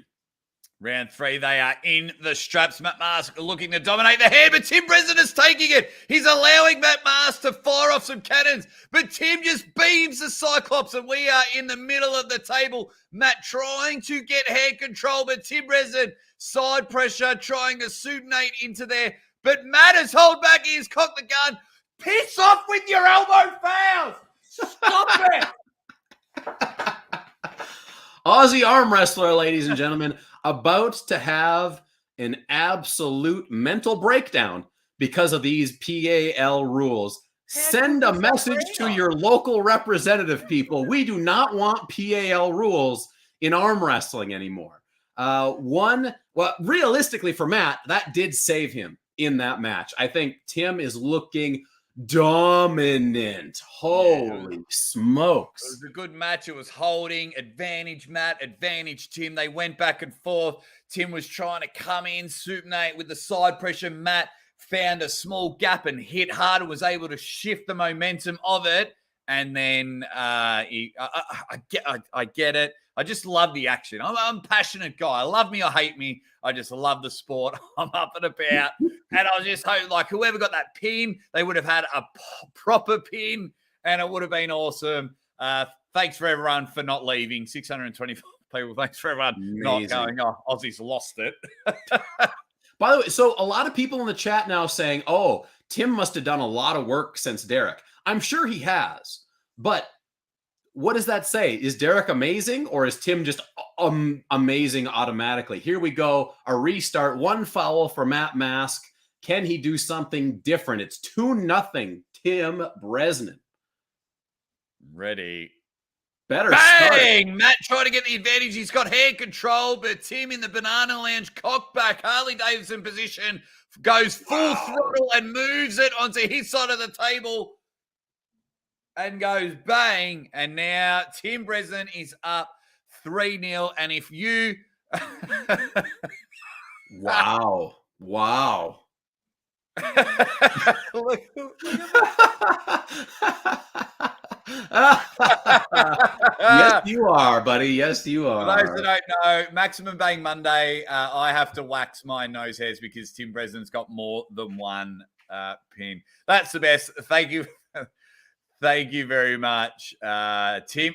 Round 3, they are in the straps. Matt Mask looking to dominate the hair, but Tim Bresnan is taking it. He's allowing Matt Mask to fire off some cannons, but Tim just beams the Cyclops, and we are in the middle of the table. Matt trying to get hand control, but Tim Bresnan, side pressure, trying to suitonate into there, but Matt has held back. He's cocked the gun. Piss off with your elbow fouls. Stop it. Aussie arm wrestler, ladies and gentlemen, about to have an absolute mental breakdown because of these PAL rules. Send a message to your local representative, people. We do not want PAL rules in arm wrestling anymore. Realistically for Matt, that did save him in that match. I think Tim is looking dominant. Holy smokes. It was a good match. It was holding, advantage Matt, advantage Tim. They went back and forth. Tim was trying to come in, supinate with the side pressure. Matt found a small gap and hit hard and was able to shift the momentum of it. And then I get it. I just love the action. I'm a passionate guy. I love me or hate me. I just love the sport. I'm up and about. And I was just hoping, like, whoever got that pin, they would have had a proper pin, and it would have been awesome. Thanks for everyone for not leaving. 625 people. Thanks for everyone not going, oh, Aussies lost it. By the way, so a lot of people in the chat now saying, oh, Tim must have done a lot of work since Derek. I'm sure he has. But what does that say? Is Derek amazing, or is Tim just amazing automatically? Here we go. A restart. 1 foul for Matt Mask. Can he do something different? It's 2-0 Tim Bresnan. Ready. Better bang! Start. Matt trying to get the advantage. He's got hand control, but Tim in the banana lounge, cock back, Harley Davidson position, goes full throttle and moves it onto his side of the table and goes bang. And now Tim Bresnan is up 3-0. And if you... Wow. look Yes, you are, buddy. Yes, you are. For those that don't know, Maximum Bang Monday, I have to wax my nose hairs because Tim Bresnan's got more than 1 pin. That's the best. Thank you. Thank you very much, Tim.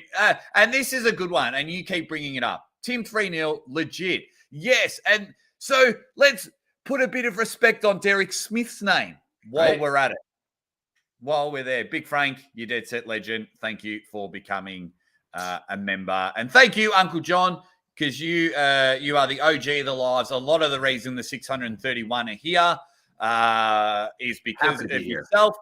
And this is a good one, and you keep bringing it up. Tim 3-0, legit. Yes, and so let's put a bit of respect on Derek Smith's name while we're at it. While we're there. Big Frank, you dead set legend. Thank you for becoming a member. And thank you, Uncle Jon, because you are the OG of the lives. A lot of the reason the 631 are here is because of yourself.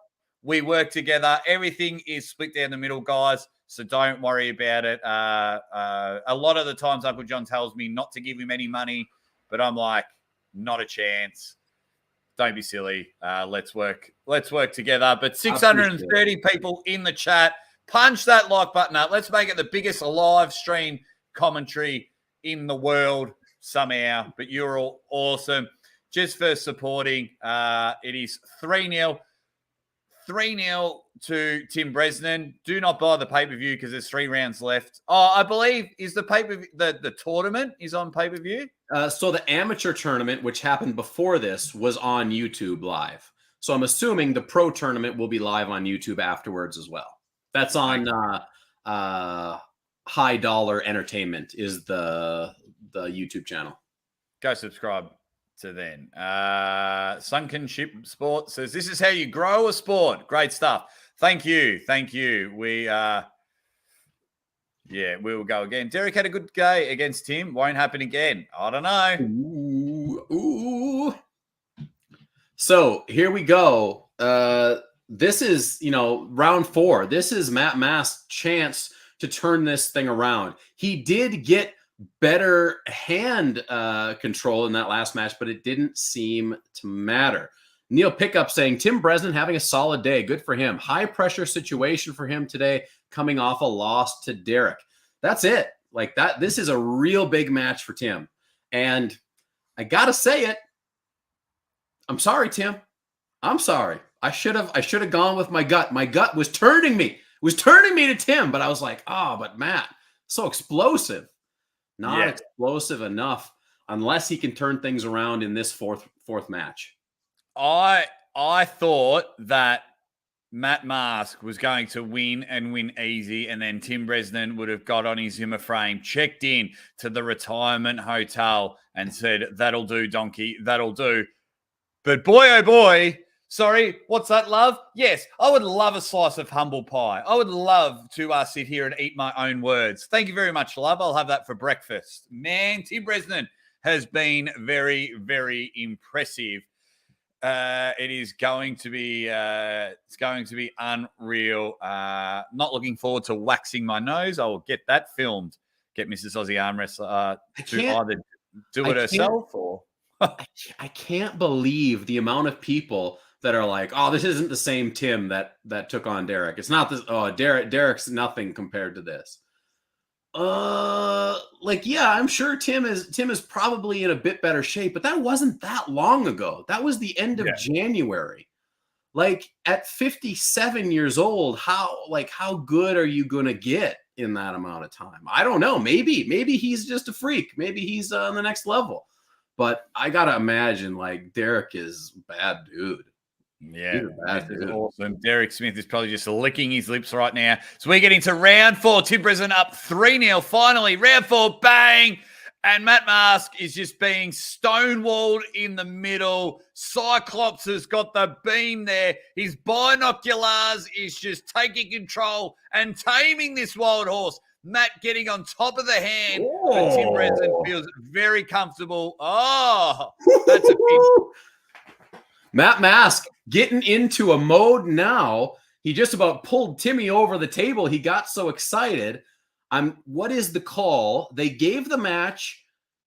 We work together. Everything is split down the middle, guys, so don't worry about it. A lot of the times Uncle Jon tells me not to give him any money, but I'm like, not a chance. Don't be silly. Let's work together. But 630 people in the chat. Punch that like button up. Let's make it the biggest live stream commentary in the world somehow. But you're all awesome. Just for supporting. It is 3-0. 3-0 to Tim Bresnan. Do not buy the pay-per-view because there's 3 rounds left. Oh, I believe is the pay-per-view, the tournament is on pay-per-view. So the amateur tournament, which happened before this, was on YouTube live. So I'm assuming the pro tournament will be live on YouTube afterwards as well. That's on High Dollar Entertainment is the YouTube channel. Go subscribe to then. Sunken Ship Sport says, this is how you grow a sport. Great stuff. Thank you. We will go again. Derek had a good day against Tim. Won't happen again. I don't know. Ooh. So here we go. This is, round 4. This is Matt Mask's chance to turn this thing around. He did get better hand control in that last match, but it didn't seem to matter. Neil Pickup saying, Tim Bresnan having a solid day. Good for him. High pressure situation for him today, coming off a loss to Derek. That's it. Like that. This is a real big match for Tim. And I got to say it. I'm sorry, Tim. I'm sorry. I should have gone with my gut. My gut was turning me. To Tim, but I was like, but Matt, so explosive. Not explosive enough unless he can turn things around in this fourth match. I thought that Matt Mask was going to win and win easy, and then Tim Bresnan would have got on his Zimmer frame, checked in to the retirement hotel, and said, "That'll do, donkey. That'll do." But boy, oh boy. Sorry, what's that, love? Yes, I would love a slice of humble pie. I would love to sit here and eat my own words. Thank you very much, love. I'll have that for breakfast. Man, Tim Bresnan has been very, very impressive. It is going to be unreal. Not looking forward to waxing my nose. I will get that filmed. Get Mrs. Aussie Arm Wrestler to either do it herself or... I can't believe the amount of people that are like, oh, this isn't the same Tim that took on Derek. It's not this. Oh, Derek's nothing compared to this. I'm sure Tim is probably in a bit better shape, but that wasn't that long ago. That was the end of January. Like at 57 years old, how good are you going to get in that amount of time? I don't know. Maybe he's just a freak. Maybe he's on the next level. But I got to imagine like Derek is a bad dude. Yeah, this is awesome. Derek Smith is probably just licking his lips right now. So we get into round 4. Tim Bresnan up 3-0. Finally, round 4, bang. And Matt Mask is just being stonewalled in the middle. Cyclops has got the beam there. His binoculars is just taking control and taming this wild horse. Matt getting on top of the hand. But Tim Bresnan feels very comfortable. Oh, that's a big... Matt Mask getting into a mode now. He just about pulled Timmy over the table. He got so excited. What is the call? They gave the match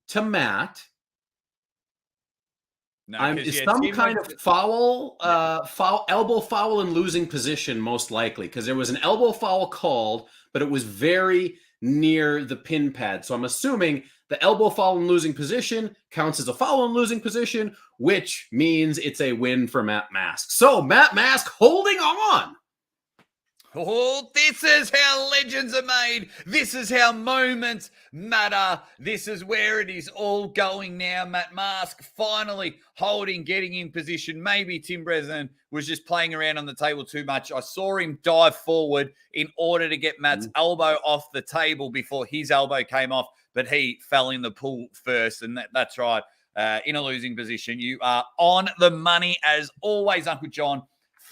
to Matt. No, some kind of foul, elbow foul in losing position, most likely, because there was an elbow foul called, but it was very near the pin pad. So I'm assuming the elbow foul in losing position counts as a foul in losing position, which means it's a win for Matt Mask. So Matt Mask holding on. Oh, this is how legends are made. This is how moments matter. This is where it is all going now. Matt Mask finally holding, getting in position. Maybe Tim Bresnan was just playing around on the table too much. I saw him dive forward in order to get Matt's elbow off the table before his elbow came off, but he fell in the pool first, and that's right. In a losing position. You are on the money as always, Uncle Jon.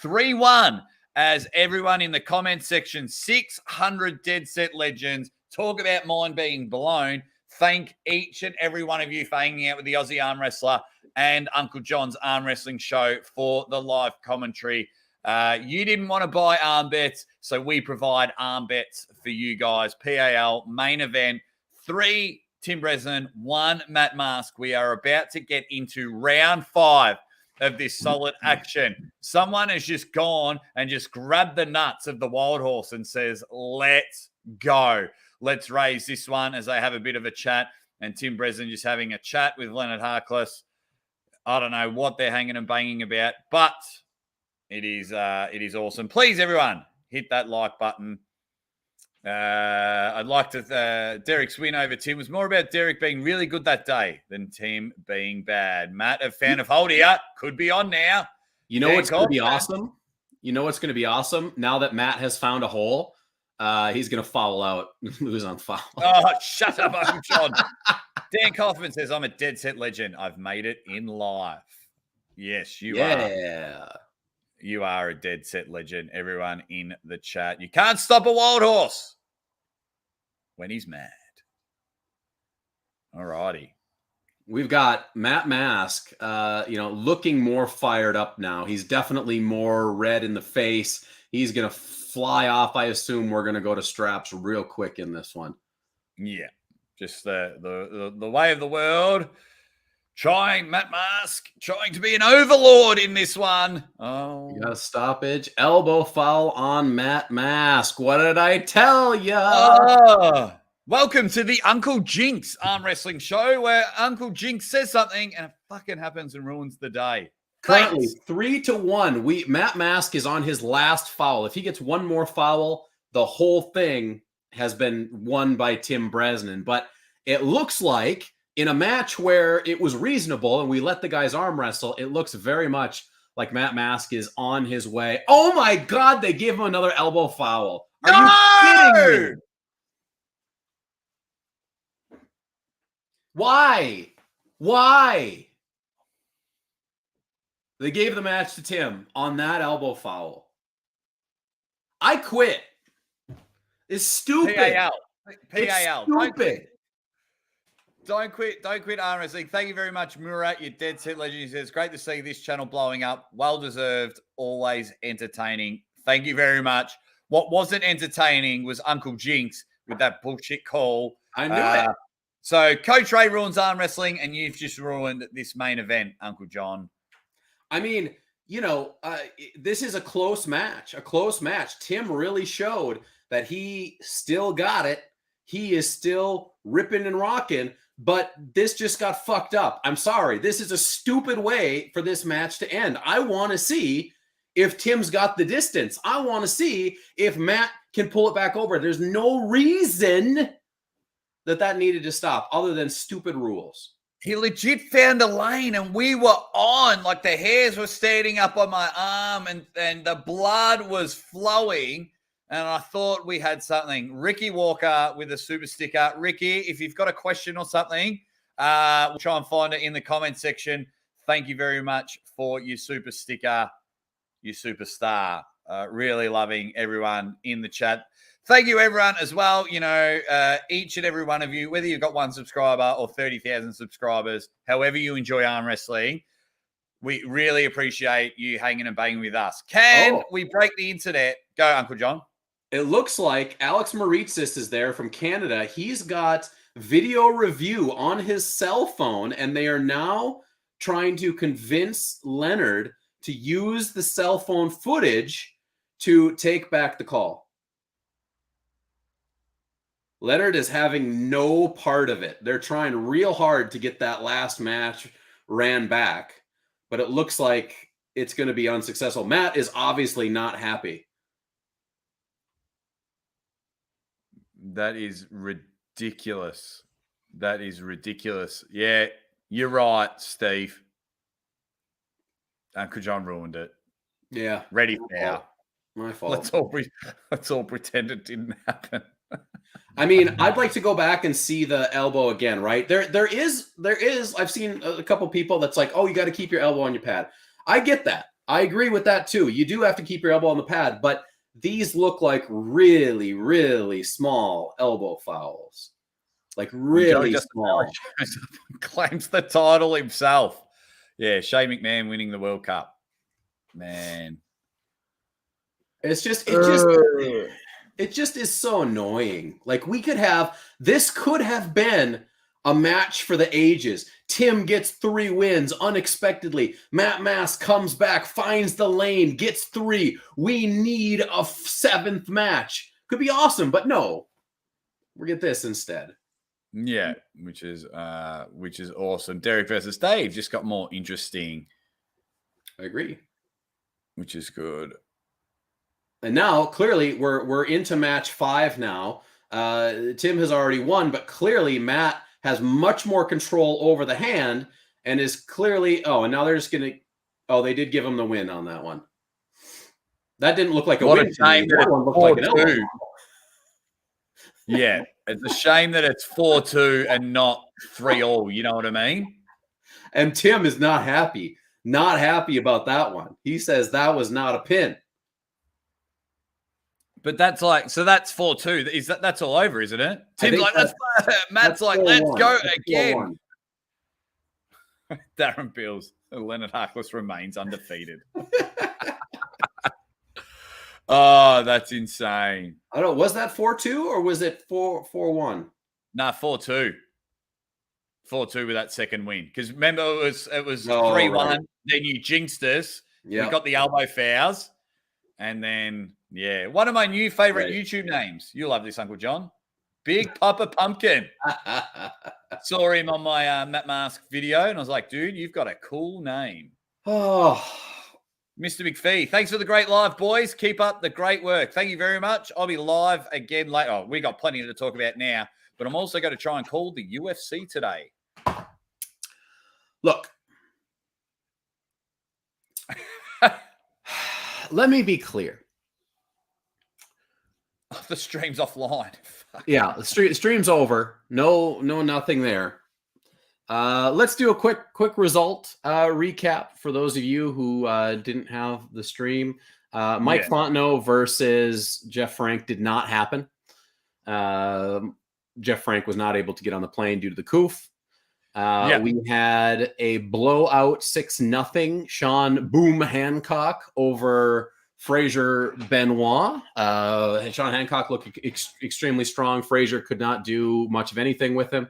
3-1. As everyone in the comment section, 600 Dead Set Legends. Talk about mind being blown. Thank each and every one of you for hanging out with the Aussie Arm Wrestler and Uncle Jon's Arm Wrestling Show for the live commentary. You didn't want to buy arm bets, so we provide arm bets for you guys. PAL, main event, 3 Tim Bresnan, 1 Matt Mask. We are about to get into round 5 of this solid action. Someone has just gone and just grabbed the nuts of the wild horse and says, let's go. Let's raise this one as they have a bit of a chat. And Tim Bresnan just having a chat with Leonard Harkless. I don't know what they're hanging and banging about, but It is awesome. Please, everyone, hit that like button. I'd like to. Derek's win over Tim was more about Derek being really good that day than Tim being bad. Matt, a fan of Holdia, could be on now. You know what's going to be awesome? You know what's going to be awesome? Now that Matt has found a hole, he's going to foul out, lose on foul. Oh, shut up, Uncle Jon. Dan Kaufman says, I'm a dead set legend. I've made it in life. Yes, you are. Yeah. You are a dead set legend, everyone in the chat. You can't stop a wild horse when he's mad. All righty. We've got Matt Mask, looking more fired up now. He's definitely more red in the face. He's going to fly off. I assume we're going to go to straps real quick in this one. Yeah, just the way of the world. Matt Mask, trying to be an overlord in this one. Oh, you got a stoppage. Elbow foul on Matt Mask. What did I tell you? Oh, welcome to the Uncle Jinx arm wrestling show where Uncle Jinx says something and it fucking happens and ruins the day. Currently 3-1. Matt Mask is on his last foul. If he gets one more foul, the whole thing has been won by Tim Bresnan. But it looks like in a match where it was reasonable and we let the guys arm wrestle, it looks very much like Matt Mask is on his way. Oh my God, they gave him another elbow foul. Are you kidding me? Why? They gave the match to Tim on that elbow foul. I quit. It's stupid. PAL. It's stupid. Don't quit arm wrestling. Thank you very much, Murat. You're dead set legend. He says, great to see this channel blowing up. Well deserved. Always entertaining. Thank you very much. What wasn't entertaining was Uncle Jinx with that bullshit call. I knew it. So Coach Ray ruins arm wrestling, and you've just ruined this main event, Uncle Jon. I mean, this is a close match. Tim really showed that he still got it. He is still ripping and rocking, but this just got fucked up. I'm sorry. This is a stupid way for this match to end. I want to see if Tim's got the distance. I want to see if Matt can pull it back over. There's no reason that needed to stop other than stupid rules. He legit found a lane and we were on. Like the hairs were standing up on my arm and the blood was flowing. And I thought we had something. Ricky Walker with a super sticker. Ricky, if you've got a question or something, we'll try and find it in the comment section. Thank you very much for your super sticker, you superstar. Really loving everyone in the chat. Thank you, everyone, as well. Each and every one of you, whether you've got 1 subscriber or 30,000 subscribers, however you enjoy arm wrestling, we really appreciate you hanging and banging with us. Can we break the internet? Go, Uncle Jon. It looks like Alex Maritsis is there from Canada. He's got video review on his cell phone, and they are now trying to convince Leonard to use the cell phone footage to take back the call. Leonard is having no part of it. They're trying real hard to get that last match ran back, but it looks like it's going to be unsuccessful. Matt is obviously not happy. That is ridiculous. Yeah, you're right, Steve. Uncle Jon ruined it. Yeah. Ready now. My fault. Let's all pretend it didn't happen. I mean, I'd like to go back and see the elbow again, right? There is, I've seen a couple people that's like, oh, you got to keep your elbow on your pad. I get that. I agree with that too. You do have to keep your elbow on the pad, but these look like really, really small elbow fouls. Like really small. Claims the title himself. Yeah, Shane McMahon winning the World Cup. Man. It just is so annoying. Like this could have been a match for the ages. Tim gets 3 wins unexpectedly. Matt Mask comes back, finds the lane, gets 3. We need a 7th match. Could be awesome, but no. We get this instead. Yeah, which is awesome. Derek versus Dave just got more interesting. I agree. which is good. And now, clearly, we're into match 5 now. Tim has already won, but clearly Matt has much more control over the hand and is clearly... Oh, and now they're just going to... Oh, they did give him the win on that one. That didn't look like a win to me. That one looked like an elbow. Yeah, it's a shame that it's 4-2 and not 3-all. You know what I mean? And Tim is not happy. Not happy about that one. He says that was not a pin. But that's like, so that's 4-2. Is that's all over, isn't it? Tim's like, Matt's like, let's go again. Darren Bills, Leonard Harkless remains undefeated. Oh, that's insane. I don't know. Was that 4-2 or was it 4-1? Nah, 4-2. 4-2 with that second win. Because remember, it was 3-1. Right. Then you jinxed us. Yep. We got the elbow fouls. And then, yeah, one of my new favorite YouTube names. You love this, Uncle Jon. Big Papa Pumpkin. Saw him on my Matt Mask video, and I was like, dude, you've got a cool name. Oh, Mr. McPhee, thanks for the great live, boys. Keep up the great work. Thank you very much. I'll be live again later. Oh, we got plenty to talk about now, but I'm also going to try and call the UFC today. Look. Let me be clear. The stream's offline. Yeah, the stream's over. No, nothing there. Let's do a quick result recap for those of you who didn't have the stream. Mike Fontenot versus Jeff Frank did not happen. Jeff Frank was not able to get on the plane due to the coof. We had a blowout 6-0 Sean Boom Hancock over Frazier Benoit. Sean Hancock looked extremely strong. Frazier could not do much of anything with him.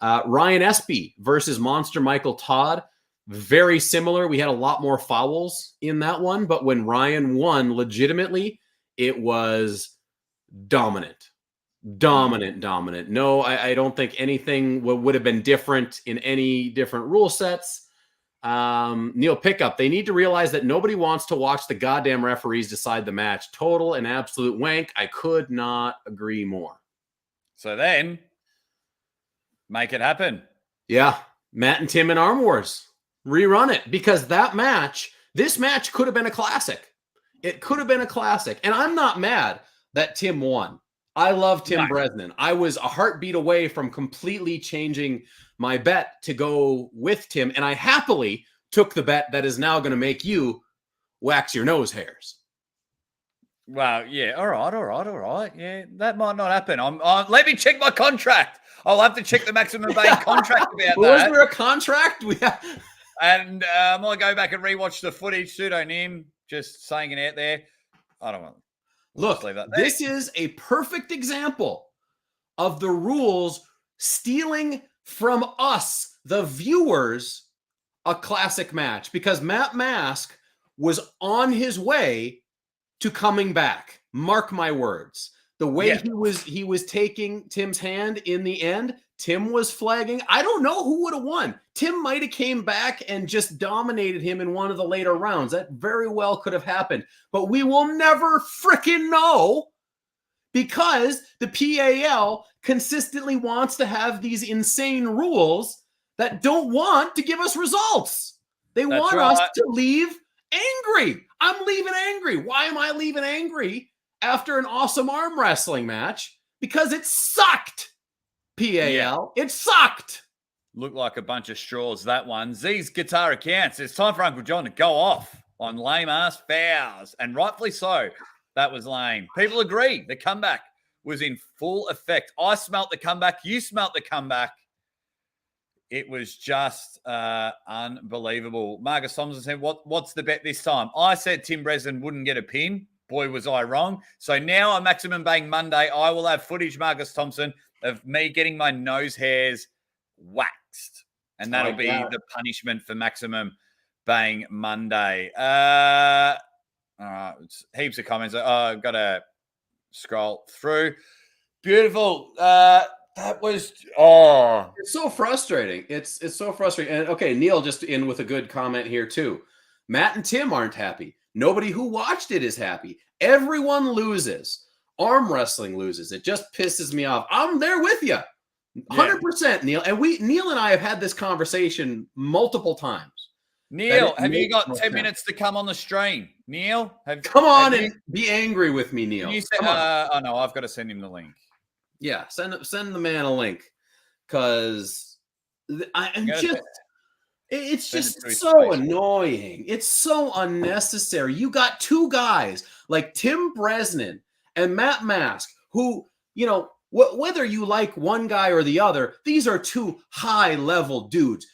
Ryan Espey versus Monster Michael Todd. Very similar. We had a lot more fouls in that one, but when Ryan won legitimately, it was dominant. Dominant. No, I don't think anything would have been different in any different rule sets. Neil Pickup, they need to realize that nobody wants to watch the goddamn referees decide the match. Total and absolute wank. I could not agree more. So then, make it happen. Yeah, Matt and Tim in Arm Wars. Rerun it, because this match could have been a classic. It could have been a classic. And I'm not mad that Tim won. I love Tim Bresnan. I was a heartbeat away from completely changing my bet to go with Tim, and I happily took the bet that is now going to make you wax your nose hairs. Well, yeah, all right. Yeah, that might not happen. Let me check my contract. I'll have to check the Maximum Bang contract about that. Was there a contract? And I might go back and rewatch the footage. Pseudonym, just saying it out there. I don't want. Look, this is a perfect example of the rules stealing from us, the viewers, a classic match, because Matt Mask was on his way to coming back. Mark my words. The way he was taking Tim's hand in the end, Tim was flagging. I don't know who would have won. Tim might have came back and just dominated him in one of the later rounds. That very well could have happened. But we will never frickin' know, because the PAL consistently wants to have these insane rules that don't want to give us results. They want us to leave angry. I'm leaving angry. Why am I leaving angry after an awesome arm wrestling match? Because it sucked. PAL. It sucked. Looked like a bunch of straws, that one. Z's guitar accounts. It's time for Uncle Jon to go off on lame-ass fouls, and rightfully so. That was lame. People agree. The comeback was in full effect. I smelt the comeback. You smelt the comeback. It was just unbelievable. Marcus Thompson said, what's the bet this time? I said Tim Bresnan wouldn't get a pin. Boy, was I wrong. So now on Maximum Bang Monday, I will have footage, Marcus Thompson, of me getting my nose hairs waxed. And that'll be the punishment for Maximum Bang Monday. Heaps of comments. I've got to scroll through. Beautiful. That was it's so frustrating. It's so frustrating. And okay, Neil just in with a good comment here too. Matt and Tim aren't happy. Nobody who watched it is happy. Everyone loses. Arm wrestling loses. It just pisses me off. I'm there with you. 100%, Neil. And Neil and I have had this conversation multiple times. Neil, have you got 10 minutes to come on the stream? Neil, come on and be angry with me, Neil. Oh no, I've got to send him the link. Yeah, send the man a link, because it's just so annoying. It's so unnecessary. You got two guys like Tim Bresnan and Matt Mask, who, you know, whether you like one guy or the other, these are two high-level dudes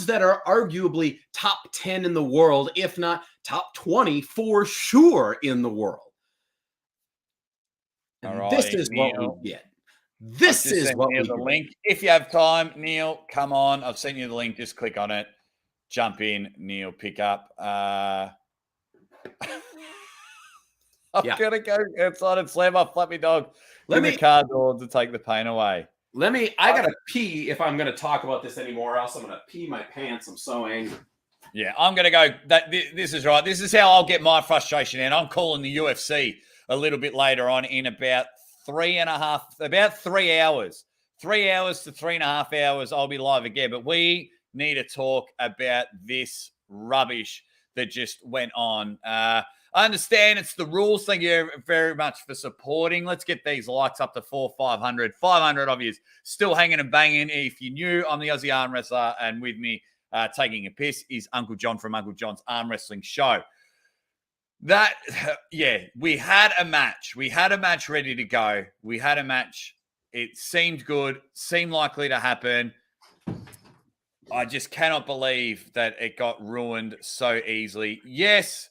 that are arguably top 10 in the world, if not top 20 for sure in the world. And right, this is Neil, what we get. This is what we the get. link. If you have time, Neil, come on. I've sent you the link. Just click on it. Jump in, Neil, pick up. I'm going to go outside and slam my flappy dog in the car door to take the pain away. I got to pee if I'm going to talk about this anymore, else I'm going to pee my pants. I'm so angry. Yeah, I'm going to go. This is right. This is how I'll get my frustration out. I'm calling the UFC a little bit later on in about 3 hours. 3 hours to 3.5 hours. I'll be live again. But we need to talk about this rubbish that just went on. I understand it's the rules. Thank you very much for supporting. Let's get these likes up to 500. 500 of you still hanging and banging. If you're new, I'm the Aussie Arm Wrestler, and with me taking a piss is Uncle Jon from Uncle Jon's Arm Wrestling Show. We had a match. We had a match ready to go. We had a match. It seemed good, seemed likely to happen. I just cannot believe that it got ruined so easily. Yes,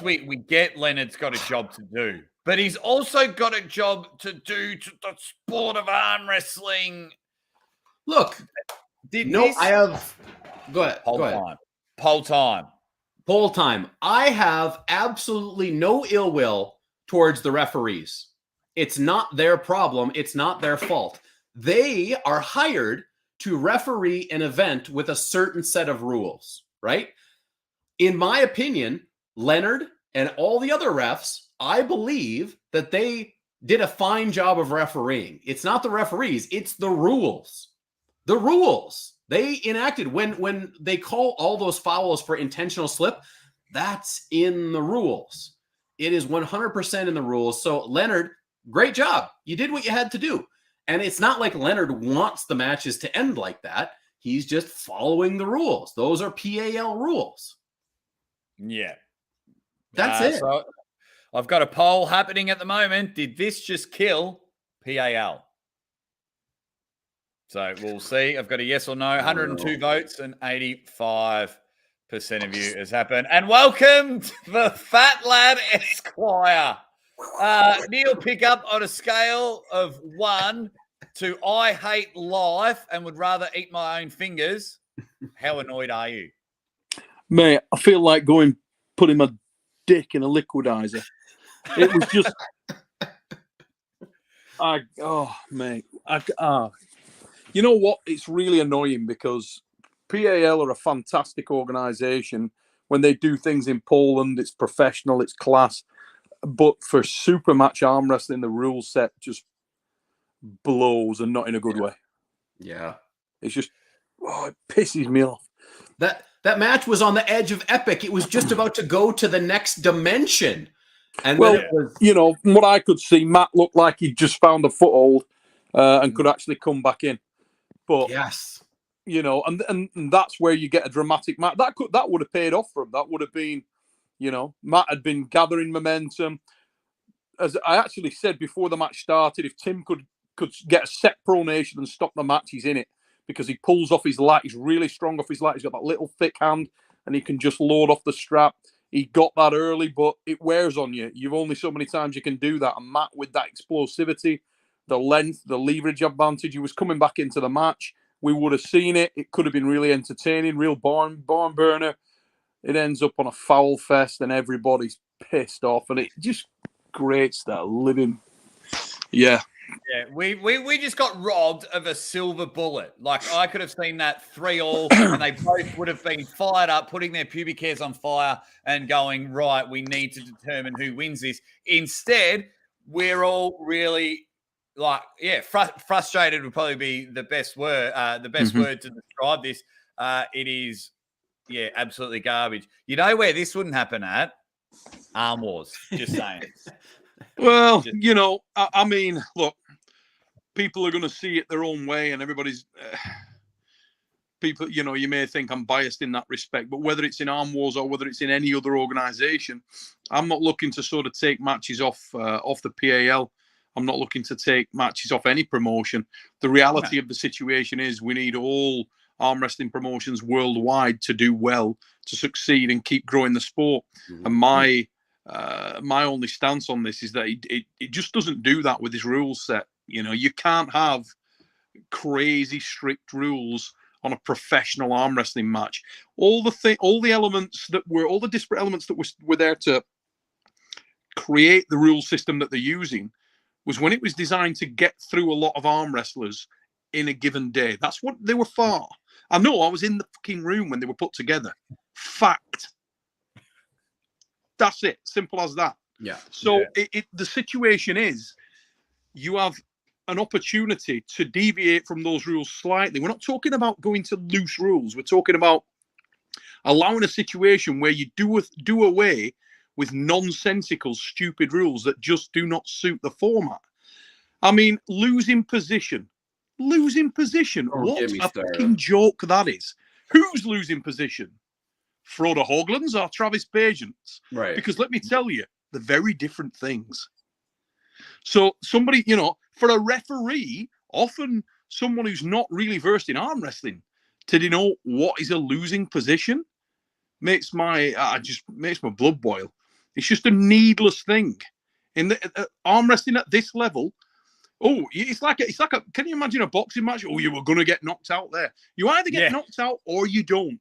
we get Leonard's got a job to do, but he's also got a job to do to the sport of arm wrestling. Look, go ahead. Poll time. I have absolutely no ill will towards the referees. It's not their problem. It's not their fault. They are hired to referee an event with a certain set of rules, right? In my opinion, Leonard and all the other refs, I believe that they did a fine job of refereeing. It's not the referees, it's the rules. The rules they enacted when they call all those fouls for intentional slip, that's in the rules. It is 100% in the rules. So Leonard, great job. You did what you had to do. And it's not like Leonard wants the matches to end like that. He's just following the rules. Those are PAL rules. Yeah. That's it. So I've got a poll happening at the moment. Did this just kill PAL? So we'll see. I've got a yes or no. 102 votes and 85% of you has happened. And welcome to the Fat Lad Esquire. Neil, pick up on a scale of 1 to I hate life and would rather eat my own fingers. How annoyed are you? Mate, I feel like putting my dick in a liquidizer. It was just, mate. You know what? It's really annoying because PAL are a fantastic organisation. When they do things in Poland, it's professional, it's class. But for super match arm wrestling, the rule set just blows, and not in a good way. Yeah. It's just, it pisses me off. That match was on the edge of epic. It was just about to go to the next dimension. And from what I could see, Matt looked like he'd just found a foothold and could actually come back in. But yes, and that's where you get a dramatic match. That would have paid off for him. That would have been, Matt had been gathering momentum. As I actually said before the match started, if Tim could get a set pronation and stop the match, he's in it, because he pulls off his lat. He's really strong off his lat. He's got that little thick hand, and he can just load off the strap. He got that early, but it wears on you. You've only so many times you can do that. And Matt, with that explosivity, the length, the leverage advantage, he was coming back into the match. We would have seen it. It could have been really entertaining, real barn burner. It ends up on a foul fest, and everybody's pissed off, and it just grates that living. Yeah. Yeah, we just got robbed of a silver bullet. Like I could have seen that 3-3, and they both would have been fired up, putting their pubic hairs on fire and going, right, we need to determine who wins this. Instead, we're all really frustrated would probably be the best word. The best word to describe this. It is, absolutely garbage. You know where this wouldn't happen at? Arm Wars. Just saying. Well, I mean, look, people are going to see it their own way, and everybody's people. You may think I'm biased in that respect, but whether it's in Arm Wars or whether it's in any other organisation, I'm not looking to sort of take matches off the PAL. I'm not looking to take matches off any promotion. The reality of the situation is we need all arm wrestling promotions worldwide to do well, to succeed and keep growing the sport. And my only stance on this is that it just doesn't do that with this rule set. You can't have crazy strict rules on a professional arm wrestling match. All the disparate elements that were there to create the rule system that they're using was when it was designed to get through a lot of arm wrestlers in a given day. That's what they were for. I know, I was in the fucking room when they were put together. Fact. That's it. Simple as that. Yeah. So the situation is you have an opportunity to deviate from those rules slightly. We're not talking about going to loose rules. We're talking about allowing a situation where you do away with nonsensical, stupid rules that just do not suit the format. I mean, losing position. What a fucking joke that is. Who's losing position? Frodo Hoaglands or Travis Pageants? Right. Because let me tell you, they're very different things. So somebody, for a referee, often someone who's not really versed in arm wrestling, to denote what is a losing position makes my blood boil. It's just a needless thing. In the arm wrestling at this level, it's like a. Can you imagine a boxing match? Oh, you were going to get knocked out there. You either get knocked out or you don't.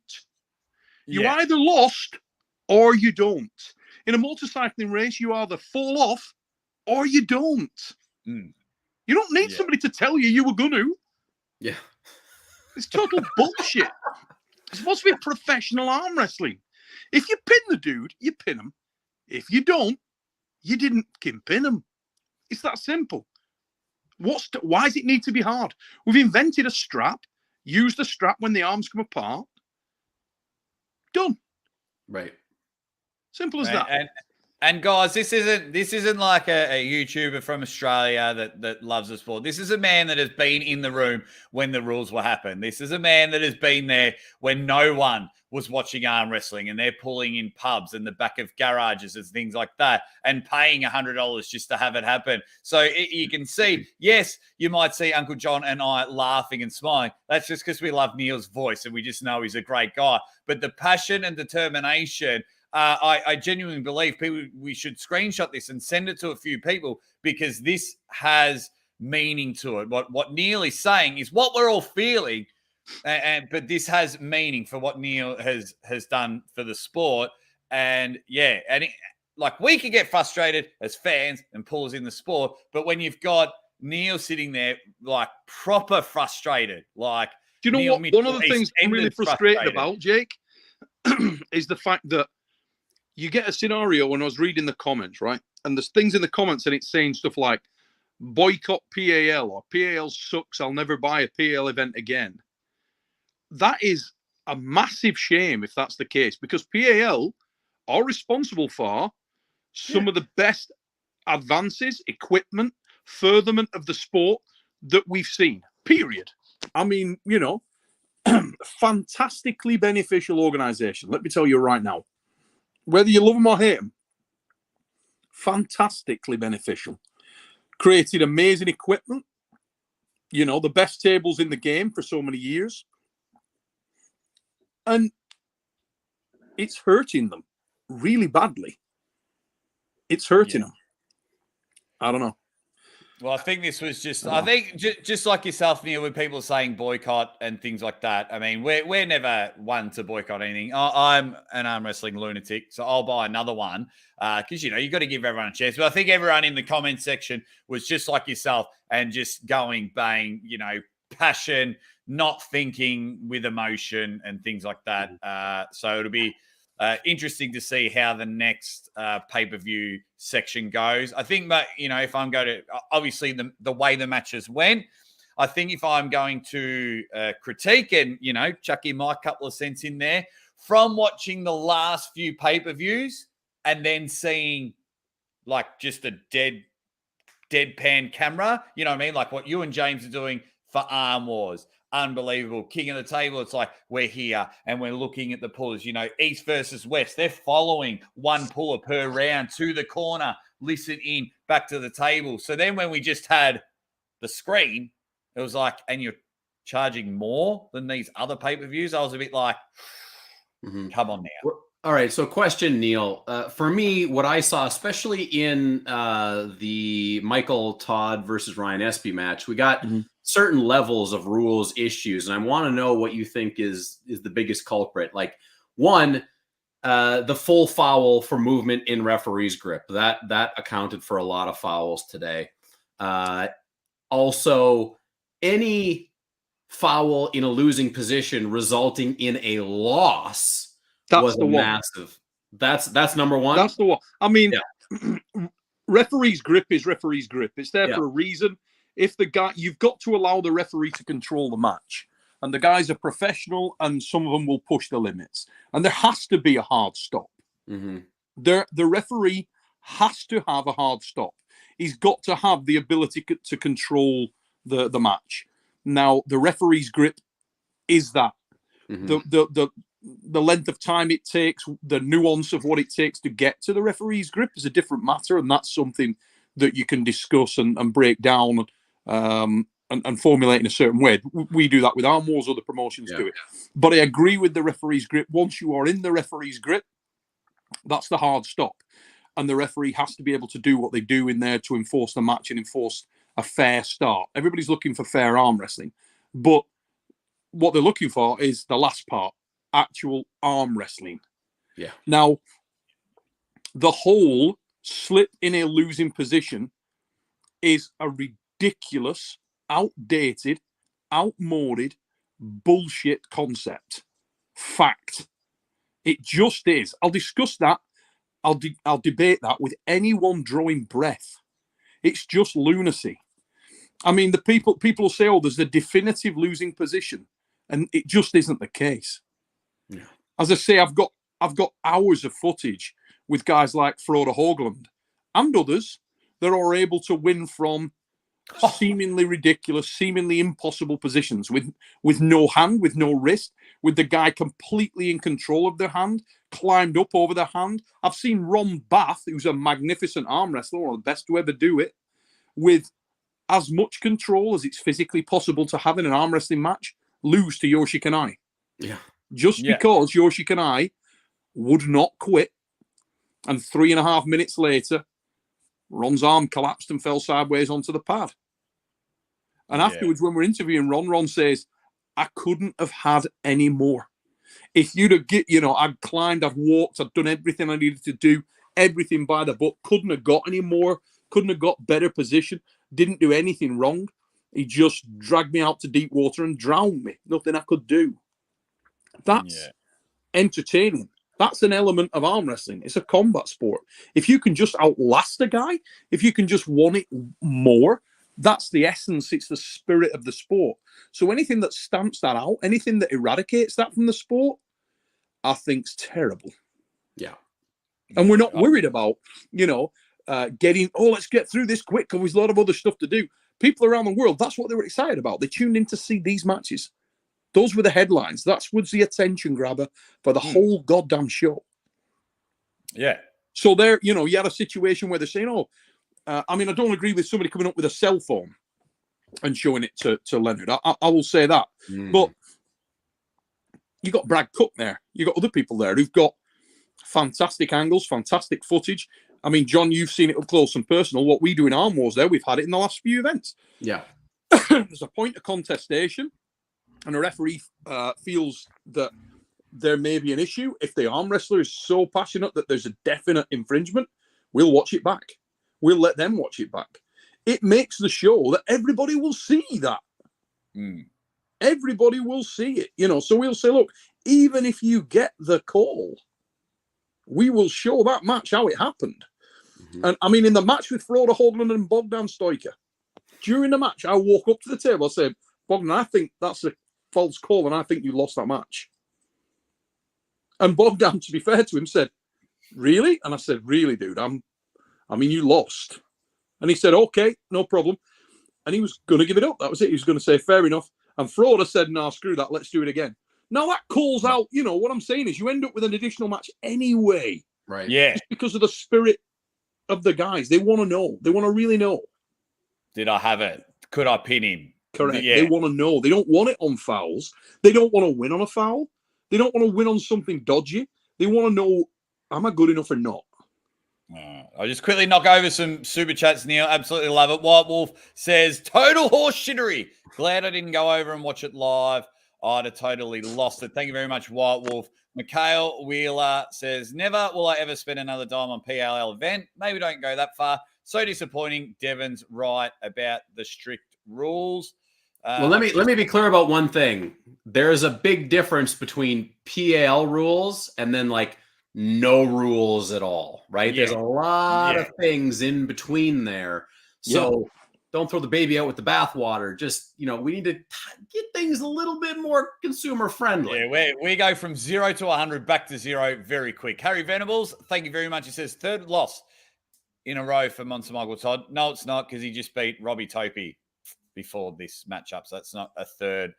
You either lost or you don't. In a motorcycling race, you either fall off or you don't. You don't need somebody to tell you were going to. Yeah. It's total bullshit. It's supposed to be a professional arm wrestling. If you pin the dude, you pin him. If you don't, you didn't pin him. It's that simple. Why does it need to be hard? We've invented a strap. Use the strap when the arms come apart. Done. Right. Simple as that. And guys, this isn't like a YouTuber from Australia that loves the sport. This is a man that has been in the room when the rules were happening. This is a man that has been there when no one was watching arm wrestling, and they're pulling in pubs and the back of garages and things like that, and paying $100 just to have it happen. So you can see, yes, you might see Uncle Jon and I laughing and smiling. That's just because we love Neil's voice and we just know he's a great guy. But the passion and determination. I genuinely believe we should screenshot this and send it to a few people, because this has meaning to it. What Neil is saying is what we're all feeling, but this has meaning for what Neil has done for the sport. And we can get frustrated as fans and pull us in the sport, but when you've got Neil sitting there like proper frustrated, like, do you know Neil what? Mitchell, One of the things I'm really frustrated about, Jake, is the fact that you get a scenario when I was reading the comments, right? And there's things in the comments and it's saying stuff like, boycott PAL or PAL sucks, I'll never buy a PAL event again. That is a massive shame if that's the case, because PAL are responsible for some of the best advances, equipment, furtherment of the sport that we've seen, period. I mean, fantastically beneficial organization. Let me tell you right now. Whether you love them or hate them, fantastically beneficial. Created amazing equipment, the best tables in the game for so many years. And it's hurting them really badly. It's hurting them. I don't know. Well, I think this was just, I think just like yourself, Neil, with people saying boycott and things like that. I mean, we're never one to boycott anything. I'm an arm wrestling lunatic, so I'll buy another one because, you got to give everyone a chance. But I think everyone in the comment section was just like yourself and just going bang, passion, not thinking with emotion and things like that. So it'll be interesting to see how the next pay-per-view section goes. I think that, if I'm going to, obviously the way the matches went, I think if I'm going to critique and, chuck in my couple of cents in there, from watching the last few pay-per-views and then seeing like just a deadpan camera, you know what I mean? Like what you and James are doing for Arm Wars. Unbelievable. King of the table. It's like we're here and we're looking at the pullers, East versus West. They're following one puller per round to the corner, listen in, back to the table. So then when we just had the screen, it was like, and you're charging more than these other pay-per-views. I was a bit like, come on now. All right. So question, Neil. For me, what I saw, especially in the Michael Todd versus Ryan Espey match, we got certain levels of rules issues. And I want to know what you think is the biggest culprit. Like one, the full foul for movement in referee's grip. That accounted for a lot of fouls today. Also, any foul in a losing position resulting in a loss was massive. That's number one. That's the one. I mean, referee's grip is referee's grip. It's there for a reason. If the guy, you've got to allow the referee to control the match, and the guys are professional, and some of them will push the limits, and there has to be a hard stop. The referee has to have a hard stop. He's got to have the ability to control the match. Now, the referee's grip is that the length of time it takes, the nuance of what it takes to get to the referee's grip is a different matter, and that's something that you can discuss and break down and formulate in a certain way. We do that with Arm Wars, other promotions do it. But I agree with the referee's grip. Once you are in the referee's grip, that's the hard stop. And the referee has to be able to do what they do in there to enforce the match and enforce a fair start. Everybody's looking for fair arm wrestling. But what they're looking for is the last part, actual arm wrestling. Now, the whole slip in a losing position is a ridiculous, outdated, outmoded bullshit concept. Fact. It just is. I'll discuss that. I'll debate that with anyone drawing breath. It's just lunacy. I mean, the people will say, "Oh, there's a definitive losing position," and it just isn't the case. As I say, I've got hours of footage with guys like Frode Hoagland and others that are able to win from seemingly ridiculous, seemingly impossible positions with no hand, with no wrist, with the guy completely in control of their hand, climbed up over their hand. I've seen Ron Bath, who's a magnificent arm wrestler, one of the best to ever do it, with as much control as it's physically possible to have in an arm wrestling match, lose to Yoshi Kanai. Just because Yoshi Kanai would not quit, and 3.5 minutes later, Ron's arm collapsed and fell sideways onto the pad. And afterwards, when we're interviewing Ron says, "I couldn't have had any more. If you'd have I'd climbed, I'd walked, I'd done everything I needed to do, everything by the book, couldn't have got any more, couldn't have got better position, didn't do anything wrong. He just dragged me out to deep water and drowned me. Nothing I could do." That's entertaining. That's an element of arm wrestling. It's a combat sport. If you can just outlast a guy, if you can just want it more, that's the essence. It's the spirit of the sport. So anything that stamps that out, anything that eradicates that from the sport, I think's terrible. And we're not worried about, getting, let's get through this quick because there's a lot of other stuff to do. People around the world, that's what they were excited about. They tuned in to see these matches. Those were the headlines. That was the attention grabber for the whole goddamn show. So there, you had a situation where they're saying, I don't agree with somebody coming up with a cell phone and showing it to Leonard. I will say that. But you got Brad Cook there. You got other people there who've got fantastic angles, fantastic footage. I mean, John, you've seen it up close and personal. What we do in Arm Wars there, we've had it in the last few events. Yeah. There's a point of contestation, and a referee feels that there may be an issue. If the arm wrestler is so passionate that there's a definite infringement, we'll watch it back. We'll let them watch it back. It makes the show that everybody will see that. Everybody will see it, you know. So we'll say, look, even if you get the call, we will show that match how it happened. And I mean, in the match with Frode Hoagland and Bogdan Stoiker, during the match, I walk up to the table, I say, Bogdan, I think that's a false call, and I think you lost that match. And Bogdan, to be fair to him, said, really? And I said, really, dude, I mean, you lost. And he said, okay, no problem. And he was going to give it up. That was it. He was going to say, fair enough. And Frode said, no, screw that. Let's do it again. Now that calls out, you know, what I'm saying is you end up with an additional match anyway. Right. Yeah. Just because of the spirit of the guys. They want to know. They want to really know. Did I have it? Could I pin him? Correct. Yeah. They want to know. They don't want it on fouls. They don't want to win on a foul. They don't want to win on something dodgy. They want to know, am I good enough or not? I'll just quickly knock over some super chats, Neil. Absolutely love it. White Wolf says, total horse shittery. Glad I didn't go over and watch it live. I'd have totally lost it. Thank you very much, White Wolf. Mikhail Wheeler says, never will I ever spend another dime on PLL event. Maybe don't go that far. So disappointing. Devon's right about the strict rules. Well, let me be clear about one thing. There's a big difference between PAL rules and then like no rules at all, right? Yeah. There's a lot of things in between there. So don't throw the baby out with the bathwater. Just, you know, we need to get things a little bit more consumer friendly. Yeah, we go from 0 to 100 back to 0 very quick. Harry Venables, thank you very much. He says, third loss in a row for Monster Michael Todd. No, it's not, because he just beat Robbie Topi before this matchup. So that's not a third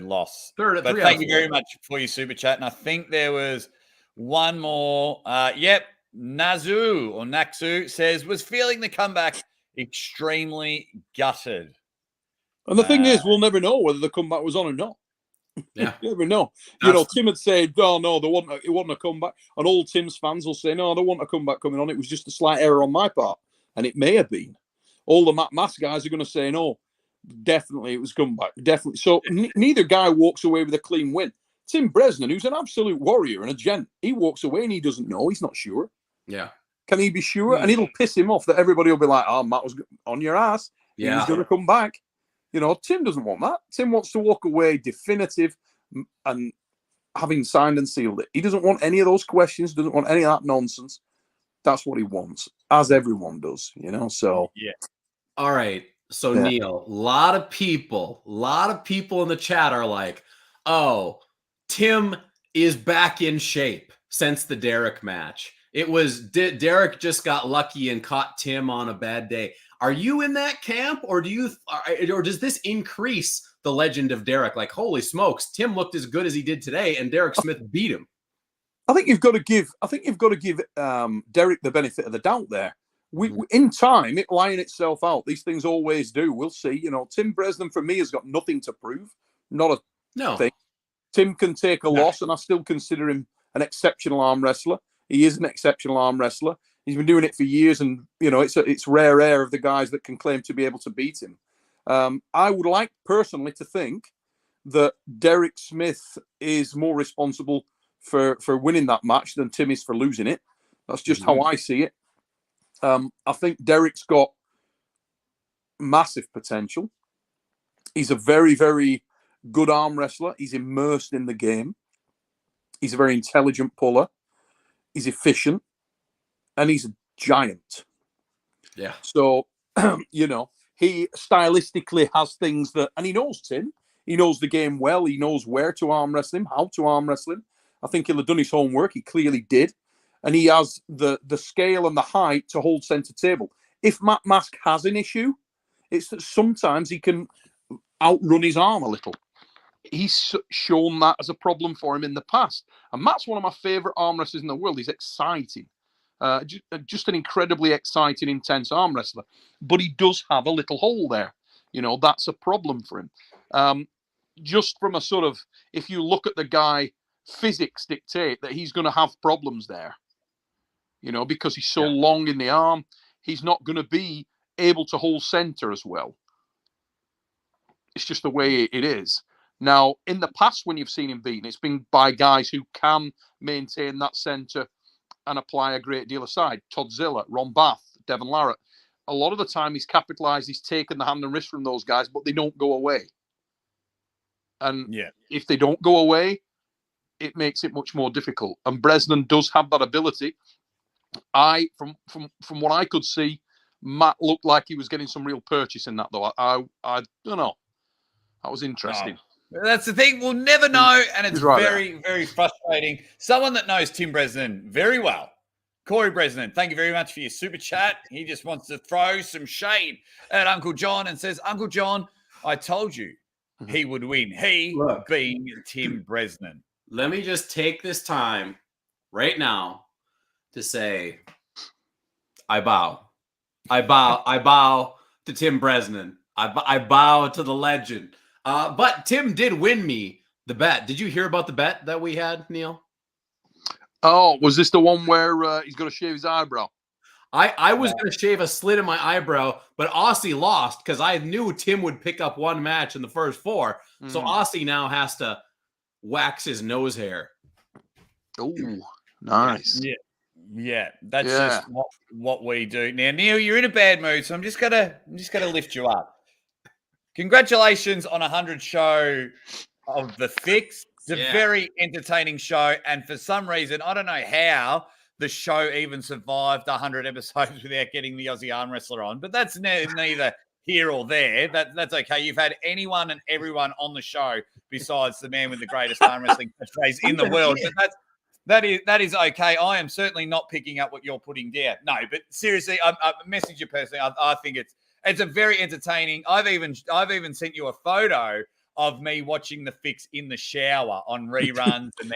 loss. But thank you very much for your super chat. And I think there was one more. Naxu says, was feeling the comeback extremely gutted. And the thing is, we'll never know whether the comeback was on or not. Yeah. You never know. You know, Tim had said, oh, no, it wasn't a comeback. And all Tim's fans will say, no, there wasn't a comeback coming on. It was just a slight error on my part. And it may have been. All the Matt Mass guys are going to say, no, definitely it was comeback. Definitely. So neither guy walks away with a clean win. Tim Bresnan, who's an absolute warrior and a gent, he walks away and he doesn't know. He's not sure. Yeah. Can he be sure? And it'll piss him off that everybody will be like, oh, Matt was on your ass. Yeah. He's going to come back. You know, Tim doesn't want that. Tim wants to walk away definitive and having signed and sealed it. He doesn't want any of those questions, doesn't want any of that nonsense. That's what he wants, as everyone does, you know? So, yeah. All right. So, Neil, a lot of people in the chat are like, oh, Tim is back in shape since the Derek match. It was Derek just got lucky and caught Tim on a bad day. Are you in that camp, or does this increase the legend of Derek? Like, holy smokes, Tim looked as good as he did today, and Derek Smith beat him. I think you've got to give Derek the benefit of the doubt there. In time, it will iron itself out. These things always do. We'll see. You know, Tim Bresnan for me has got nothing to prove. Not a thing. Tim can take a loss, and I still consider him an exceptional arm wrestler. He is an exceptional arm wrestler. He's been doing it for years, and you know it's rare air of the guys that can claim to be able to beat him. I would like personally to think that Derek Smith is more responsible for winning that match than Tim is for losing it. That's just how I see it. I think Derek's got massive potential. He's a very, very good arm wrestler. He's immersed in the game. He's a very intelligent puller. He's efficient. And he's a giant. Yeah. So, you know, he stylistically has things that, and he knows Tim. He knows the game well. He knows where to arm wrestle him, how to arm wrestle him. I think he'll have done his homework. He clearly did. And he has the scale and the height to hold center table. If Matt Mask has an issue, it's that sometimes he can outrun his arm a little. He's shown that as a problem for him in the past. And Matt's one of my favorite arm wrestlers in the world. He's exciting. Just an incredibly exciting, intense arm wrestler. But he does have a little hole there. You know, that's a problem for him. Just from a sort of, if you look at the guy, physics dictate that he's going to have problems there. You know, because he's so long in the arm, he's not going to be able to hold center as well. It's just the way it is. Now, in the past, when you've seen him beaten, it's been by guys who can maintain that center and apply a great deal of side. Todd Zilla, Ron Bath, Devon Larratt. A lot of the time, he's capitalized, he's taken the hand and wrist from those guys, but they don't go away. And if they don't go away, it makes it much more difficult. And Bresnan does have that ability. From what I could see, Matt looked like he was getting some real purchase in that, though. I don't know. That was interesting. Oh, that's the thing. We'll never know, and it's right very frustrating. Someone that knows Tim Bresnan very well, Corey Bresnan, thank you very much for your super chat. He just wants to throw some shade at Uncle Jon and says, Uncle Jon, I told you he would win. He being Tim Bresnan. Let me just take this time right now to say, I bow. I bow to Tim Bresnan. I bow to the legend. But Tim did win me the bet. Did you hear about the bet that we had, Neil? Oh, was this the one where he's going to shave his eyebrow? I was going to shave a slit in my eyebrow, but Aussie lost because I knew Tim would pick up one match in the first 4. So Aussie now has to wax his nose hair. Oh, nice. Yeah. That's just what we do. Now, Neil, you're in a bad mood, so I'm just gonna lift you up. Congratulations on 100 show of The Fix. It's a very entertaining show, and for some reason, I don't know how the show even survived 100 episodes without getting the Aussie arm wrestler on, but that's neither here or there. That's okay. You've had anyone and everyone on the show besides the man with the greatest arm wrestling catchphrase in the world, but that is okay. I am certainly not picking up what you're putting down. No, but seriously, I message you personally. I think it's a very entertaining. I've even sent you a photo of me watching The Fix in the shower on reruns, and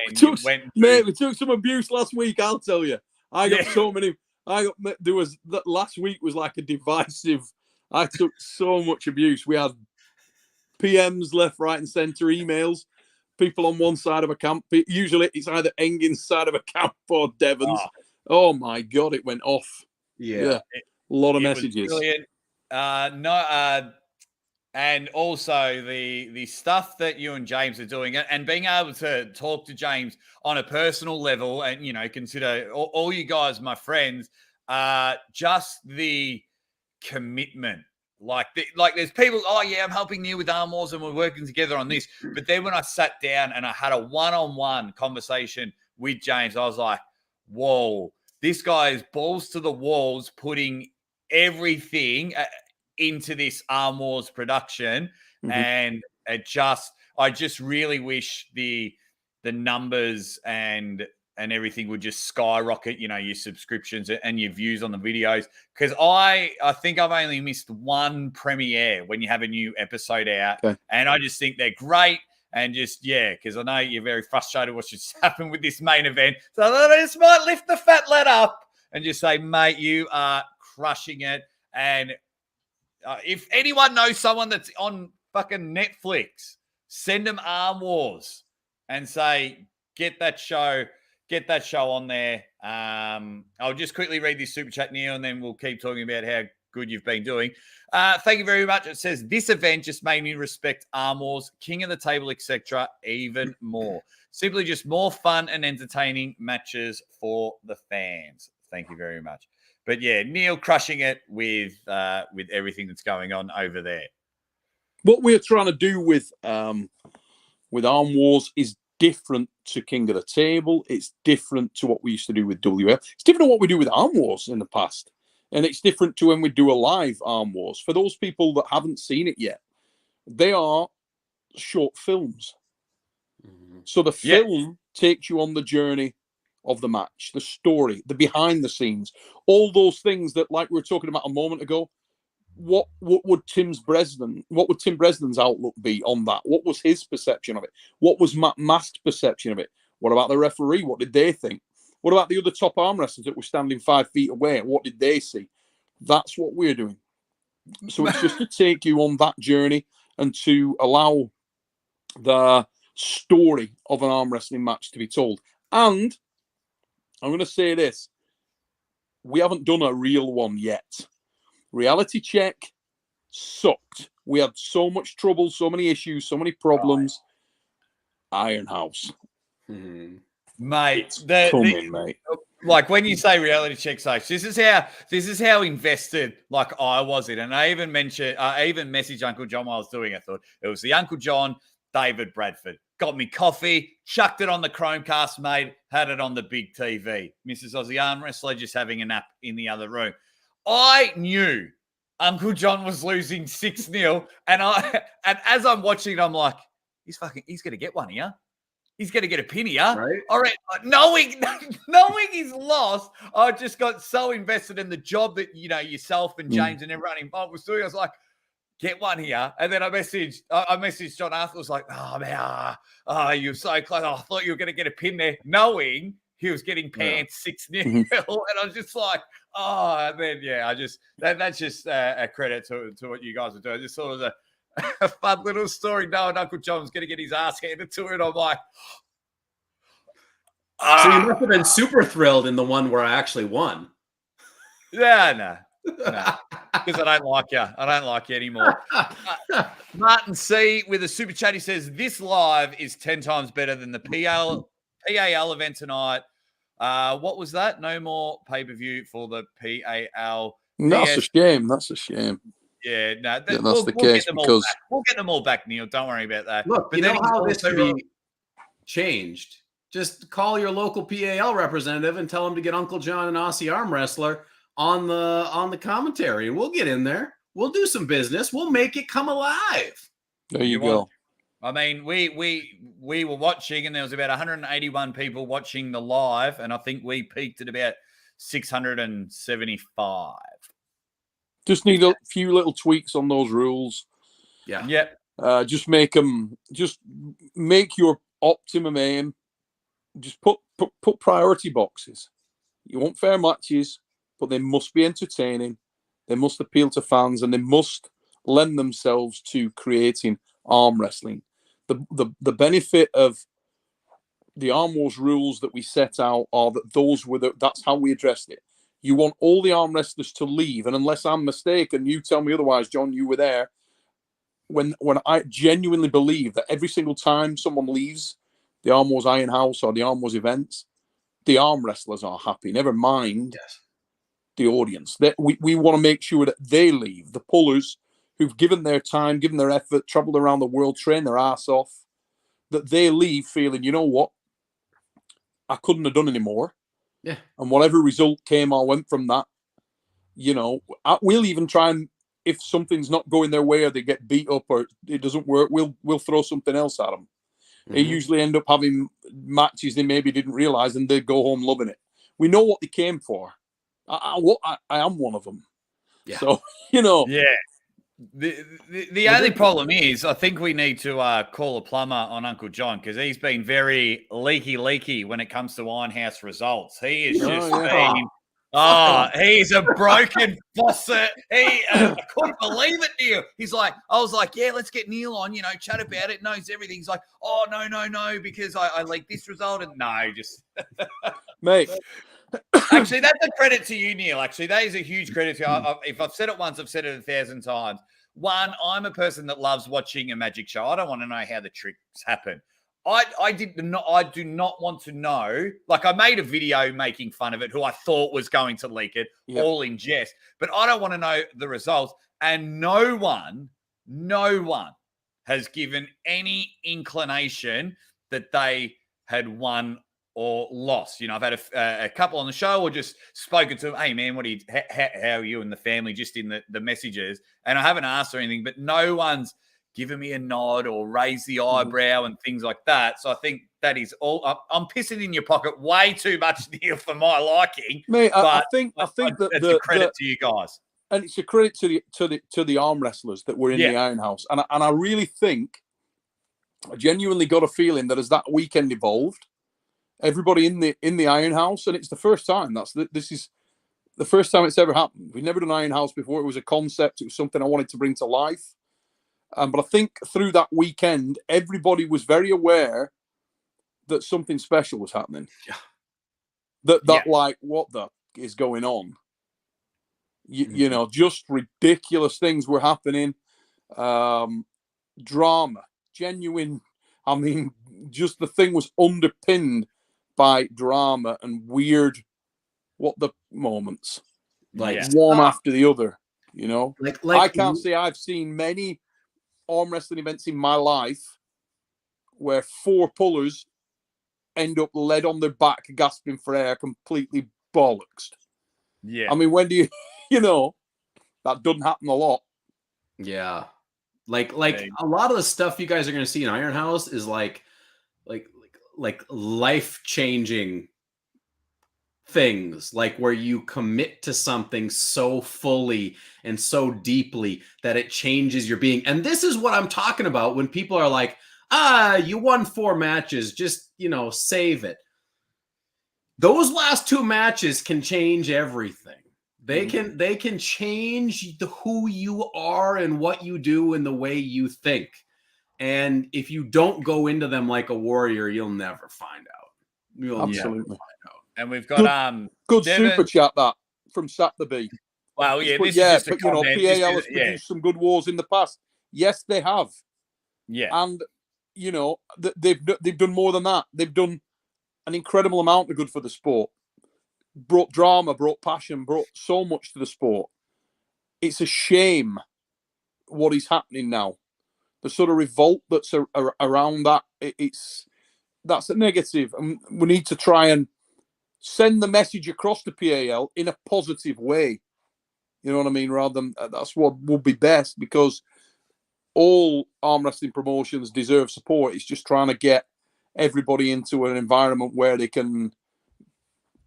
then we took some abuse last week. I'll tell you, I got so many. Last week was like a divisive. I took so much abuse. We had PMs left, right, and centre, emails. People on one side of a camp. Usually, it's either Engin's side of a camp or Devon's. Oh my God, it went off. A lot of messages. Brilliant. And also the stuff that you and James are doing, and being able to talk to James on a personal level, and consider all you guys my friends. Just the commitment. Like there's people, I'm helping Neil with Arm Wars and we're working together on this. But then when I sat down and I had a one-on-one conversation with James, I was like, whoa, this guy is balls to the walls, putting everything into this Arm Wars production. And I just really wish the numbers and everything would just skyrocket, your subscriptions and your views on the videos. Because I think I've only missed one premiere when you have a new episode out. Okay. And I just think they're great. And just, because I know you're very frustrated what's just happened with this main event. So I just might lift the fat lad up and just say, mate, you are crushing it. And if anyone knows someone that's on fucking Netflix, send them Arm Wars and say, get that show on there. I'll just quickly read this super chat, Neil, and then we'll keep talking about how good you've been doing. Thank you very much. It says, this event just made me respect Arm Wars, King of the Table, etc. even more. Simply just more fun and entertaining matches for the fans. Thank you very much. But Neil crushing it with everything that's going on over there. What we're trying to do with Arm Wars is different to King of the Table. It's different to what we used to do with WF. It's different to what we do with Arm Wars in the past. And it's different to when we do a live Arm Wars. For those people that haven't seen it yet, they are short films. So the film takes you on the journey of the match, the story, the behind the scenes, all those things that, like we were talking about a moment ago. What would Tim Bresnan's outlook be on that? What was his perception of it? What was Matt Mast's perception of it? What about the referee? What did they think? What about the other top arm wrestlers that were standing 5 feet away? What did they see? That's what we're doing. So it's just to take you on that journey and to allow the story of an arm wrestling match to be told. And I'm going to say this. we haven't done a real one yet. Reality Check sucked. We had so much trouble, so many issues, so many problems. Iron House. Mate, mate. Like when you say reality check, this is how invested like I was in, and I even messaged Uncle Jon while I was doing it. I thought it was the Uncle Jon, David Bradford. Got me coffee, chucked it on the Chromecast, mate, had it on the big TV. Mrs. Aussie Arm Wrestler just having a nap in the other room. I knew Uncle Jon was losing 6-0, and as I'm watching, I'm like, he's gonna get one here. He's going to get a pin here. Right. All right. Knowing he's lost, I just got so invested in the job that, yourself and James and everyone involved was doing. I was like, get one here. And then I messaged John after. I was like, oh, man, you're so close. I thought you were going to get a pin there, knowing he was getting pants 6-0. And I was just like, and then, that's just a credit to what you guys are doing. Just sort of a fun little story knowing Uncle Jon's going to get his ass handed to it. I'm like, So you must have been super thrilled in the one where I actually won. Yeah, no. Because I don't like you. I don't like you anymore. Martin C with a super chat. He says, this live is 10 times better than the PAL event tonight. What was that? No more pay-per-view for the PAL. That's a shame. That's a shame. Yeah, no, that's the case because we'll get them all back, Neil. Don't worry about that. Look, but you know how this could be changed? Just call your local PAL representative and tell him to get Uncle Jon and Aussie Arm Wrestler on the commentary. We'll get in there. We'll do some business. We'll make it come alive. There you go. I mean, we were watching, and there was about 181 people watching the live, and I think we peaked at about 675. Just need a few little tweaks on those rules. Yeah. Yep. Just make your optimum aim. Just put priority boxes. You want fair matches, but they must be entertaining. They must appeal to fans, and they must lend themselves to creating arm wrestling. The benefit of the Arm Wars rules that we set out are that that's how we addressed it. You want all the arm wrestlers to leave, and unless I'm mistaken, you tell me otherwise, John, you were there, when I genuinely believe that every single time someone leaves the Arm Wars Iron House or the Arm Wars events, the arm wrestlers are happy, never mind the audience. We want to make sure that they leave, the pullers who've given their time, given their effort, traveled around the world, trained their ass off, that they leave feeling, you know what, I couldn't have done any more. Yeah. And whatever result came or went from that, we'll even try and, if something's not going their way or they get beat up or it doesn't work, we'll throw something else at them. They usually end up having matches they maybe didn't realize, and they go home loving it. We know what they came for. I am one of them. Yeah. So, Yeah. The only problem is, I think we need to call a plumber on Uncle Jon, because he's been very leaky when it comes to Ironhouse results. He is just he's a broken faucet. I couldn't believe it, Neil. I was like, yeah, let's get Neil on, chat about it, knows everything. He's like, oh, no, because I leaked this result. And no, just... Mate. Actually, that's a credit to you, Neil. Actually, that is a huge credit to you. If I've said it once, I've said it 1,000 times. One, I'm a person that loves watching a magic show. I don't want to know how the tricks happen. I do not want to know. Like, I made a video making fun of it, who I thought was going to leak it, all in jest. But I don't want to know the results. And no one has given any inclination that they had won or lost. I've had a couple on the show, or just spoken to them. Hey, man, how are you and the family, just in the messages? And I haven't asked or anything, but no one's given me a nod or raised the eyebrow and things like that. So I think that is all. I'm pissing in your pocket way too much, Neil, for my liking. Mate, I think that it's a credit to you guys, and it's a credit to the arm wrestlers that were in the Iron House. And I really think, I genuinely got a feeling that as that weekend evolved, everybody in the Iron House, and it's the first time this is the first time it's ever happened. We've never done Iron House before. It was a concept. It was something I wanted to bring to life. But I think through that weekend, everybody was very aware that something special was happening. Yeah. That like, what the is going on. You know, just ridiculous things were happening. Drama, genuine. I mean, just the thing was underpinned by drama and weird, what the moments, Like one after the other. You know, like I can't say I've seen many arm wrestling events in my life where 4 pullers end up led on their back, gasping for air, completely bollocks. Yeah. I mean, when do you, you know, that doesn't happen a lot. Yeah. Like a lot of the stuff you guys are going to see in Iron House is like life-changing things, like where you commit to something so fully and so deeply that it changes your being. And this is what I'm talking about when people are like, you won 4 matches, just, you know, save it. Those last 2 matches can change everything. They can change who you are and what you do and the way you think. And if you don't go into them like a warrior, you'll never find out. You'll Absolutely never find out. And we've got good Devon. super chat that from Sat the B. Well, yeah, But this is just a but you know, comment. PAL has produced some good wars in the past. Yes, they have. Yeah, and you know, they've done more than that. They've done an incredible amount of good for the sport. Brought drama, brought passion, brought so much to the sport. It's a shame what is happening now. The sort of revolt that's around that, that's a negative, and we need to try and send the message across to PAL in a positive way. You know what I mean? Rather than that's what would be best, because all arm wrestling promotions deserve support. It's just trying to get everybody into an environment where they can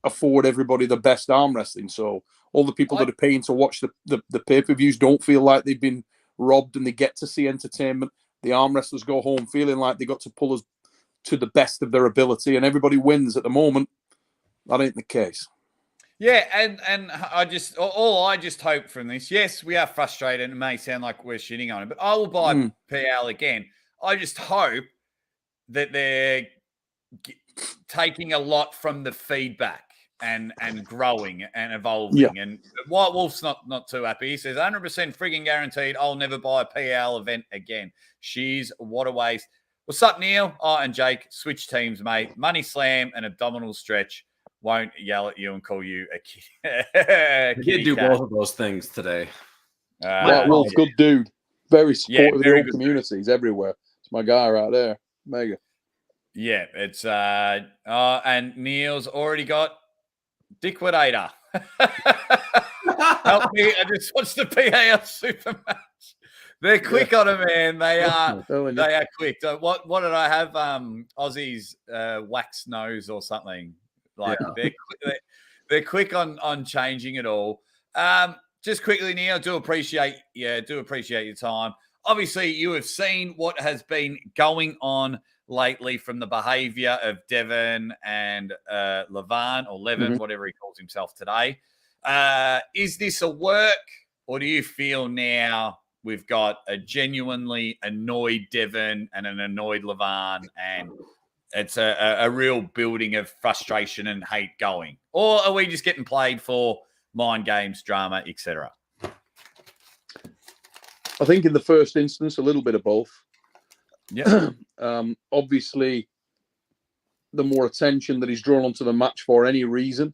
afford everybody the best arm wrestling. So all the people that are paying to watch the pay-per-views don't feel like they've been robbed, and they get to see entertainment. The arm wrestlers go home feeling like they got to pull us to the best of their ability, and everybody wins. At the moment, that ain't the case. Yeah, and I just hope from this. Yes, we are frustrated, and it may sound like we're shitting on it, but I will buy PL again. I just hope that they're taking a lot from the feedback and growing and evolving. Yeah. And White Wolf's not too happy. He says 100% frigging guaranteed I'll never buy a PL event again. She's what a waste. What's up, Neil? And Jake, switch teams, mate. Money slam and abdominal stretch. Won't yell at you and call you a kid. He did do both of those things today. White Wolf, good dude. Very supportive of the whole communities everywhere. It's my guy right there. Mega. Yeah, it's and Neil's already got Dickwidator. Help me! I just watched the PAL super match. They're quick on it, man. They are quick. So what did I have? Aussie's wax nose or something. Like they're quick on changing it all. Just quickly, Neil, do appreciate your time. Obviously, you have seen what has been going on lately from the behavior of Devon and Levan, or Levan, whatever he calls himself today. Is this a work, or do you feel now we've got a genuinely annoyed Devon and an annoyed Levan, and it's a real building of frustration and hate going? Or are we just getting played for mind games, drama, etc.? I think in the first instance, a little bit of both. Yeah. Obviously, the more attention that is drawn onto the match for any reason,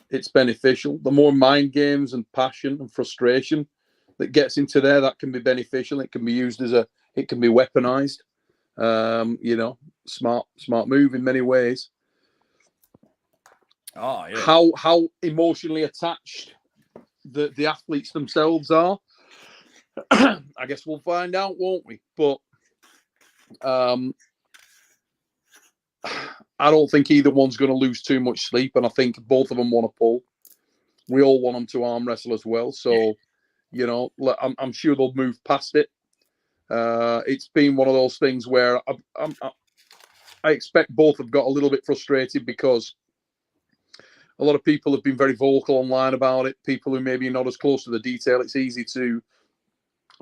it's beneficial. The more mind games and passion and frustration that gets into there, that can be beneficial. It can be used it can be weaponized. You know, smart move in many ways. Oh yeah. How emotionally attached the athletes themselves are, I guess we'll find out, won't we? But I don't think either one's going to lose too much sleep, and I think both of them want to pull. We all want them to arm wrestle as well, so you know, I'm sure they'll move past it. It's been one of those things where I expect both have got a little bit frustrated because a lot of people have been very vocal online about it. People who maybe not as close to the detail, it's easy to,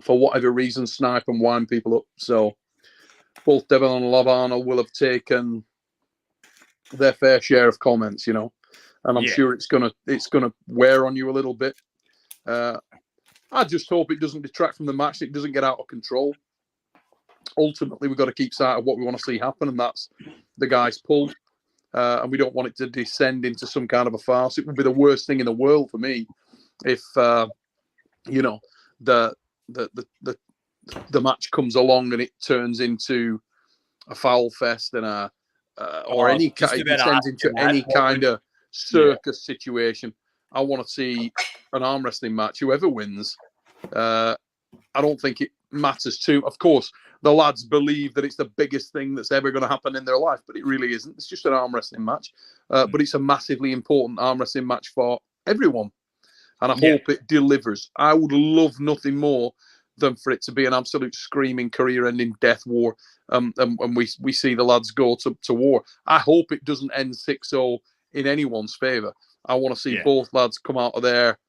for whatever reason, snipe and wind people up. So both Devon and Levan will have taken their fair share of comments, you know. and I'm sure it's gonna wear on you a little bit. I just hope it doesn't detract from the match. It doesn't get out of control. Ultimately, we've got to keep sight of what we want to see happen, and that's the guy's pull. And we don't want it to descend into some kind of a farce. It would be the worst thing in the world for me if the match comes along and it turns into a foul fest and it descends into any kind of circus situation. I want to see an arm wrestling match. Whoever wins, I don't think it matters too. Of course, the lads believe that it's the biggest thing that's ever going to happen in their life, but it really isn't. It's just an arm wrestling match, but it's a massively important arm wrestling match for everyone, and I hope it delivers. I would love nothing more than for it to be an absolute screaming, career-ending death war, and we see the lads go to war. I hope it doesn't end 6-0 in anyone's favour. I want to see both lads come out of there,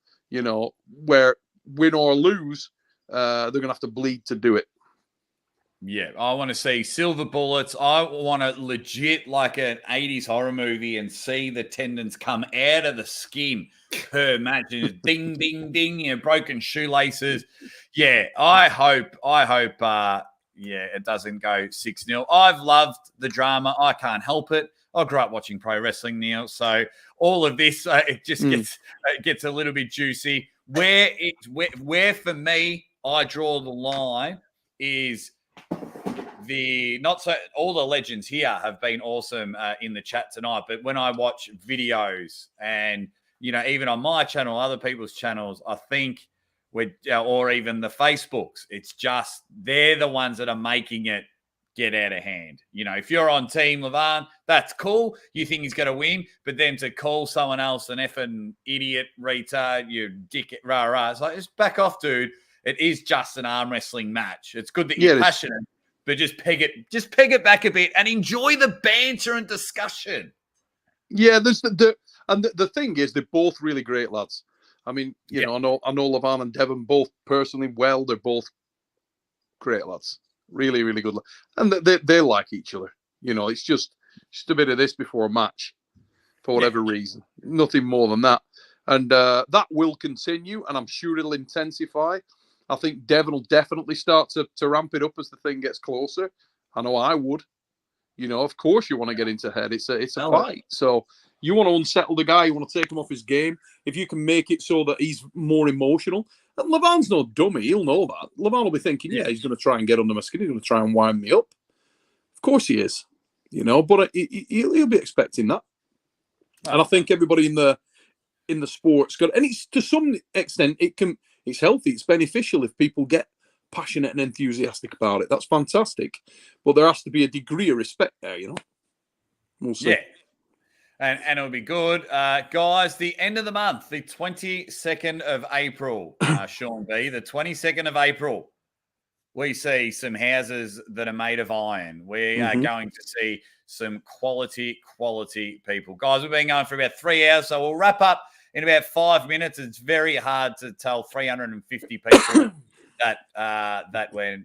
where win or lose, they're going to have to bleed to do it. Yeah, I want to see silver bullets. I want to legit like an 80s horror movie and see the tendons come out of the skin per match. And ding, ding, ding, broken shoelaces. Yeah, I hope, it doesn't go 6-0. I've loved the drama. I can't help it. I grew up watching pro wrestling, Neil. So all of this, it just gets a little bit juicy. Where for me, I draw the line is all the legends here have been awesome in the chat tonight. But when I watch videos and, even on my channel, other people's channels, I think or even the Facebooks, it's just, they're the ones that are making it get out of hand. If you're on Team Levan, that's cool. You think he's going to win, but then to call someone else an effing idiot, retard, you dick, rah. It's like, just back off, dude. It is just an arm wrestling match. It's good that you're passionate, but just peg it back a bit and enjoy the banter and discussion. Yeah, there's the thing is, they're both really great lads. I mean, I know Levan and Devon both personally well. They're both great lads. Really, really good. And they like each other. It's just a bit of this before a match for whatever reason. Nothing more than that. And that will continue, and I'm sure it'll intensify. I think Devon will definitely start to ramp it up as the thing gets closer. I know I would. Of course you want to get into head. It's a fight. So you want to unsettle the guy. You want to take him off his game. If you can make it so that he's more emotional. And Levan's no dummy. He'll know that. Levan will be thinking, he's going to try and get under my skin. He's going to try and wind me up. Of course he is. But he'll be expecting that. And I think everybody in the sport's got, and it's to some extent it's healthy. It's beneficial if people get passionate and enthusiastic about it. That's fantastic. But there has to be a degree of respect there, We'll see. Yeah. And it'll be good. Guys, the end of the month, the 22nd of April, Sean B., the 22nd of April, we see some houses that are made of iron. We are going to see some quality people. Guys, we've been going for about 3 hours, so we'll wrap up in about 5 minutes. It's very hard to tell 350 people that we're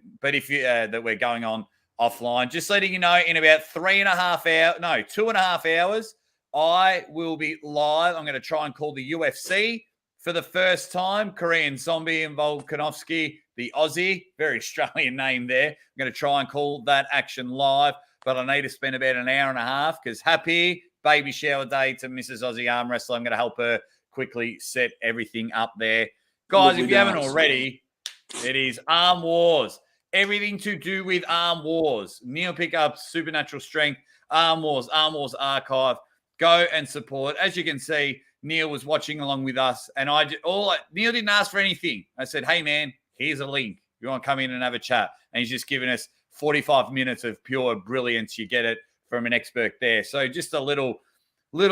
going on offline. Just letting you know, in about 2.5 hours, I will be live. I'm going to try and call the UFC for the first time. Korean Zombie and Volkanovski, the Aussie, very Australian name there. I'm going to try and call that action live, but I need to spend about an hour and a half because happy baby shower day to Mrs. Aussie Arm Wrestler. I'm going to help her quickly set everything up there. Guys, if you haven't already, it is Arm Wars. Everything to do with Arm Wars. Neil Pickups, Supernatural Strength, Arm Wars Archive. Go and support. As you can see, Neil was watching along with us, and Neil didn't ask for anything. I said, "Hey man, here's a link. You want to come in and have a chat?" And he's just given us 45 minutes of pure brilliance. You get it from an expert there. So just a little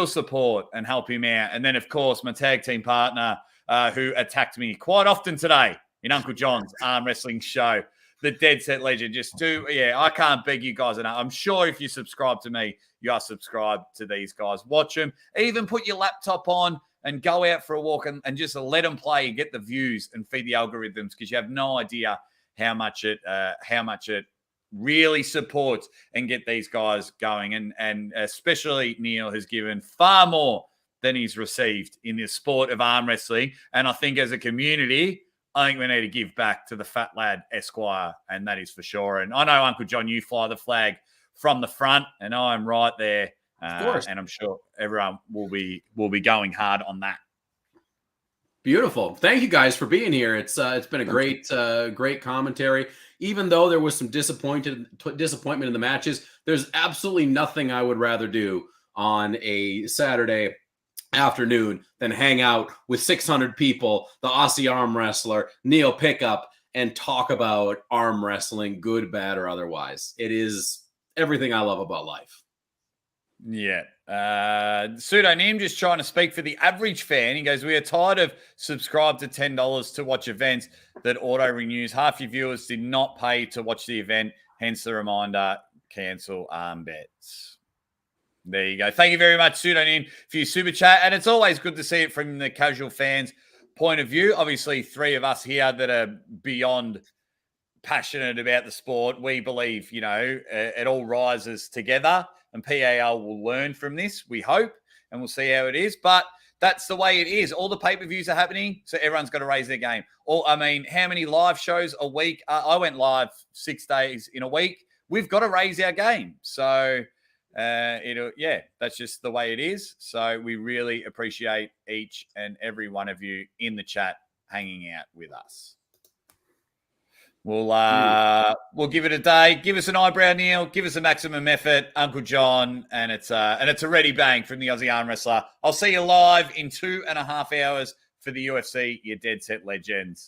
support and help him out. And then, of course, my tag team partner who attacked me quite often today in Uncle Jon's arm wrestling show, the Dead Set Legend. I can't beg you guys enough. I'm sure if you subscribe to me, you are subscribed to these guys. Watch them. Even put your laptop on and go out for a walk and just let them play and get the views and feed the algorithms, because you have no idea how much it really supports and get these guys going. And especially Neil has given far more than he's received in this sport of arm wrestling. And I think as a community, I think we need to give back to the Fat Lad Esquire, and that is for sure. And I know, Uncle Jon, you fly the flag from the front, and I'm right there. Of course. And I'm sure everyone will be going hard on that. Beautiful. Thank you guys for being here. It's been a great commentary. Even though there was some disappointment in the matches, there's absolutely nothing I would rather do on a Saturday afternoon than hang out with 600 people, the Aussie arm wrestler, Neil Pickup, and talk about arm wrestling, good, bad, or otherwise. It is everything I love about life. Yeah. Pseudonym just trying to speak for the average fan. He goes, we are tired of subscribe to $10 to watch events that auto-renews. Half your viewers did not pay to watch the event, hence the reminder, cancel arm bets. There you go. Thank you very much, Pseudonym, for your super chat. And it's always good to see it from the casual fans' point of view. Obviously, three of us here that are beyond passionate about the sport. We believe, it all rises together, and PAL will learn from this, we hope, and we'll see how it is. But that's the way it is. All the pay-per-views are happening, so everyone's got to raise their game. How many live shows a week? I went live 6 days in a week. We've got to raise our game. So, that's just the way it is. So we really appreciate each and every one of you in the chat hanging out with us. We'll give it a day. Give us an eyebrow, Neil. Give us a maximum effort, Uncle Jon, and it's a ready bang from the Aussie arm wrestler. I'll see you live in 2.5 hours for the UFC. You dead set legends.